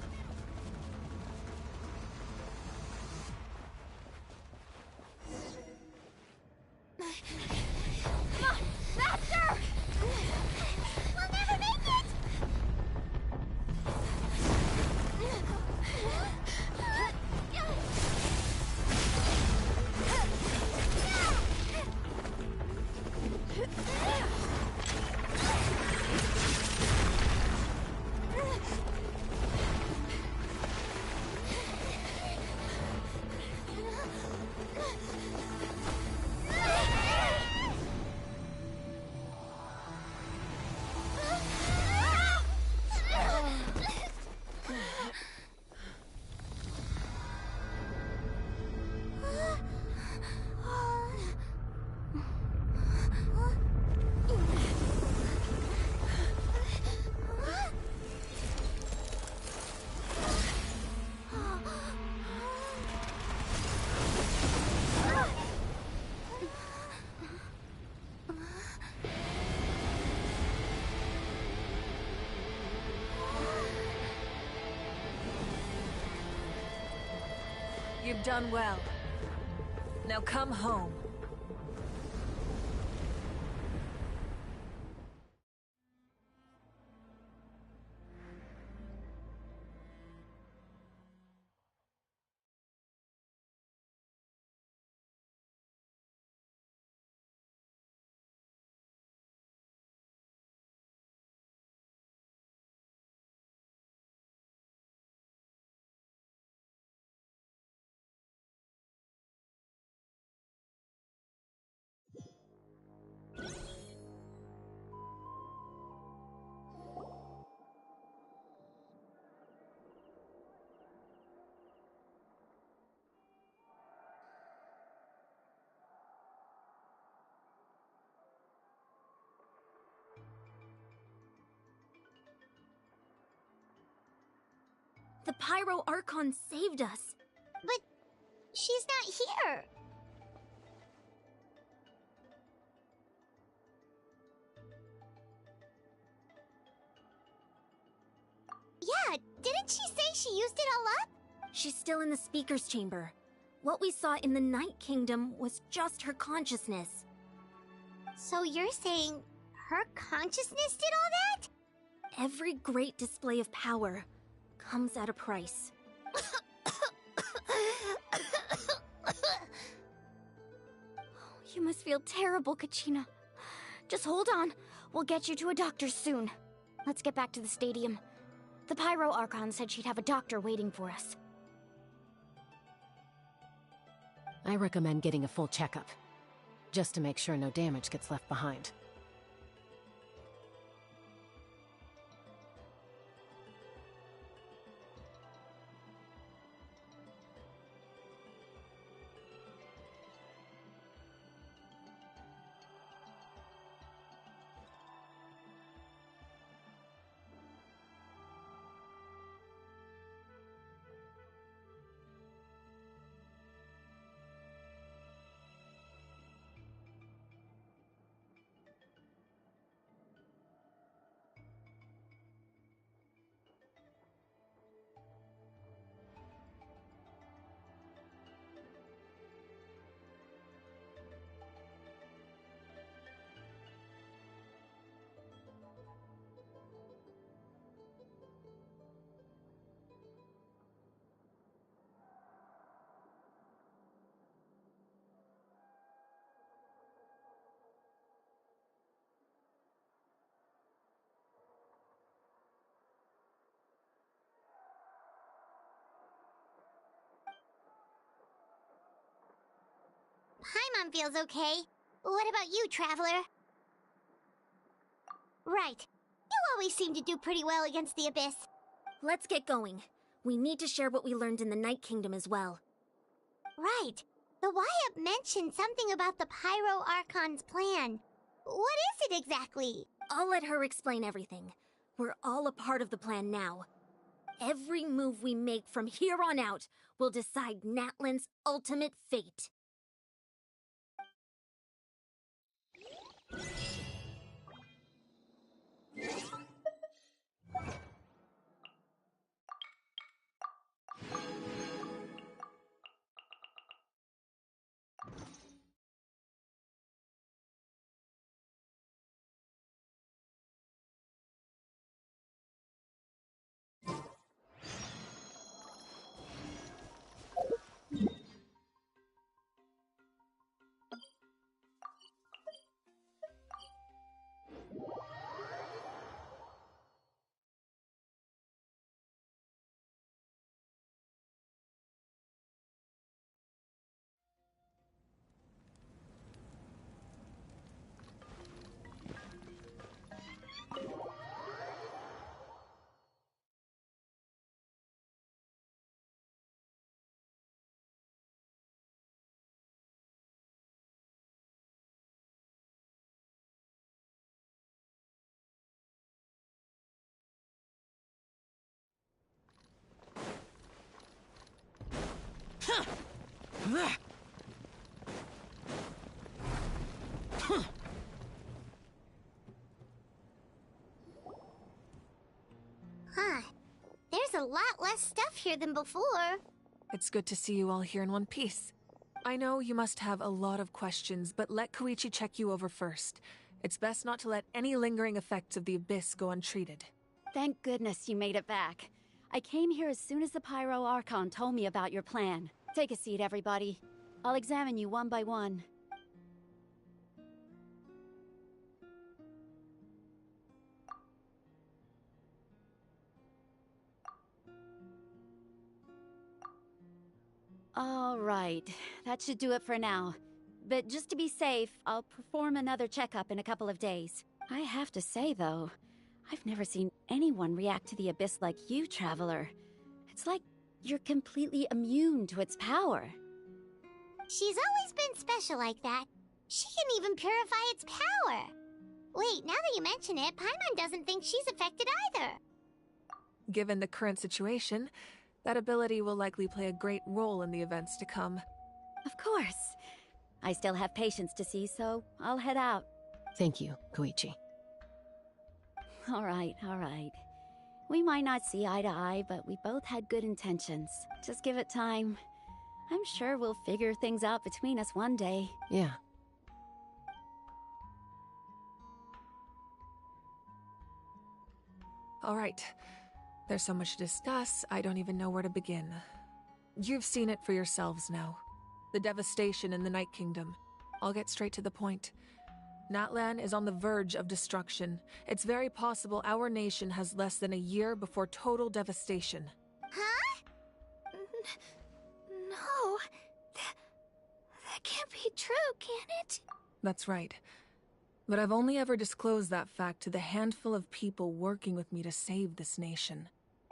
done well. Now come home. The Pyro Archon saved us. But she's not here. Yeah, didn't she say she used it all up? She's still in the Speaker's Chamber. What we saw in the Night Kingdom was just her consciousness. So you're saying her consciousness did all that? Every great display of power comes at a price. You must feel terrible, Kachina. Just hold on. We'll get you to a doctor soon. Let's get back to the stadium. The Pyro Archon said she'd have a doctor waiting for us. I recommend getting a full checkup, just to make sure no damage gets left behind. Paimon feels okay. What about you, Traveler? Right. You always seem to do pretty well against the Abyss. Let's get going. We need to share what we learned in the Night Kingdom as well. Right. The Wyatt mentioned something about the Pyro Archon's plan. What is it exactly? I'll let her explain everything. We're all a part of the plan now. Every move we make from here on out will decide Natlan's ultimate fate. Huh. There's a lot less stuff here than before. It's good to see you all here in one piece. I know you must have a lot of questions, but let Koichi check you over first. It's best not to let any lingering effects of the Abyss go untreated. Thank goodness you made it back. I came here as soon as the Pyro Archon told me about your plan. Take a seat, everybody. I'll examine you one by one. All right, that should do it for now. But just to be safe, I'll perform another checkup in a couple of days. I have to say, though, I've never seen anyone react to the Abyss like you, Traveler. It's like you're completely immune to its power. She's always been special like that. She can even purify its power. Wait, now that you mention it, Paimon doesn't think she's affected either. Given the current situation, that ability will likely play a great role in the events to come. Of course. I still have patients to see, so I'll head out. Thank you, Koichi. All right, all right. We might not see eye to eye, but we both had good intentions. Just give it time. I'm sure we'll figure things out between us one day. Yeah. All right. There's so much to discuss, I don't even know where to begin. You've seen it for yourselves now. The devastation in the Night Kingdom. I'll get straight to the point. Natlan is on the verge of destruction. It's very possible our nation has less than a year before total devastation. Huh? No. That can't be true, can it? That's right. But I've only ever disclosed that fact to the handful of people working with me to save this nation.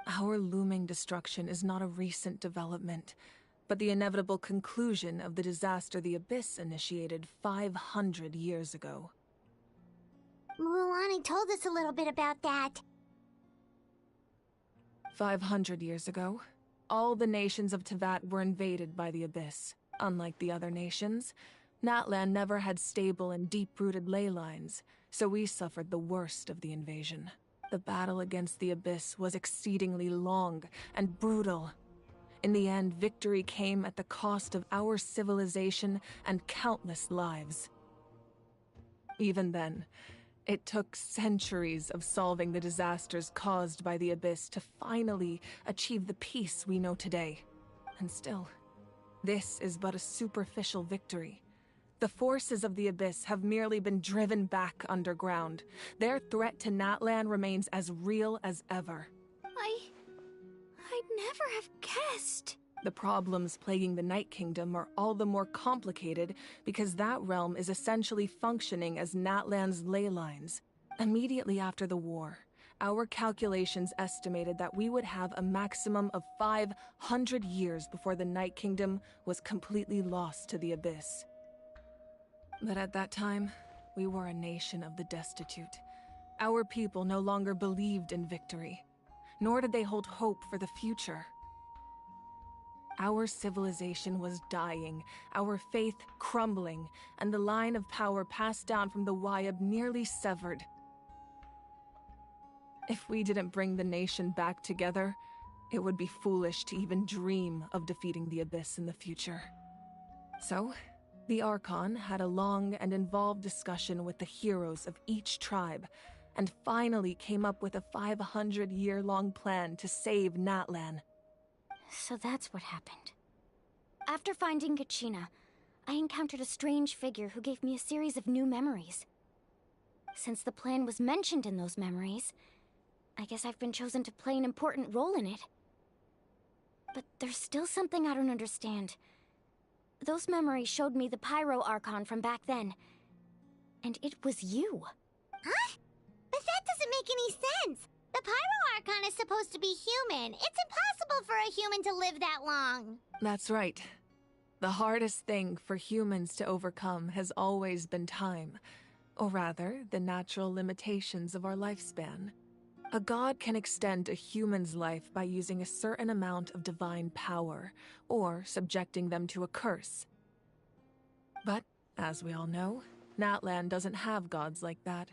Our looming destruction is not a recent development, but the inevitable conclusion of the disaster the Abyss initiated 500 years ago. Mulan told us a little bit about that. 500 years ago, all the nations of Teyvat were invaded by the Abyss. Unlike the other nations, Natlan never had stable and deep-rooted ley lines, so we suffered the worst of the invasion. The battle against the Abyss was exceedingly long and brutal. In the end, victory came at the cost of our civilization and countless lives. Even then, it took centuries of solving the disasters caused by the Abyss to finally achieve the peace we know today. And still, this is but a superficial victory. The forces of the Abyss have merely been driven back underground. Their threat to Natlan remains as real as ever. I'd never have guessed. The problems plaguing the Night Kingdom are all the more complicated because that realm is essentially functioning as Natlan's ley lines. Immediately after the war, our calculations estimated that we would have a maximum of 500 years before the Night Kingdom was completely lost to the Abyss. But at that time, we were a nation of the destitute. Our people no longer believed in victory, nor did they hold hope for the future. Our civilization was dying, our faith crumbling, and the line of power passed down from the Wayab nearly severed. If we didn't bring the nation back together, it would be foolish to even dream of defeating the Abyss in the future. So, the Archon had a long and involved discussion with the heroes of each tribe, and finally came up with a 500-year-long plan to save Natlan. So that's what happened. After finding Kachina, I encountered a strange figure who gave me a series of new memories. Since the plan was mentioned in those memories, I guess I've been chosen to play an important role in it. But there's still something I don't understand. Those memories showed me the Pyro Archon from back then. And it was you. Huh? But that doesn't make any sense. The Pyro Archon is supposed to be human. It's impossible for a human to live that long. That's right. The hardest thing for humans to overcome has always been time. Or rather, the natural limitations of our lifespan. A god can extend a human's life by using a certain amount of divine power, or subjecting them to a curse. But, as we all know, Natlan doesn't have gods like that.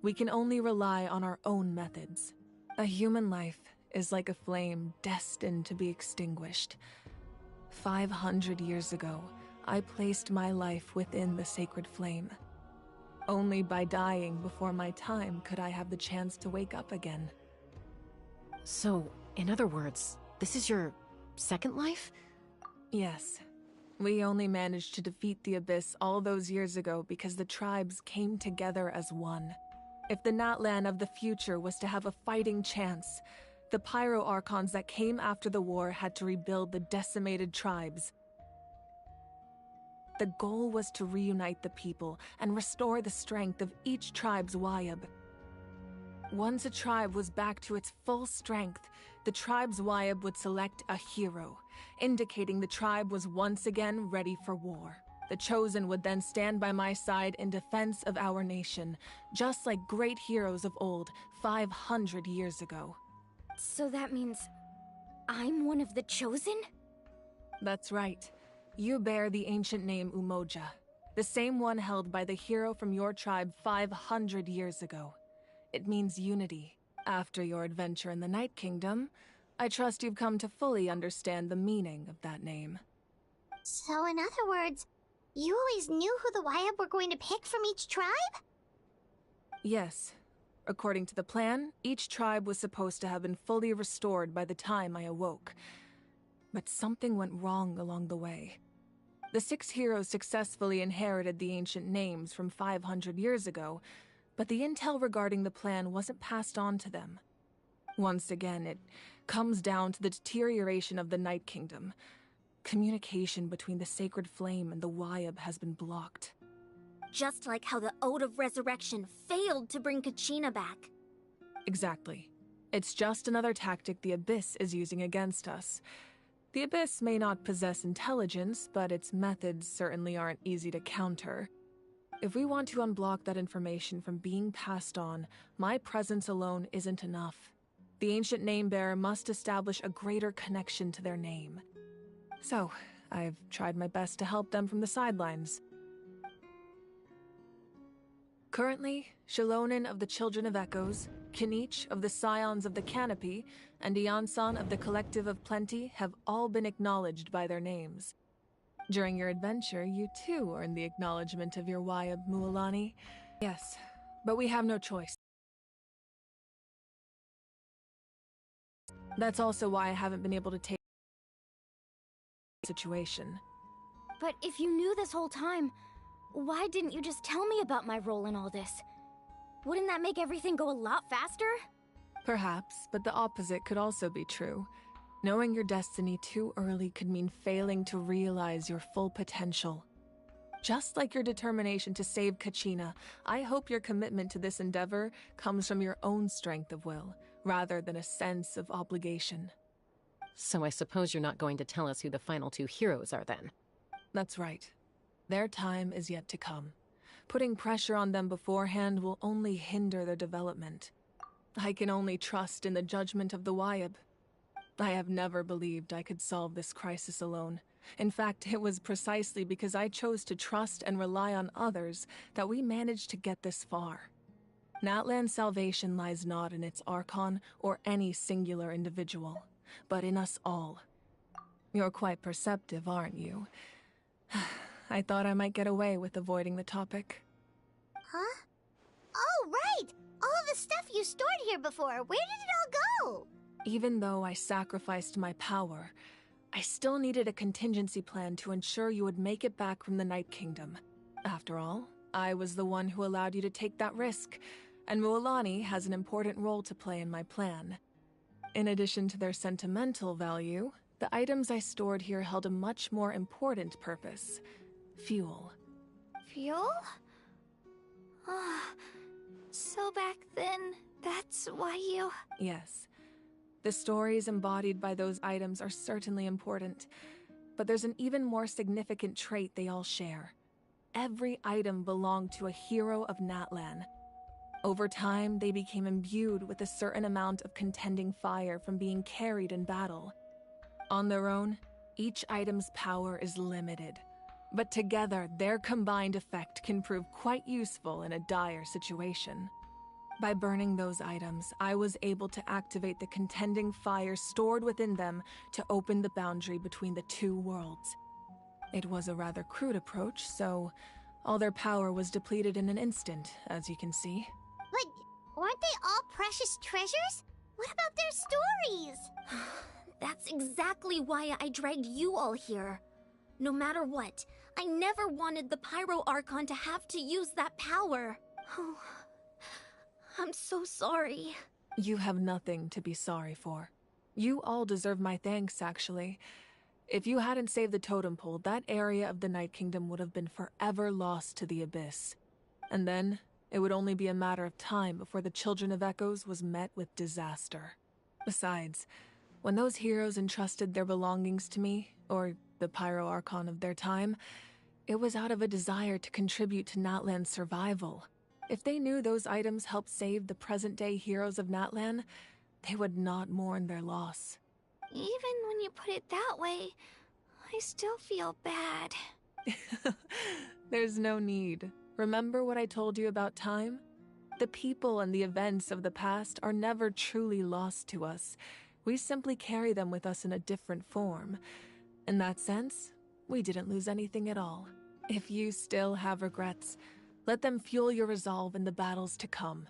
We can only rely on our own methods. A human life is like a flame destined to be extinguished. 500 years ago, I placed my life within the sacred flame. Only by dying before my time could I have the chance to wake up again. So, in other words, this is your second life? Yes. We only managed to defeat the Abyss all those years ago because the tribes came together as one. If the Natlan of the future was to have a fighting chance, the Pyro Archons that came after the war had to rebuild the decimated tribes. The goal was to reunite the people and restore the strength of each tribe's Wayab. Once a tribe was back to its full strength, the tribe's Wayab would select a hero, indicating the tribe was once again ready for war. The Chosen would then stand by my side in defense of our nation, just like great heroes of old, 500 years ago. So that means I'm one of the Chosen? That's right. You bear the ancient name Umoja, the same one held by the hero from your tribe 500 years ago. It means unity. After your adventure in the Night Kingdom, I trust you've come to fully understand the meaning of that name. So in other words, you always knew who the Wayab were going to pick from each tribe? Yes. According to the plan, each tribe was supposed to have been fully restored by the time I awoke. But something went wrong along the way. The 6 heroes successfully inherited the ancient names from 500 years ago, but the intel regarding the plan wasn't passed on to them. Once again, it comes down to the deterioration of the Night Kingdom. Communication between the Sacred Flame and the Wayab has been blocked. Just like how the Ode of Resurrection failed to bring Kachina back. Exactly. It's just another tactic the Abyss is using against us. The Abyss may not possess intelligence, but its methods certainly aren't easy to counter. If we want to unblock that information from being passed on, my presence alone isn't enough. The ancient name-bearer must establish a greater connection to their name. So, I've tried my best to help them from the sidelines. Currently, Shilonin of the Children of Echoes, Kinich of the Scions of the Canopy, and Iansan of the Collective of Plenty have all been acknowledged by their names. During your adventure, you too earned the acknowledgement of your Wayab, Mualani. Yes, but we have no choice. That's also why I haven't been able to take the situation. But if you knew this whole time, why didn't you just tell me about my role in all this? Wouldn't that make everything go a lot faster? Perhaps, but the opposite could also be true. Knowing your destiny too early could mean failing to realize your full potential. Just like your determination to save Kachina, I hope your commitment to this endeavor comes from your own strength of will, rather than a sense of obligation. So I suppose you're not going to tell us who the final 2 heroes are then? That's right. Their time is yet to come. Putting pressure on them beforehand will only hinder their development. I can only trust in the judgment of the Wayab. I have never believed I could solve this crisis alone. In fact, it was precisely because I chose to trust and rely on others that we managed to get this far. Natlan's salvation lies not in its Archon or any singular individual, but in us all. You're quite perceptive, aren't you? I thought I might get away with avoiding the topic. Huh? Oh, right! All the stuff you stored here before, where did it all go? Even though I sacrificed my power, I still needed a contingency plan to ensure you would make it back from the Night Kingdom. After all, I was the one who allowed you to take that risk, and Mualani has an important role to play in my plan. In addition to their sentimental value, the items I stored here held a much more important purpose. Fuel. Fuel? Ah, so back then, that's why you... Yes. The stories embodied by those items are certainly important, but there's an even more significant trait they all share. Every item belonged to a hero of Natlan. Over time, they became imbued with a certain amount of contending fire from being carried in battle. On their own, each item's power is limited, but together, their combined effect can prove quite useful in a dire situation. By burning those items, I was able to activate the contending fire stored within them to open the boundary between the two worlds. It was a rather crude approach, so all their power was depleted in an instant, as you can see. But weren't they all precious treasures? What about their stories? That's exactly why I dragged you all here. No matter what, I never wanted the Pyro Archon to have to use that power. Oh, I'm so sorry. You have nothing to be sorry for. You all deserve my thanks, actually. If you hadn't saved the totem pole, that area of the Night Kingdom would have been forever lost to the Abyss. And then, it would only be a matter of time before the Children of Echoes was met with disaster. Besides, when those heroes entrusted their belongings to me, or the Pyro Archon of their time, it was out of a desire to contribute to Natlan's survival. If they knew those items helped save the present-day heroes of Natlan, they would not mourn their loss. Even when you put it that way, I still feel bad. There's no need. Remember what I told you about time? The people and the events of the past are never truly lost to us. We simply carry them with us in a different form. In that sense, we didn't lose anything at all. If you still have regrets, let them fuel your resolve in the battles to come.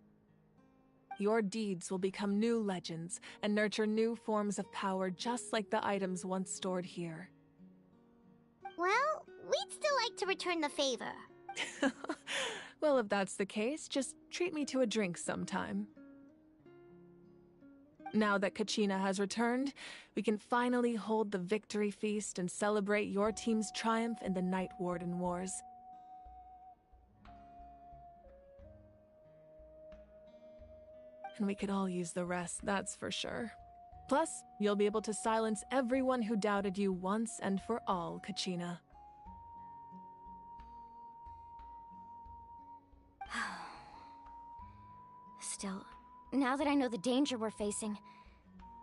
Your deeds will become new legends and nurture new forms of power just like the items once stored here. Well, we'd still like to return the favor. Well, if that's the case, just treat me to a drink sometime. Now that Kachina has returned, we can finally hold the victory feast and celebrate your team's triumph in the Night Warden Wars. And we could all use the rest, that's for sure. Plus, you'll be able to silence everyone who doubted you once and for all, Kachina. Still, now that I know the danger we're facing,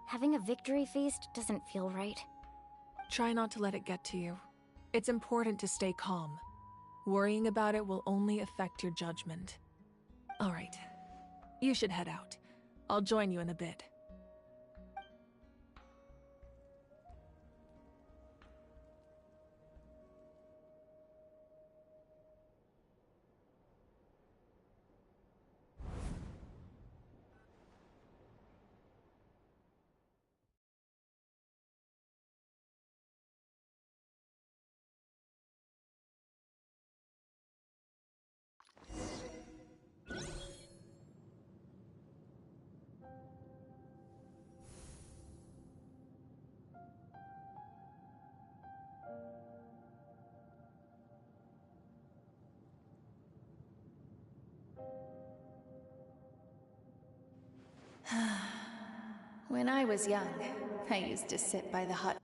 having a victory feast doesn't feel right. Try not to let it get to you. It's important to stay calm. Worrying about it will only affect your judgment. All right, you should head out. I'll join you in a bit. When I was young, I used to sit by the hot...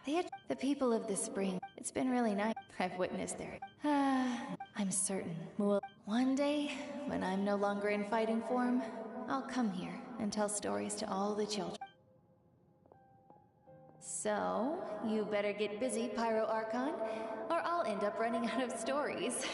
The people of the spring. It's been really nice. I've witnessed their... I'm certain. Well, one day, when I'm no longer in fighting form, I'll come here and tell stories to all the children. So, you better get busy, Pyro Archon, or I'll end up running out of stories.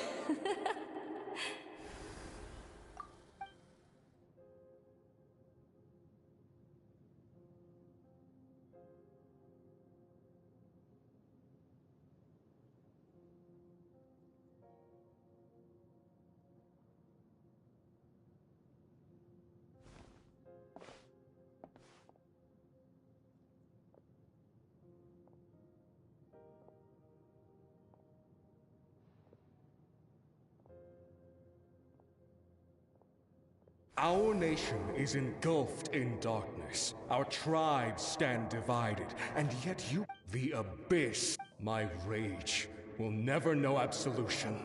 Our nation is engulfed in darkness. Our tribes stand divided, and yet you... The Abyss. My rage will never know absolution.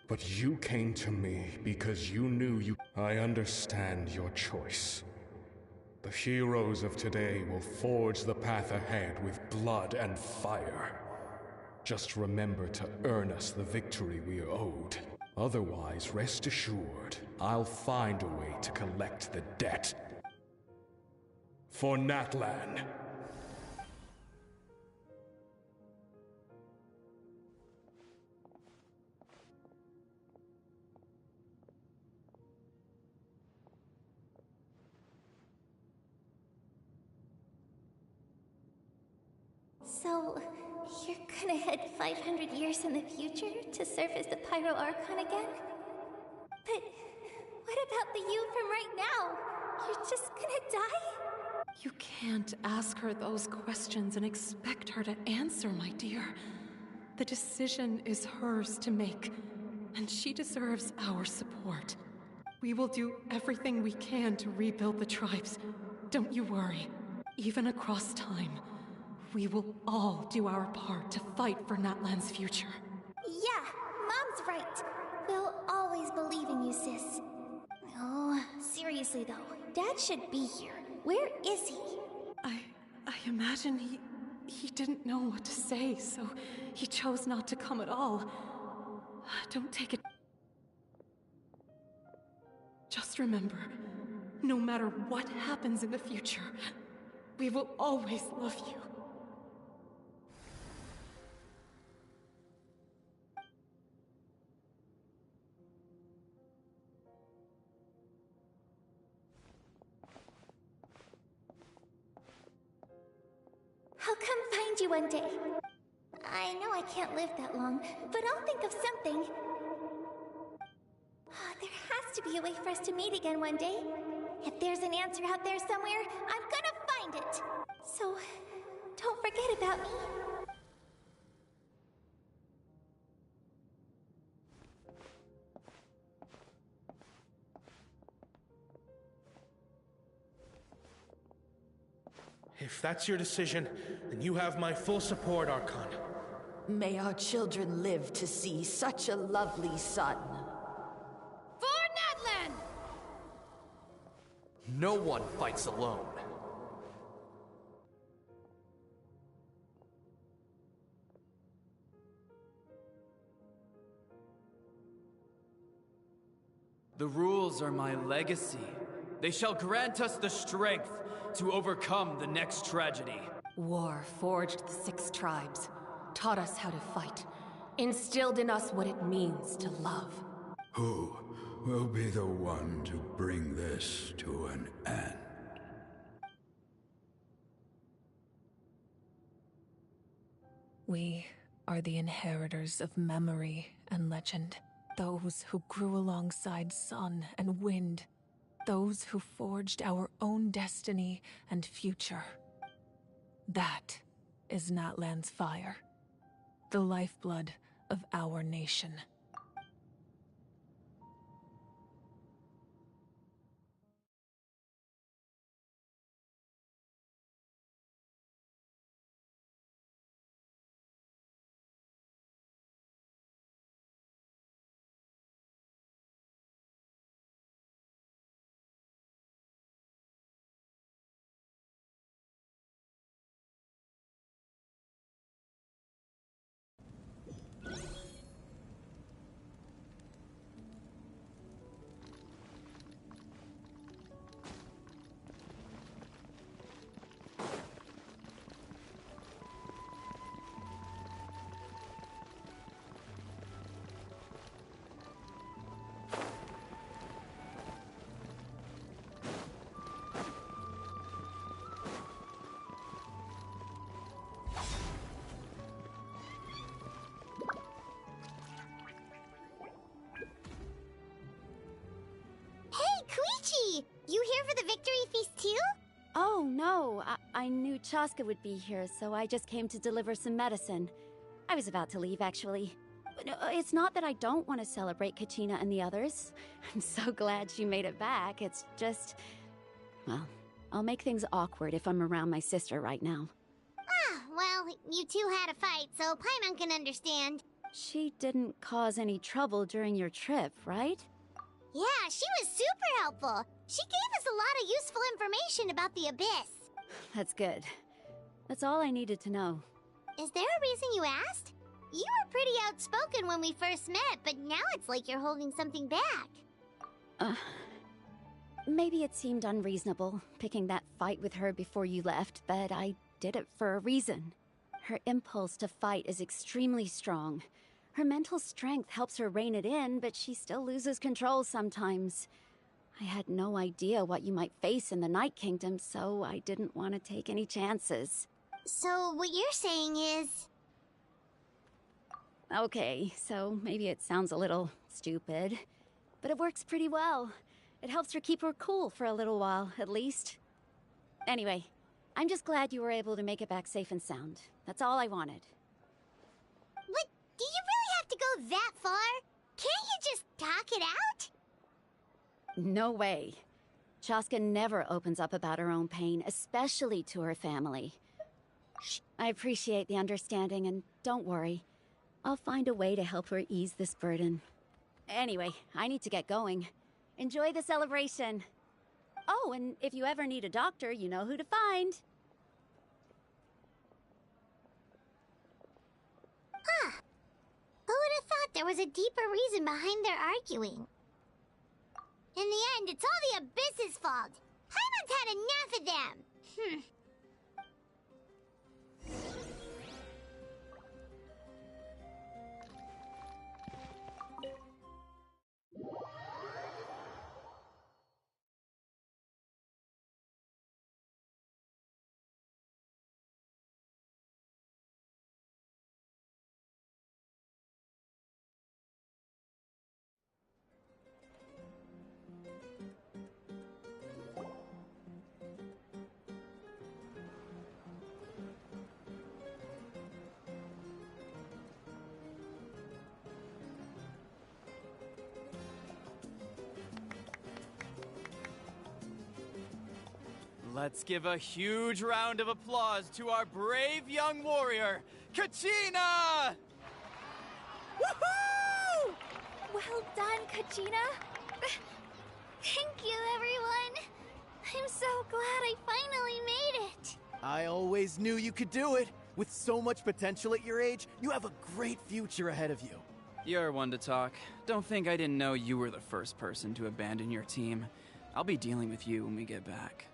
But you came to me because you knew you... I understand your choice. The heroes of today will forge the path ahead with blood and fire. Just remember to earn us the victory we are owed. Otherwise, rest assured, I'll find a way to collect the debt. For Natlan. So, you're gonna head 500 years in the future to serve as the Pyro Archon again? But what about the you from right now? You're just gonna die? You can't ask her those questions and expect her to answer, my dear. The decision is hers to make, and she deserves our support. We will do everything we can to rebuild the tribes. Don't you worry. Even across time, we will all do our part to fight for Natlan's future. Yeah, Mom's right. We'll always believe in you, sis. Oh, seriously though, Dad should be here. Where is he? I imagine he didn't know what to say, so he chose not to come at all. Don't take it. Just remember, no matter what happens in the future, we will always love you. I'll come find you one day. I know I can't live that long, but I'll think of something. There has to be a way for us to meet again one day. If there's an answer out there somewhere, I'm gonna find it. So, don't forget about me. If that's your decision, then you have my full support, Archon. May our children live to see such a lovely son. For Natlan! No one fights alone. The rules are my legacy. They shall grant us the strength to overcome the next tragedy. War forged the 6 tribes, taught us how to fight, instilled in us what it means to love. Who will be the one to bring this to an end? We are the inheritors of memory and legend. Those who grew alongside sun and wind. Those who forged our own destiny and future. That is Natlan's fire. The lifeblood of our nation. You here for the victory feast too? Oh, no. I knew Chaska would be here, so I just came to deliver some medicine. I was about to leave, actually. No, it's not that I don't want to celebrate Kachina and the others. I'm so glad she made it back. It's just... well, I'll make things awkward if I'm around my sister right now. Ah, well, you two had a fight, so Paimon can understand. She didn't cause any trouble during your trip, right? Yeah, she was super helpful. She gave us a lot of useful information about the Abyss. That's good. That's all I needed to know. Is there a reason you asked? You were pretty outspoken when we first met, but now it's like you're holding something back. Maybe it seemed unreasonable, picking that fight with her before you left, but I did it for a reason. Her impulse to fight is extremely strong. Her mental strength helps her rein it in, but she still loses control sometimes. I had no idea what you might face in the Night Kingdom, so I didn't want to take any chances. So what you're saying is... Okay, so maybe it sounds a little stupid, but it works pretty well. It helps her keep her cool for a little while, at least. Anyway, I'm just glad you were able to make it back safe and sound. That's all I wanted. But do you really have to go that far? Can't you just talk it out? No way. Chaska never opens up about her own pain, especially to her family. I appreciate the understanding, and don't worry. I'll find a way to help her ease this burden. Anyway, I need to get going. Enjoy the celebration. Oh, and if you ever need a doctor, you know who to find. Huh. Who would have thought there was a deeper reason behind their arguing? In the end, it's all the Abyss's fault. Paimon's had enough of them. Let's give a huge round of applause to our brave young warrior, Kachina! Woohoo! Well done, Kachina. Thank you, everyone. I'm so glad I finally made it. I always knew you could do it. With so much potential at your age, you have a great future ahead of you. You're one to talk. Don't think I didn't know you were the first person to abandon your team. I'll be dealing with you when we get back.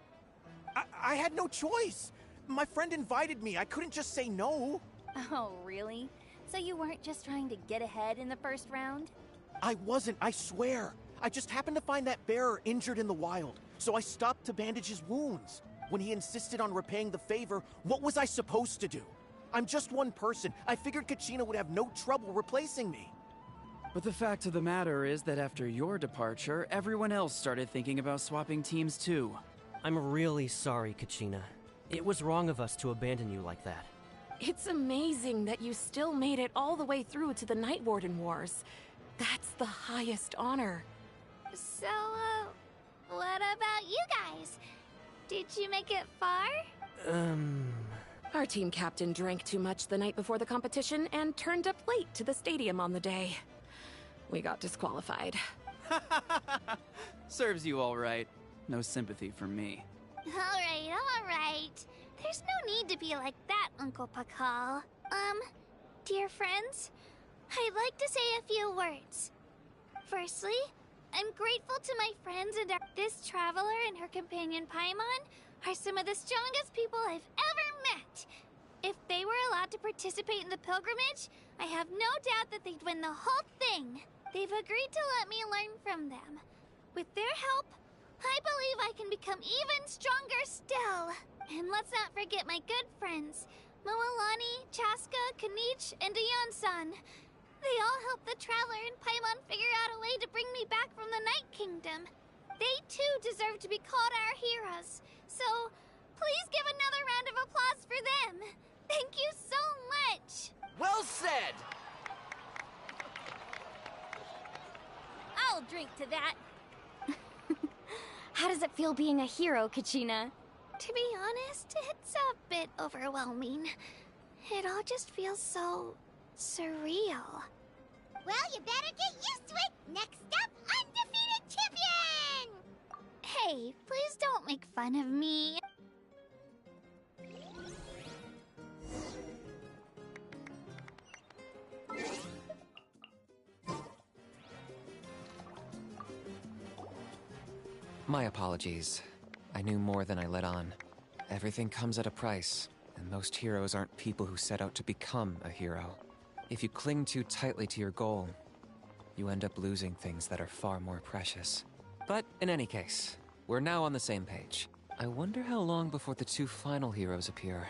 I had no choice. My friend invited me. I couldn't just say no. Oh, really? So you weren't just trying to get ahead in the first round? I wasn't, I swear. I just happened to find that bearer injured in the wild, so I stopped to bandage his wounds. When he insisted on repaying the favor, what was I supposed to do? I'm just one person. I figured Kachina would have no trouble replacing me. But the fact of the matter is that after your departure, everyone else started thinking about swapping teams too. I'm really sorry, Kachina. It was wrong of us to abandon you like that. It's amazing that you still made it all the way through to the Night Warden Wars. That's the highest honor. So, what about you guys? Did you make it far? Our team captain drank too much the night before the competition and turned up late to the stadium on the day. We got disqualified. Serves you all right. No sympathy for me. Alright. There's no need to be like that, Uncle Pakal. Dear friends, I'd like to say a few words. Firstly, I'm grateful to my friends and this traveler and her companion Paimon are some of the strongest people I've ever met. If they were allowed to participate in the pilgrimage, I have no doubt that they'd win the whole thing. They've agreed to let me learn from them. With their help, I believe I can become even stronger still. And let's not forget my good friends, Moalani, Chaska, Kanich, and Dion-san. They all helped the Traveler and Paimon figure out a way to bring me back from the Night Kingdom. They too deserve to be called our heroes. So, please give another round of applause for them. Thank you so much. Well said! I'll drink to that. How does it feel being a hero, Kachina? To be honest, it's a bit overwhelming. It all just feels so surreal. Well, you better get used to it. Next up, undefeated champion! Hey, please don't make fun of me. My apologies. I knew more than I let on. Everything comes at a price, and most heroes aren't people who set out to become a hero. If you cling too tightly to your goal, you end up losing things that are far more precious. But in any case, we're now on the same page. I wonder how long before the two final heroes appear.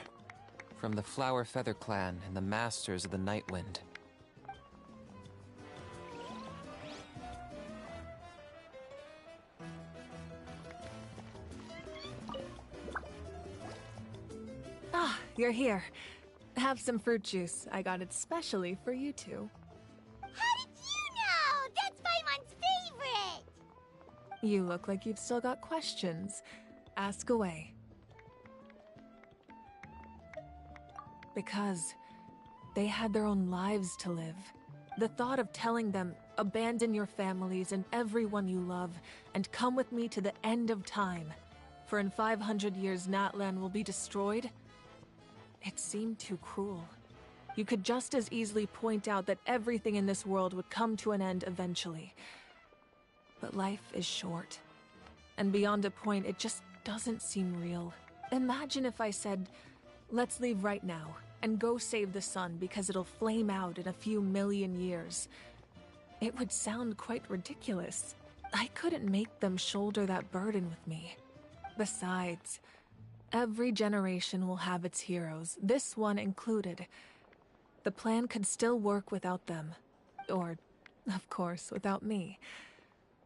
From the Flower Feather Clan and the Masters of the Night Wind. Ah, you're here. Have some fruit juice. I got it specially for you two. How did you know? That's Paimon's favorite! You look like you've still got questions. Ask away. Because they had their own lives to live. The thought of telling them, abandon your families and everyone you love, and come with me to the end of time, for in 500 years Natlan will be destroyed, it seemed too cruel. You could just as easily point out that everything in this world would come to an end eventually. But life is short. And beyond a point, it just doesn't seem real. Imagine if I said, let's leave right now, and go save the sun because it'll flame out in a few million years. It would sound quite ridiculous. I couldn't make them shoulder that burden with me. Besides, every generation will have its heroes, this one included. The plan could still work without them. Or, of course, without me.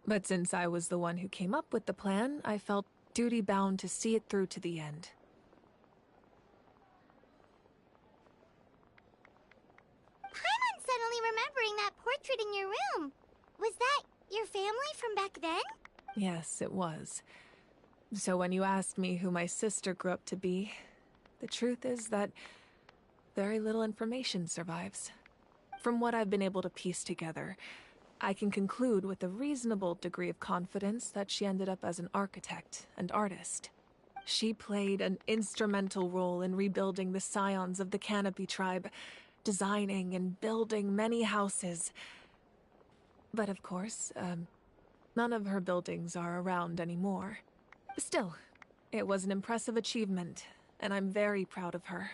But since I was the one who came up with the plan, I felt duty-bound to see it through to the end. Paimon's suddenly remembering that portrait in your room. Was that your family from back then? Yes, it was. So when you asked me who my sister grew up to be, the truth is that very little information survives. From what I've been able to piece together, I can conclude with a reasonable degree of confidence that she ended up as an architect and artist. She played an instrumental role in rebuilding the scions of the Canopy tribe, designing and building many houses. But of course, none of her buildings are around anymore. Still, it was an impressive achievement, and I'm very proud of her.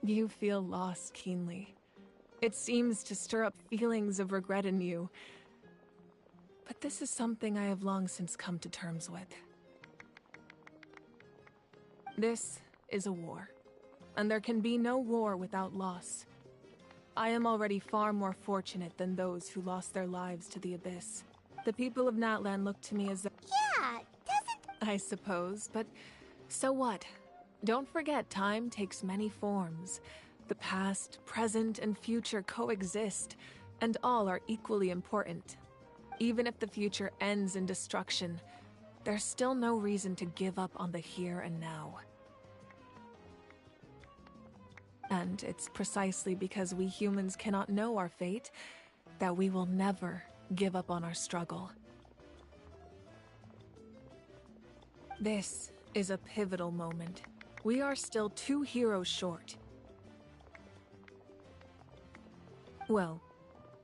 You feel loss keenly. It seems to stir up feelings of regret in you. But this is something I have long since come to terms with. This is a war, and there can be no war without loss. I am already far more fortunate than those who lost their lives to the Abyss. The people of Natlan look to me as the— Yeah, doesn't— I suppose, but so what? Don't forget, time takes many forms. The past, present, and future coexist, and all are equally important. Even if the future ends in destruction, there's still no reason to give up on the here and now. And it's precisely because we humans cannot know our fate that we will never give up on our struggle. This is a pivotal moment. We are still 2 heroes short. Well,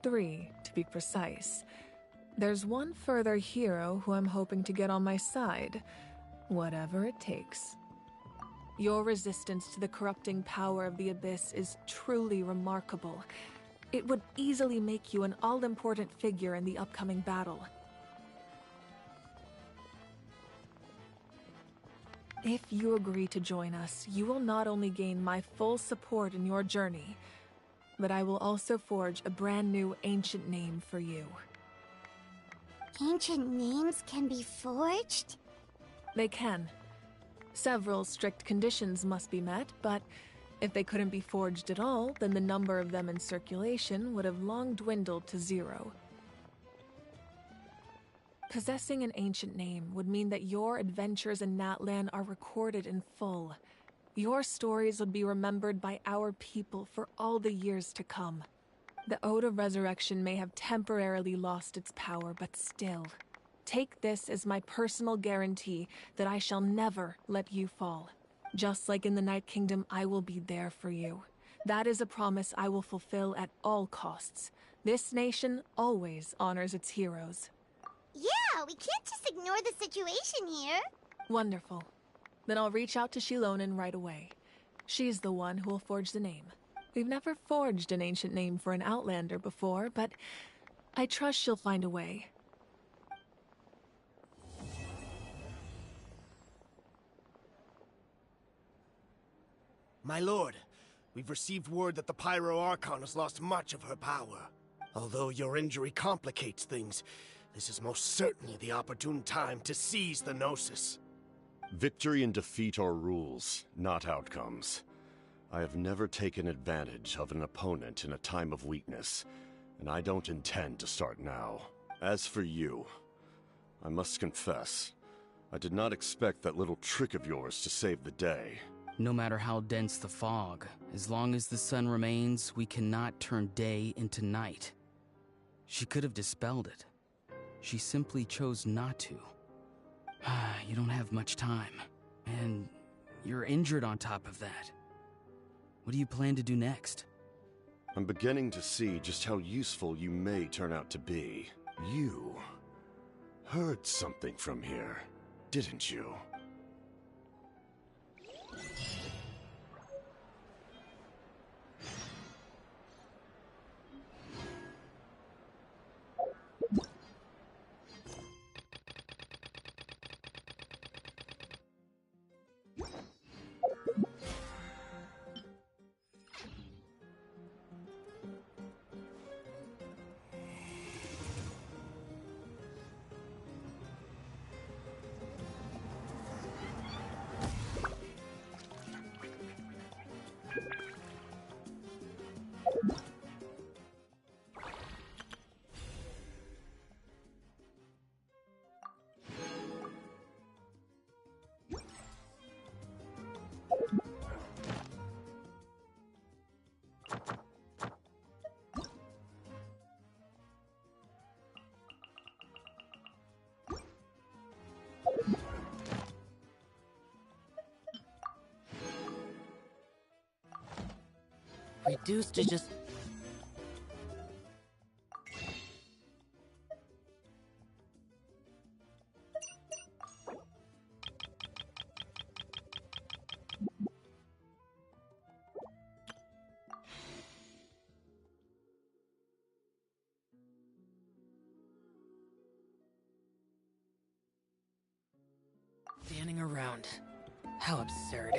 3 to be precise. There's one further hero who I'm hoping to get on my side, whatever it takes. Your resistance to the corrupting power of the Abyss is truly remarkable. It would easily make you an all-important figure in the upcoming battle. If you agree to join us, you will not only gain my full support in your journey, but I will also forge a brand new ancient name for you. Ancient names can be forged? They can. Several strict conditions must be met, but if they couldn't be forged at all, then the number of them in circulation would have long dwindled to 0. Possessing an ancient name would mean that your adventures in Natlan are recorded in full. Your stories would be remembered by our people for all the years to come. The Ode of Resurrection may have temporarily lost its power, but still, take this as my personal guarantee that I shall never let you fall. Just like in the Night Kingdom, I will be there for you. That is a promise I will fulfill at all costs. This nation always honors its heroes. Yeah, we can't just ignore the situation here. Wonderful. Then I'll reach out to Shilonen right away. She's the one who will forge the name. We've never forged an ancient name for an Outlander before, but I trust she'll find a way. My lord, we've received word that the Pyro Archon has lost much of her power. Although your injury complicates things, this is most certainly the opportune time to seize the Gnosis. Victory and defeat are rules, not outcomes. I have never taken advantage of an opponent in a time of weakness, and I don't intend to start now. As for you, I must confess, I did not expect that little trick of yours to save the day. No matter how dense the fog, as long as the sun remains, we cannot turn day into night. She could have dispelled it. She simply chose not to. You don't have much time, and you're injured on top of that. What do you plan to do next? I'm beginning to see just how useful you may turn out to be. You heard something from here, didn't you? Reduced to just... standing around. How absurd.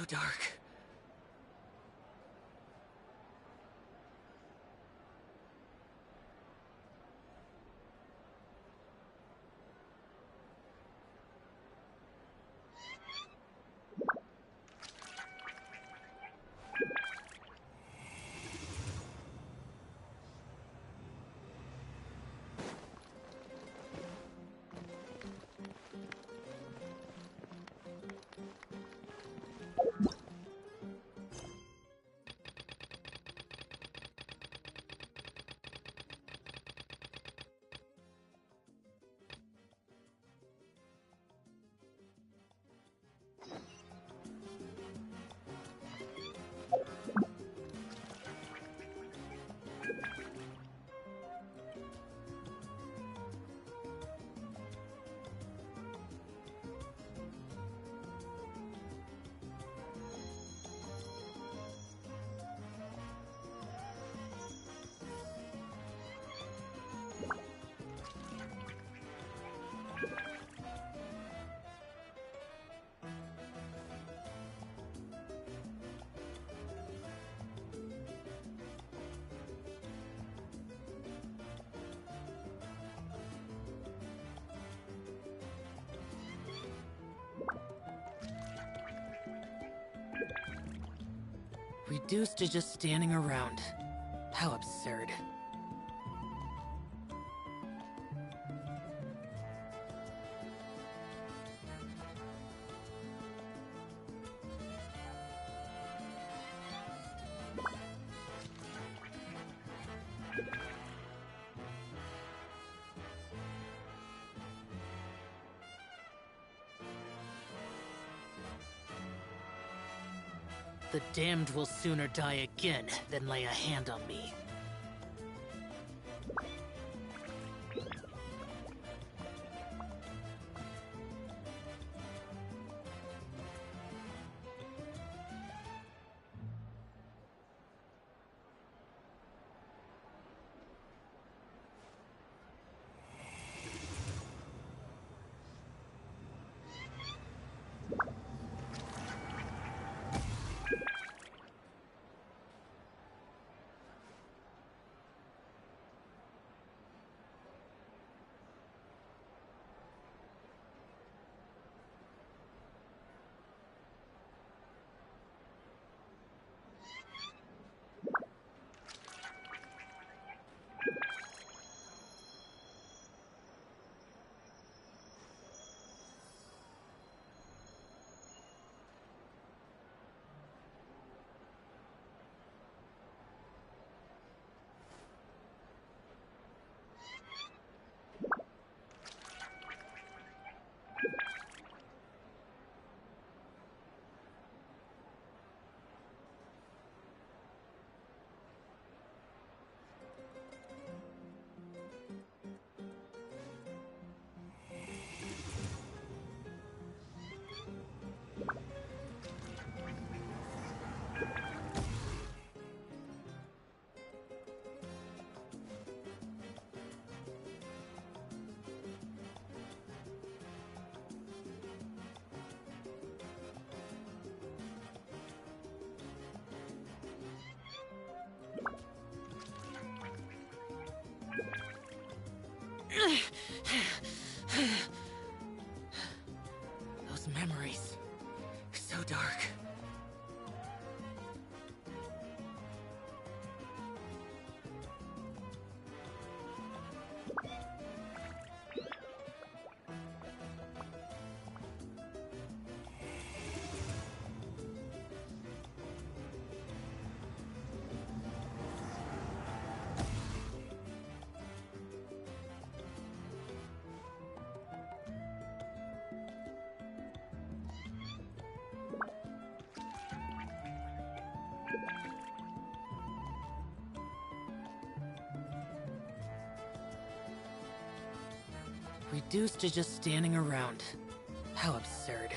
dark. Reduced to just standing around. How absurd. The damned will sooner die again than lay a hand on me. Those memories. So dark. Reduced to just standing around. How absurd.